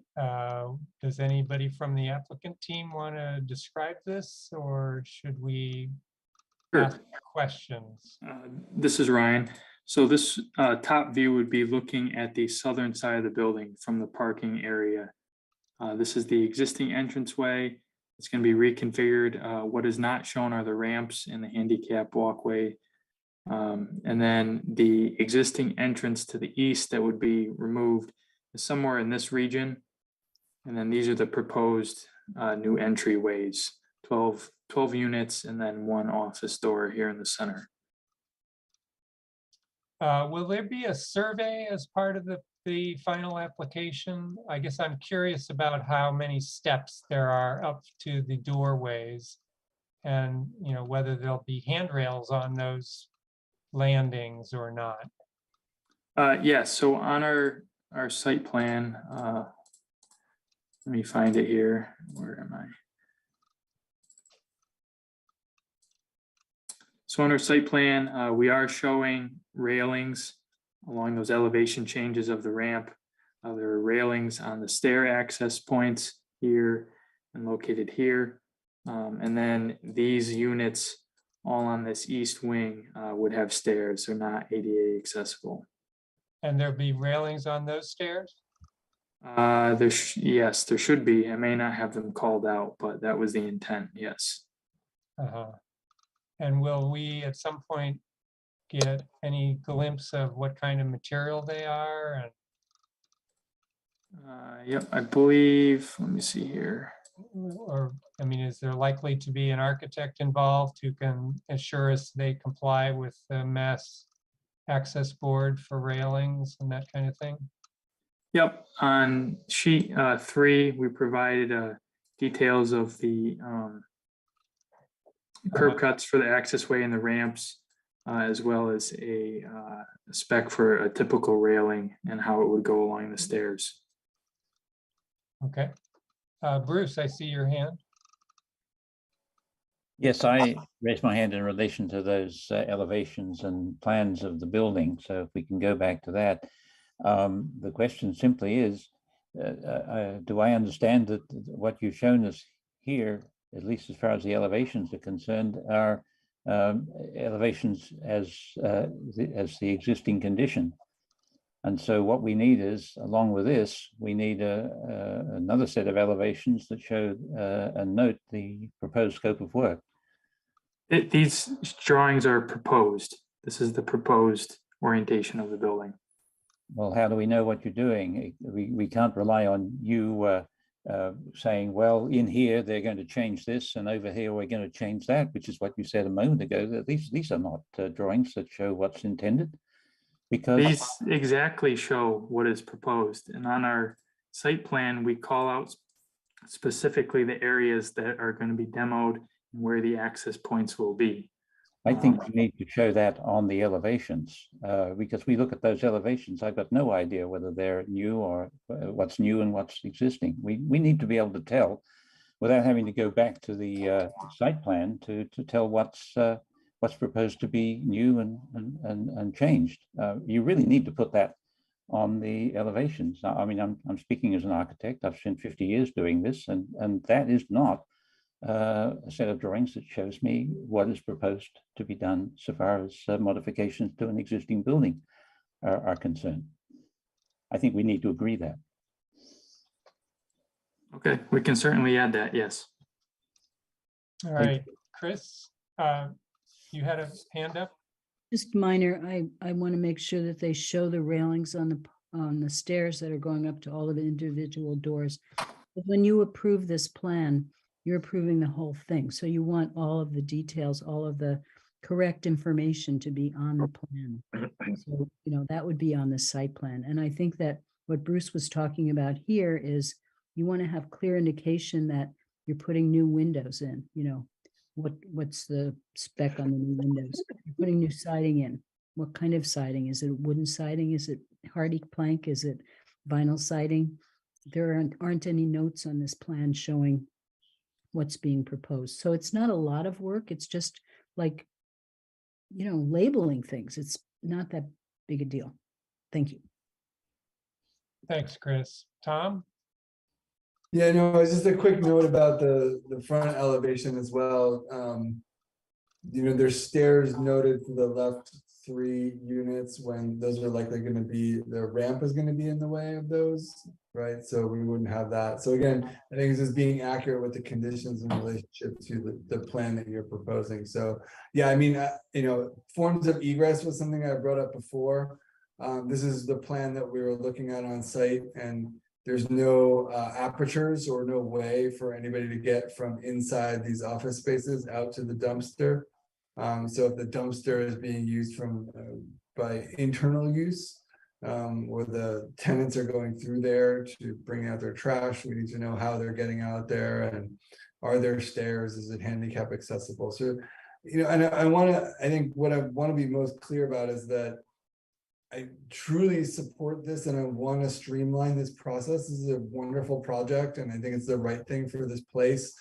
does anybody from the applicant team want to describe this, or should we ask questions? This is Ryan. So this top view would be looking at the southern side of the building from the parking area. This is the existing entranceway. It's going to be reconfigured. What is not shown are the ramps and the handicap walkway. And then the existing entrance to the east that would be removed is somewhere in this region. And then these are the proposed new entryways, 12 units, and then one office door here in the center. Will there be a survey as part of the final application? I guess I'm curious about how many steps there are up to the doorways, and whether there'll be handrails on those landings or not. Yeah, so on our site plan, let me find it here. Where am I? So on our site plan, we are showing railings along those elevation changes of the ramp. There are railings on the stair access points here and located here. And then these units all on this east wing would have stairs, so not ADA accessible. And there'll be railings on those stairs? Yes, there should be. I may not have them called out, but that was the intent, yes. And will we at some point get any glimpse of what kind of material they are? Yep, I believe, let me see here. or, I mean, is there likely to be an architect involved who can assure us they comply with the Mass Access Board for railings and that kind of thing? Yep, on sheet 3, we provided details of the curb cuts for the access way and the ramps, as well as a spec for a typical railing and how it would go along the stairs. Okay. Bruce, I see your hand. Yes, I raised my hand in relation to those elevations and plans of the building. So if we can go back to that, the question simply is, do I understand that what you've shown us here, at least as far as the elevations are concerned, are elevations as the existing condition? And so what we need is, along with this, we need another set of elevations that show and note the proposed scope of work. These drawings are proposed. This is the proposed orientation of the building. Well, how do we know what you're doing? We can't rely on you saying, well, in here, they're going to change this, and over here, we're going to change that, which is what you said a moment ago, that these are not drawings that show what's intended. Because these exactly show what is proposed. And on our site plan, we call out specifically the areas that are going to be demoed and where the access points will be. I think we need to show that on the elevations, because we look at those elevations, I've got no idea whether they're new or what's new and what's existing. We need to be able to tell without having to go back to the site plan to tell what's proposed to be new and changed. You really need to put that on the elevations. Now, I mean, I'm speaking as an architect. I've spent 50 years doing this, and that is not a set of drawings that shows me what is proposed to be done so far as modifications to an existing building are concerned. I think we need to agree that. Okay, we can certainly add that, yes. All right, Chris, you had a hand up? Just minor, I want to make sure that they show the railings on the stairs that are going up to all of the individual doors. But when you approve this plan, you're approving the whole thing. So you want all of the details, all of the correct information to be on the plan. So, that would be on the site plan. And I think that what Bruce was talking about here is you want to have clear indication that you're putting new windows in, what's the spec on the new windows? You're putting new siding in. What kind of siding? Is it wooden siding? Is it hardy plank? Is it vinyl siding? There aren't any notes on this plan showing what's being proposed. So it's not a lot of work. It's just like, labeling things. It's not that big a deal. Thank you. Thanks, Chris. Tom? Yeah, no, it's just a quick note about the front elevation as well. There's stairs noted for the left 3 units when those are likely going to be, the ramp is going to be in the way of those, right? So we wouldn't have that. So again, I think it's just being accurate with the conditions in relationship to the plan that you're proposing. So yeah, I mean, forms of egress was something I brought up before. This is the plan that we were looking at on site, and there's no apertures or no way for anybody to get from inside these office spaces out to the dumpster. So if the dumpster is being used by internal use, or the tenants are going through there to bring out their trash, we need to know how they're getting out there, and are there stairs? Is it handicap accessible? So, and I think what I want to be most clear about is that I truly support this, and I want to streamline this process. This is a wonderful project, and I think it's the right thing for this place.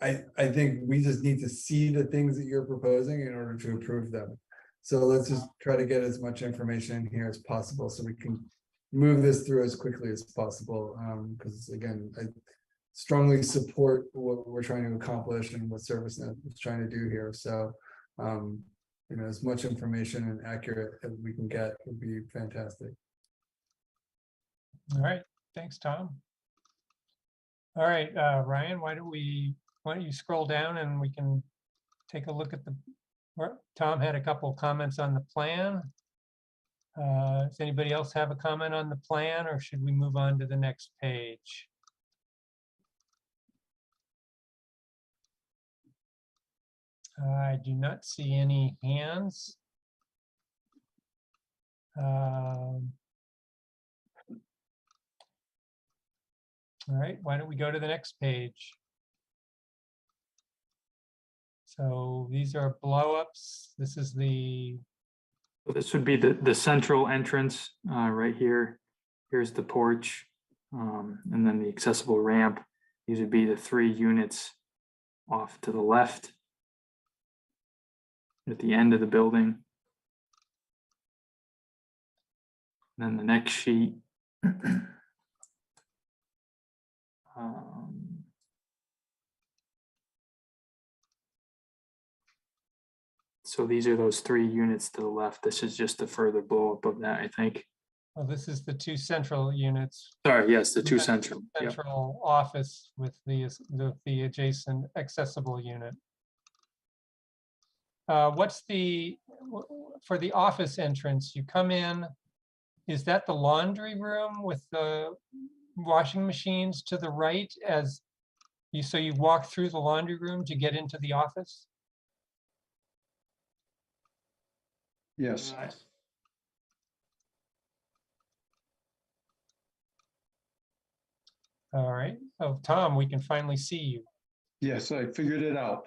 I think we just need to see the things that you're proposing in order to approve them. So let's just try to get as much information in here as possible so we can move this through as quickly as possible. Because again, I strongly support what we're trying to accomplish and what ServiceNet is trying to do here. So as much information and accurate as we can get would be fantastic. All right, thanks, Tom. All right, Ryan, why don't you scroll down and we can take a look at Tom had a couple of comments on the plan. Does anybody else have a comment on the plan, or should we move on to the next page? I do not see any hands. All right, why don't we go to the next page? So these are blow-ups. This is the, So this would be the central entrance right here. Here's the porch, and then the accessible ramp. These would be the 3 units off to the left at the end of the building. And then the next sheet. So these are those 3 units to the left. This is just a further blow up of that, I think. well, this is the 2 central units. Sorry, yes, the 2 central. Yep. Central office with the adjacent accessible unit. What's for the office entrance, you come in, is that the laundry room with the washing machines to the right as you, so you walk through the laundry room to get into the office? Yes. All right. Oh, Tom, we can finally see you. Yes, I figured it out.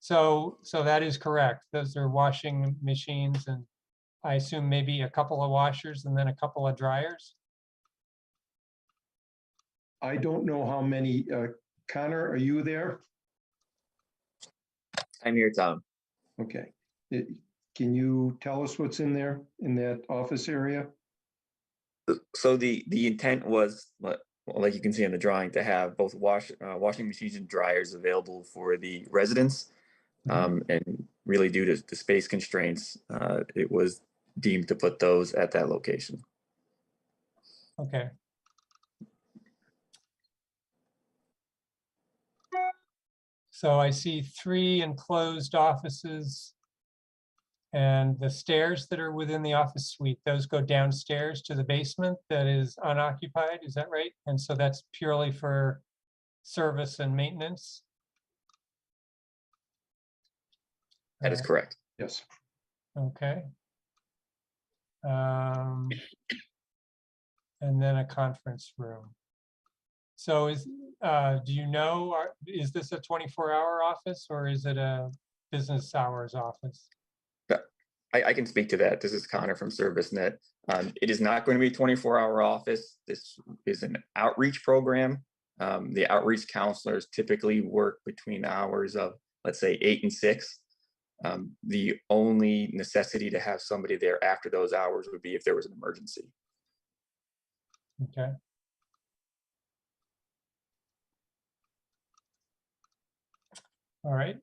So that is correct. Those are washing machines, and I assume maybe a couple of washers and then a couple of dryers. I don't know how many. Connor, are you there? I'm here, Tom. Okay. Can you tell us what's in there in that office area? So the intent was, like you can see on the drawing, to have both washing machines and dryers available for the residents. And really due to space constraints, it was deemed to put those at that location. Okay. So I see 3 enclosed offices, and the stairs that are within the office suite, those go downstairs to the basement that is unoccupied, is that right? And so that's purely for service and maintenance? That is correct. Yes. Okay. And then a conference room. So do you know, is this a 24-hour office or is it a business hours office? I can speak to that. This is Connor from ServiceNet. It is not going to be a 24-hour office. This is an outreach program. The outreach counselors typically work between the hours of, let's say, 8 and 6. The only necessity to have somebody there after those hours would be if there was an emergency. Okay. All right.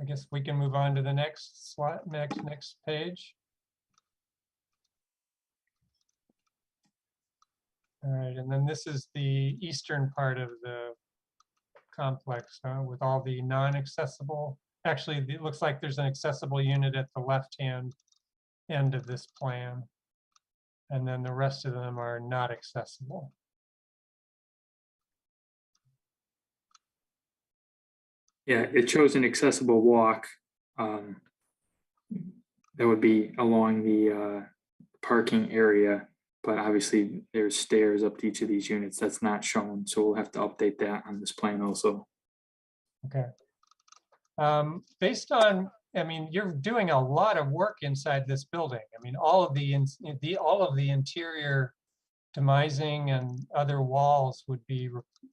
I guess we can move on to the next slide, next page. All right, and then this is the eastern part of the complex with all the non-accessible. Actually, it looks like there's an accessible unit at the left-hand end of this plan. And then the rest of them are not accessible. Yeah, it shows an accessible walk. That would be along the parking area, but obviously there's stairs up to each of these units. That's not shown, so we'll have to update that on this plan also. Okay. Based on, I mean, you're doing a lot of work inside this building. I mean, all of the interior demising and other walls would be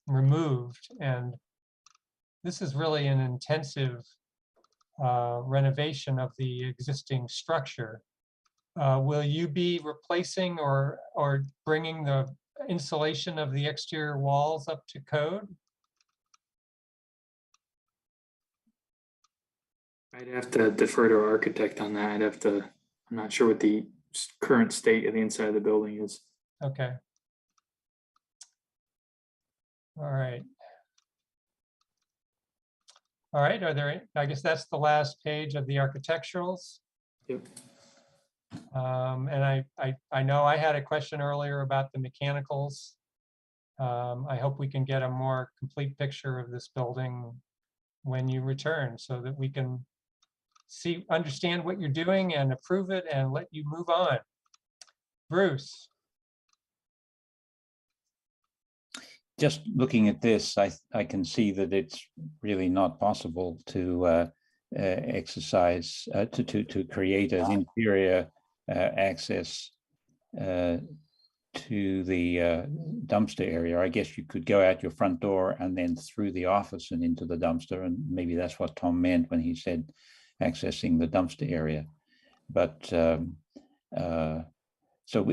removed, and this is really an intensive renovation of the existing structure. Will you be replacing or bringing the insulation of the exterior walls up to code? I'd have to defer to our architect on that. I'm not sure what the current state of the inside of the building is. Okay. All right. All right, I guess that's the last page of the architecturals. Yep. And I know I had a question earlier about the mechanicals. I hope we can get a more complete picture of this building when you return so that we can understand what you're doing and approve it and let you move on. Bruce. Just looking at this, I can see that it's really not possible to exercise, to create an interior access to the dumpster area. I guess you could go out your front door and then through the office and into the dumpster, and maybe that's what Tom meant when he said accessing the dumpster area. But so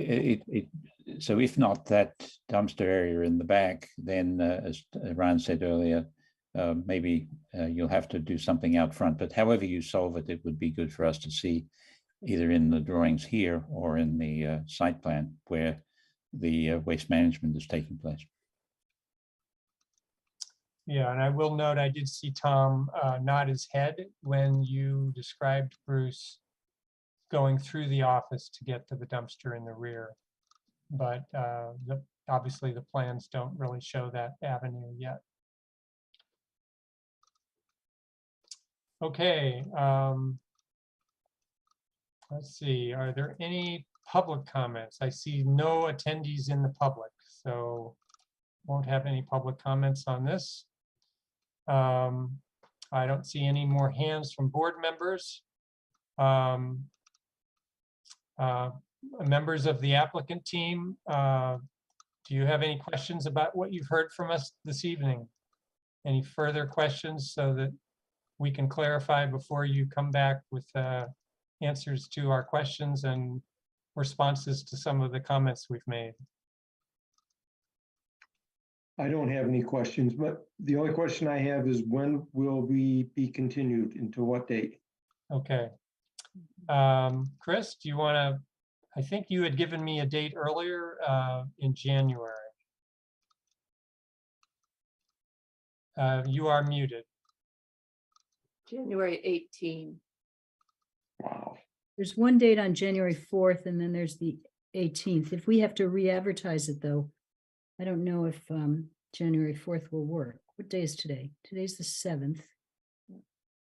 if not that dumpster area in the back, then as Ryan said earlier, maybe you'll have to do something out front. But however you solve it, it would be good for us to see either in the drawings here or in the site plan where the waste management is taking place. Yeah, and I will note, I did see Tom nod his head when you described Bruce going through the office to get to the dumpster in the rear. But obviously the plans don't really show that avenue yet. Okay, let's see, are there any public comments? I see no attendees in the public, so won't have any public comments on this. I don't see any more hands from board members. Members of the applicant team, do you have any questions about what you've heard from us this evening? Any further questions so that we can clarify before you come back with answers to our questions and responses to some of the comments we've made? I don't have any questions, but the only question I have is when will we be continued, into what date? Okay. Chris, do you want to, I think you had given me a date earlier in January. You are muted. January 18. Wow. There's one date on January 4th, and then there's the 18th. If we have to re-advertise it, though, I don't know if January 4th will work. What day is today? Today's the 7th.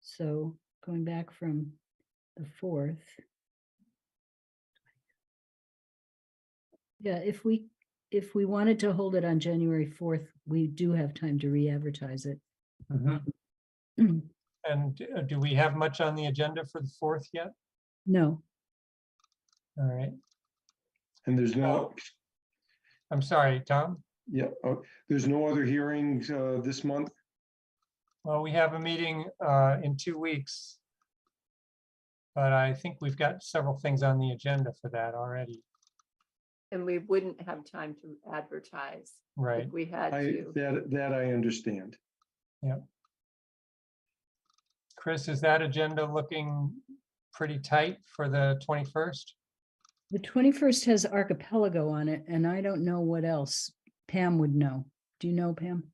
So going back from the 4th. Yeah, if we wanted to hold it on January 4th, we do have time to re-advertise it. And do we have much on the agenda for the 4th yet? No. All right. And there's no, I'm sorry, Tom? yeah, there's no other hearings this month? Well, we have a meeting in 2 weeks, but I think we've got several things on the agenda for that already. And we wouldn't have time to advertise. Right. If we had to. That I understand. Yeah. Chris, is that agenda looking pretty tight for the 21st? The 21st has Archipelago on it, and I don't know what else. Pam would know. Do you know, Pam?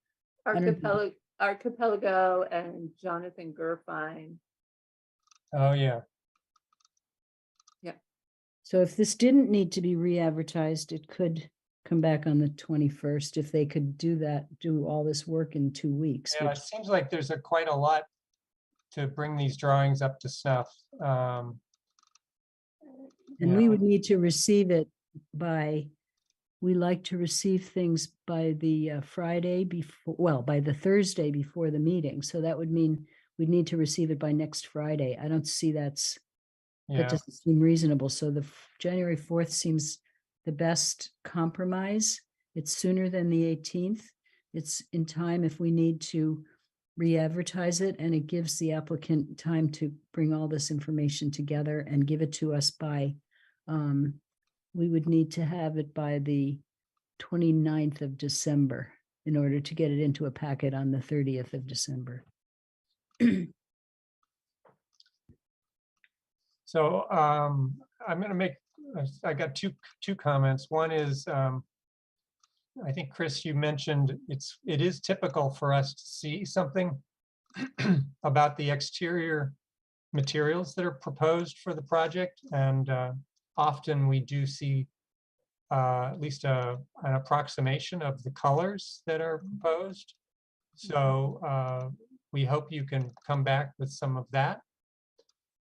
Archipelago and Jonathan Gerfine. Oh, yeah. So if this didn't need to be re-advertised, it could come back on the 21st if they could do that, do all this work in 2 weeks. Yeah, it seems like there's quite a lot to bring these drawings up to snuff. And we would need to receive it by, we like to receive things by the Friday before, well, by the Thursday before the meeting. So that would mean we'd need to receive it by next Friday. I don't see that doesn't seem reasonable. So the January 4th seems the best compromise. It's sooner than the 18th. It's in time if we need to re-advertise it, and it gives the applicant time to bring all this information together and give it to us by, we would need to have it by the 29th of December in order to get it into a packet on the 30th of December. So I'm going to make, I got two comments. One is, I think, Chris, you mentioned it is typical for us to see something about the exterior materials that are proposed for the project. And often we do see at least an approximation of the colors that are proposed. So we hope you can come back with some of that.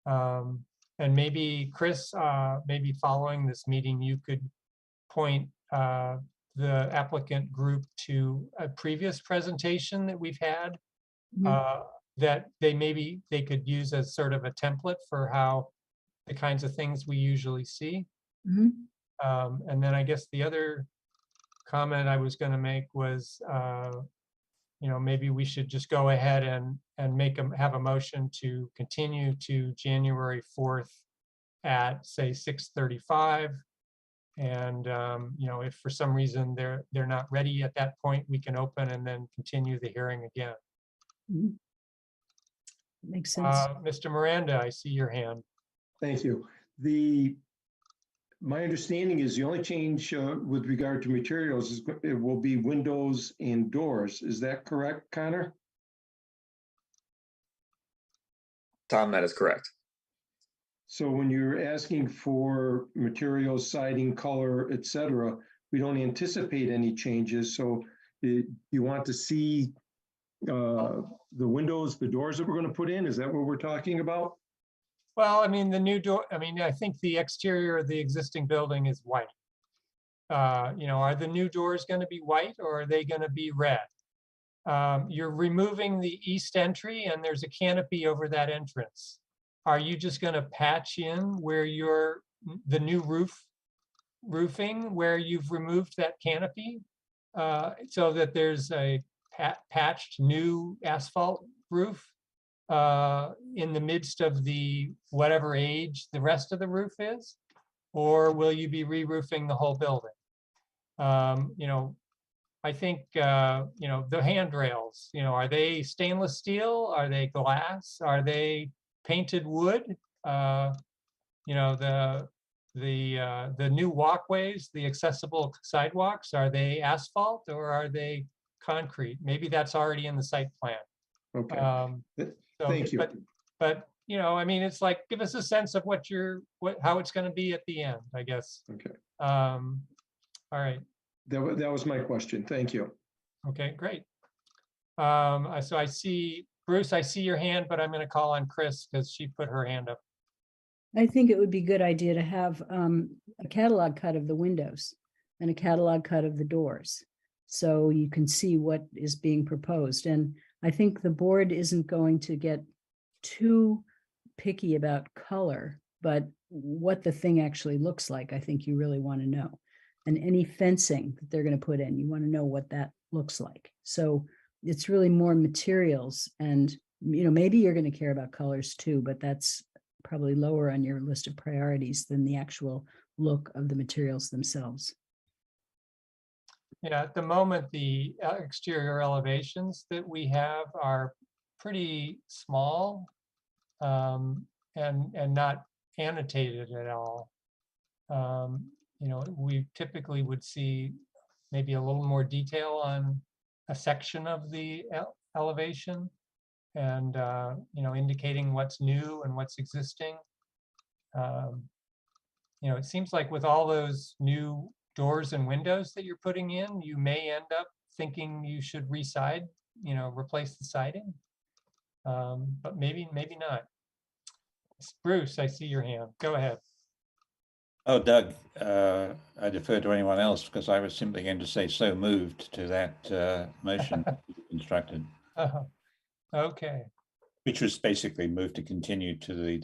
And maybe Chris, maybe following this meeting, you could point the applicant group to a previous presentation that we've had that they could use as sort of a template for how the kinds of things we usually see. And then I guess the other comment I was going to make was, maybe we should just go ahead and have a motion to continue to January 4th at say 6:35. And if for some reason they're not ready at that point, we can open and then continue the hearing again. Makes sense. Mr. Miranda, I see your hand. Thank you. My understanding is the only change with regard to materials is it will be windows and doors. Is that correct, Connor? Tom, that is correct. So when you're asking for materials, siding, color, etc., we don't anticipate any changes. So you want to see the windows, the doors that we're going to put in? Is that what we're talking about? Well, I mean, the new door, I think the exterior of the existing building is white. Are the new doors going to be white or are they going to be red? You're removing the east entry and there's a canopy over that entrance. Are you just going to patch in where the new roofing where you've removed that canopy so that there's a patched new asphalt roof in the midst of the whatever age the rest of the roof is? Or will you be re-roofing the whole building? I think, the handrails, are they stainless steel? Are they glass? Are they painted wood? The new walkways, the accessible sidewalks, are they asphalt or are they concrete? Maybe that's already in the site plan. Okay. Thank you. But it's like, give us a sense of how it's going to be at the end, I guess. Okay. All right. That was my question. Thank you. Okay, great. So I see, Bruce, I see your hand, but I'm going to call on Chris because she put her hand up. I think it would be a good idea to have a catalog cut of the windows and a catalog cut of the doors, so you can see what is being proposed. And I think the board isn't going to get too picky about color, but what the thing actually looks like, I think you really want to know. And any fencing that they're going to put in, you want to know what that looks like. So it's really more materials, and maybe you're going to care about colors too, but that's probably lower on your list of priorities than the actual look of the materials themselves. Yeah, at the moment, the exterior elevations that we have are pretty small and not annotated at all. We typically would see maybe a little more detail on a section of the elevation and, indicating what's new and what's existing. It seems like with all those new doors and windows that you're putting in, you may end up thinking you should re-side, replace the siding. But maybe not. Bruce, I see your hand. Go ahead. Oh, Doug, I defer to anyone else because I was simply going to say so moved to that motion constructed. Okay. Which was basically moved to continue to the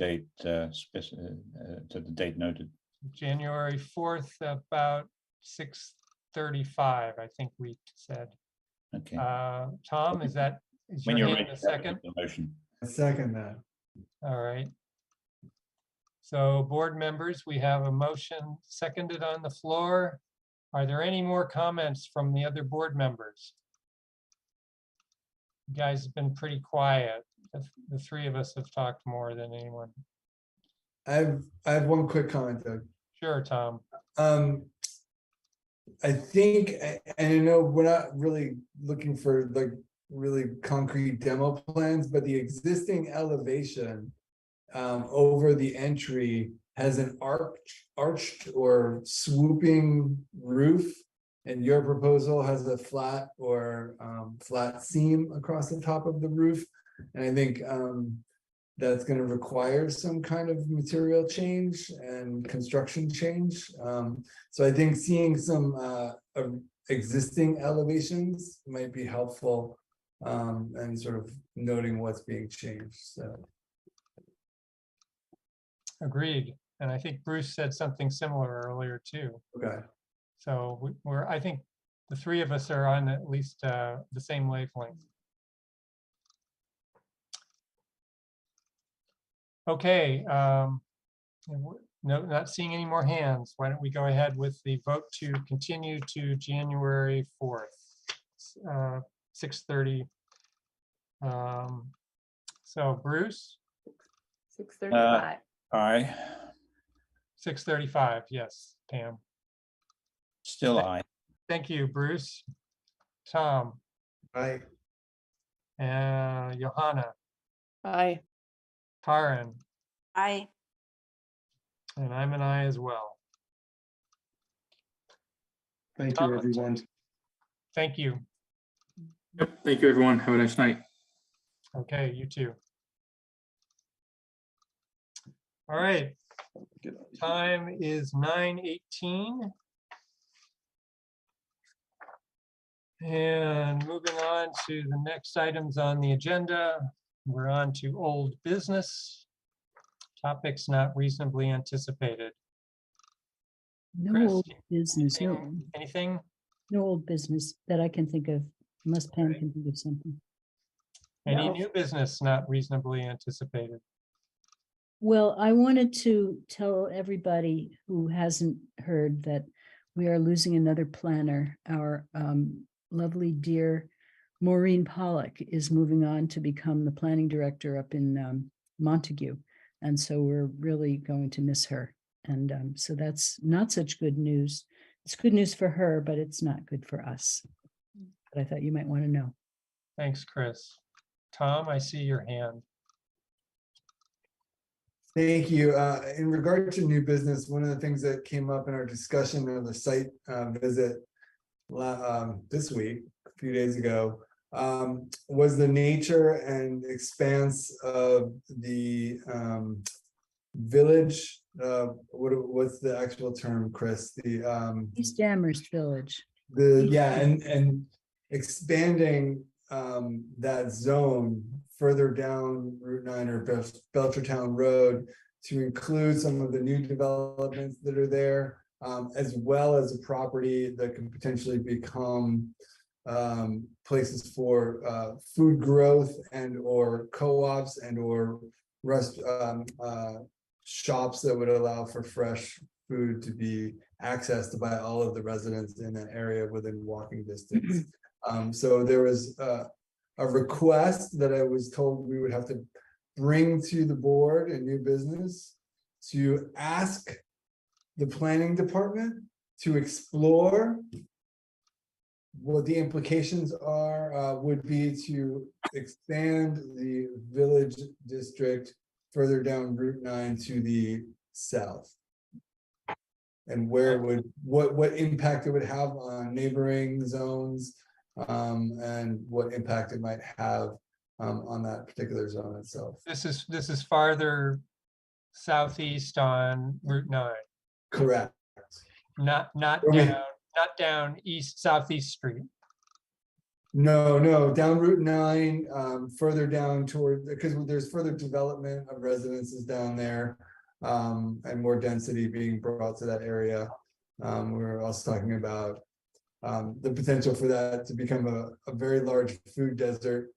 date noted. January 4th, about 6:35, I think we said. Okay. Tom, is when your you're hand ready, a second? the motion. I second that. All right. So board members, we have a motion seconded on the floor. Are there any more comments from the other board members? You guys have been pretty quiet. The three of us have talked more than anyone. I have one quick comment, Doug. Sure, Tom. I think, and we're not really looking for like really concrete demo plans, but the existing elevation over the entry has an arched or swooping roof, and your proposal has a flat or flat seam across the top of the roof. And I think that's going to require some kind of material change and construction change. So I think seeing some existing elevations might be helpful, and sort of noting what's being changed. So Agreed. And I think Bruce said something similar earlier too. okay. So I think the three of us are on at least the same wavelength. Okay, no, not seeing any more hands. Why don't we go ahead with the vote to continue to January 4th, 6:30. So Bruce? 6:35. Aye. 6:35, yes, Pam. Still aye. Thank you, Bruce. Tom? Aye. Johanna? Aye. Karen? Aye. And I'm an aye as well. Thank you, everyone. Thank you. Yep, thank you, everyone. Have a nice night. Okay, you too. All right. Time is 9:18. And moving on to the next items on the agenda, we're on to old business. Topics not reasonably anticipated. No Chris, old business, anything? no old business that I can think of, unless Pam can think of something. Any No. new business not reasonably anticipated? Well, I wanted to tell everybody who hasn't heard that we are losing another planner. Our lovely dear Maureen Pollock is moving on to become the planning director up in Montague. And so we're really going to miss her. And so that's not such good news. It's good news for her, but it's not good for us. But I thought you might want to know. Thanks, Chris. Tom, I see your hand. Thank you. In regard to new business, one of the things that came up in our discussion of the site visit this week, a few days ago, was the nature and expanse of the village. What's the actual term, Chris? The East Amherst Village. and expanding that zone further down Route 9 or Belchertown Road to include some of the new developments that are there, as well as a property that can potentially become places for food growth and or co-ops and or shops that would allow for fresh food to be accessed by all of the residents in that area within walking distance. So there was a request that I was told we would have to bring to the board in new business to ask the planning department to explore what the implications are, would be to expand the village district further down Route 9 to the south. And where what impact it would have on neighboring zones, and what impact it might have on that particular zone itself. This is farther southeast on Route 9. Correct. Not down east southeast street. No, down Route 9, further down toward, because there's further development of residences down there, and more density being brought to that area. We're also talking about the potential for that to become a very large food desert,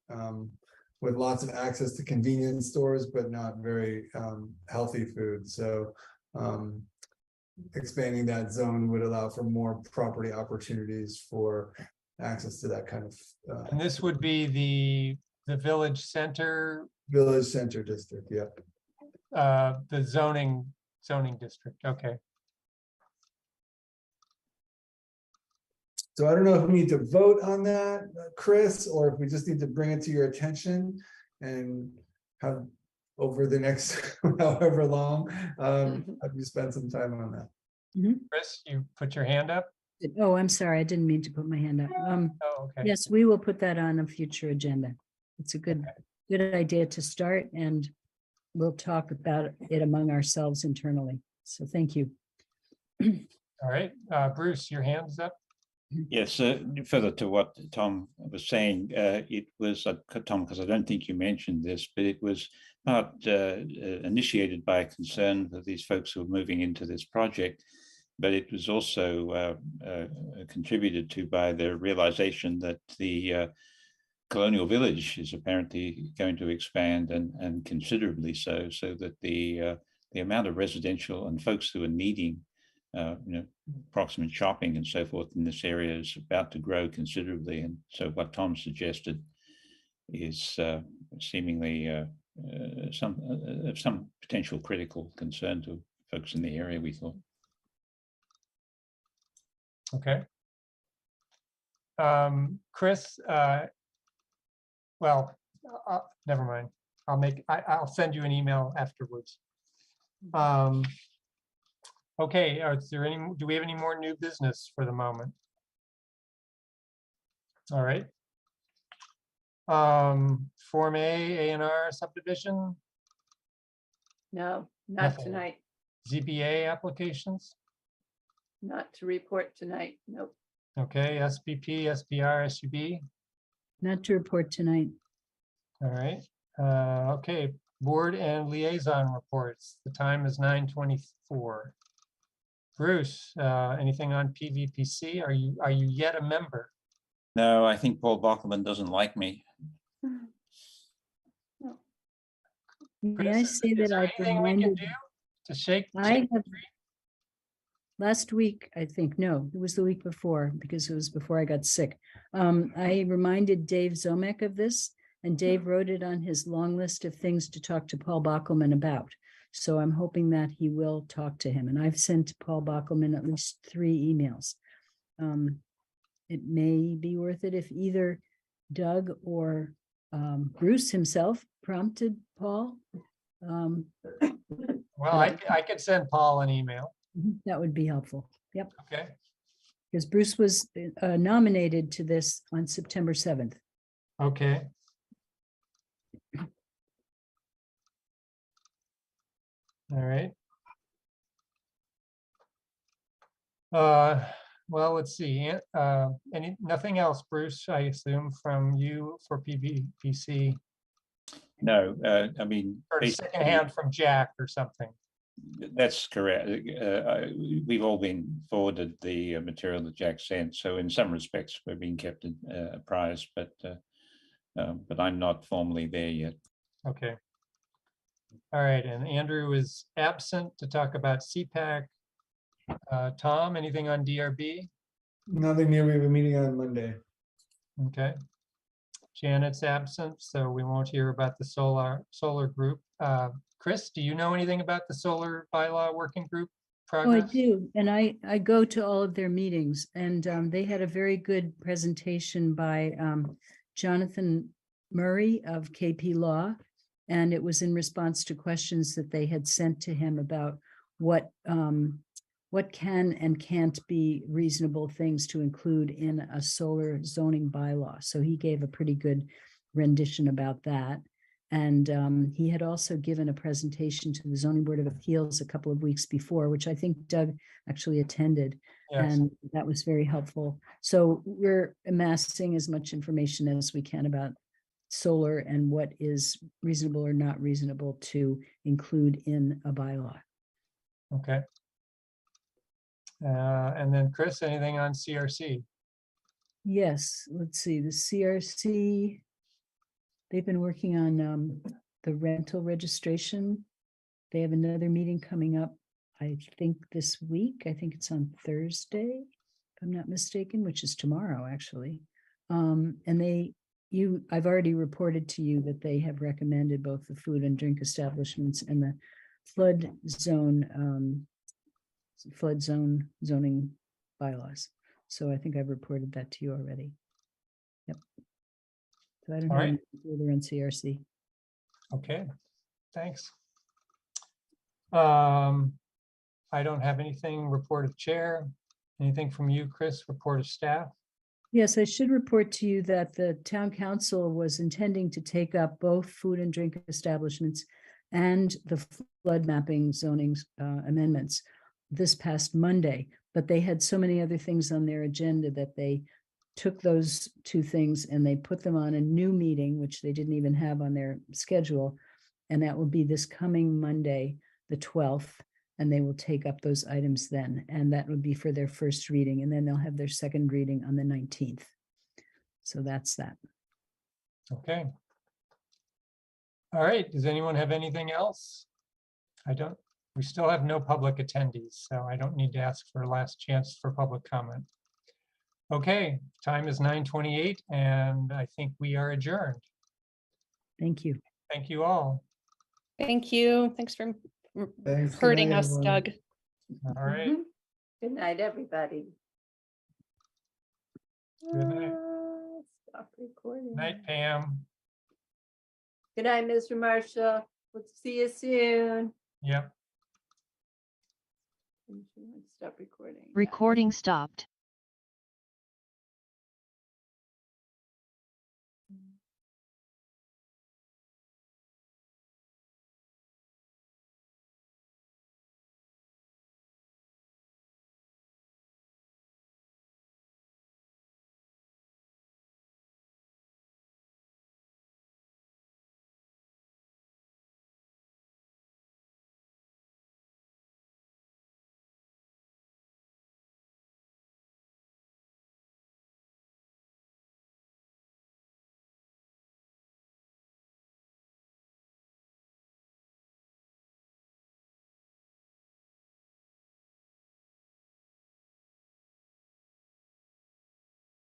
with lots of access to convenience stores, but not very healthy food. So expanding that zone would allow for more property opportunities for access to that kind of. And this would be the village center. Village center district, yep. The zoning district, okay. So I don't know if we need to vote on that, Chris, or if we just need to bring it to your attention and have over the next however long, have you spend some time on that. Chris, you put your hand up? Oh, I'm sorry. I didn't mean to put my hand up. Oh, okay. Yes, we will put that on a future agenda. It's a good idea to start, and we'll talk about it among ourselves internally. So thank you. All right, Bruce, your hand's up. Yes, further to what Tom was saying, it was, Tom, because I don't think you mentioned this, but it was not initiated by a concern for these folks who are moving into this project, but it was also contributed to by the realization that the colonial village is apparently going to expand and considerably so that the amount of residential and folks who are needing proximate shopping and so forth in this area is about to grow considerably. And so what Tom suggested is seemingly some potential critical concern to folks in the area, we thought. Okay. Chris, well, never mind. I'll send you an email afterwards. Okay, do we have any more new business for the moment? All right. Form A&R subdivision? No, not Nothing. tonight. ZBA applications? Not to report tonight. Nope. Okay, SBP, SBR, SUB? Not to report tonight. All right. Okay, board and liaison reports. The time is 9:24. Bruce, anything on PVPC? Are you yet a member? No, I think Paul Bockelman doesn't like me. May I say that I've reminded to shake? I have last week, I think, no, it was the week before, because it was before I got sick. I reminded Dave Zomek of this, and Dave wrote it on his long list of things to talk to Paul Bockelman about. So I'm hoping that he will talk to him. And I've sent Paul Bockelman at least 3 emails. It may be worth it if either Doug or Bruce himself prompted Paul. Well, I could send Paul an email. That would be helpful. Yep. Okay. Because Bruce was nominated to this on September 7th. Okay. All right. Well, let's see. Nothing else, Bruce, I assume, from you for PVPC? No, I mean, Or secondhand from Jack or something. That's correct. We've all been forwarded the material that Jack sent. So in some respects, we're being kept apprised, but I'm not formally there yet. Okay. All right, and Andrew is absent to talk about CPAC. Tom, anything on DRB? Nothing new. We have a meeting on Monday. Okay. Janet's absent, so we won't hear about the solar group. Chris, do you know anything about the solar bylaw working group progress? Oh, I do. And I go to all of their meetings, and they had a very good presentation by Jonathan Murray of KP Law. And it was in response to questions that they had sent to him about what can and can't be reasonable things to include in a solar zoning bylaw. So he gave a pretty good rendition about that. And he had also given a presentation to the Zoning Board of Appeals a couple of weeks before, which I think Doug actually attended. Yes. And that was very helpful. So we're amassing as much information as we can about solar and what is reasonable or not reasonable to include in a bylaw. Okay. And then Chris, anything on CRC? Yes, let's see, the CRC, they've been working on the rental registration. They have another meeting coming up, I think this week. I think it's on Thursday, if I'm not mistaken, which is tomorrow, actually. And I've already reported to you that they have recommended both the food and drink establishments and the flood zone zoning bylaws. So I think I've reported that to you already. Yep. So I don't know any further on CRC. Okay. Thanks. I don't have anything. Report of chair. Anything from you, Chris? Report of staff? Yes, I should report to you that the town council was intending to take up both food and drink establishments and the flood mapping zoning amendments this past Monday, but they had so many other things on their agenda that they took those two things and they put them on a new meeting, which they didn't even have on their schedule. And that will be this coming Monday, the 12th. And they will take up those items then. And that would be for their first reading. And then they'll have their second reading on the 19th. So that's that. Okay. All right. Does anyone have anything else? I don't. We still have no public attendees, so I don't need to ask for a last chance for public comment. Okay, time is 9:28 and I think we are adjourned. Thank you. Thank you all. Thank you. Thanks for Thanks. Good hurting night, us, everyone. Doug. All right. Mhm. Good night, everybody. Good night. Stop recording. Night, Pam. Good night, Mr. Marshall. We'll see you soon. Yep. Stop recording. Recording stopped.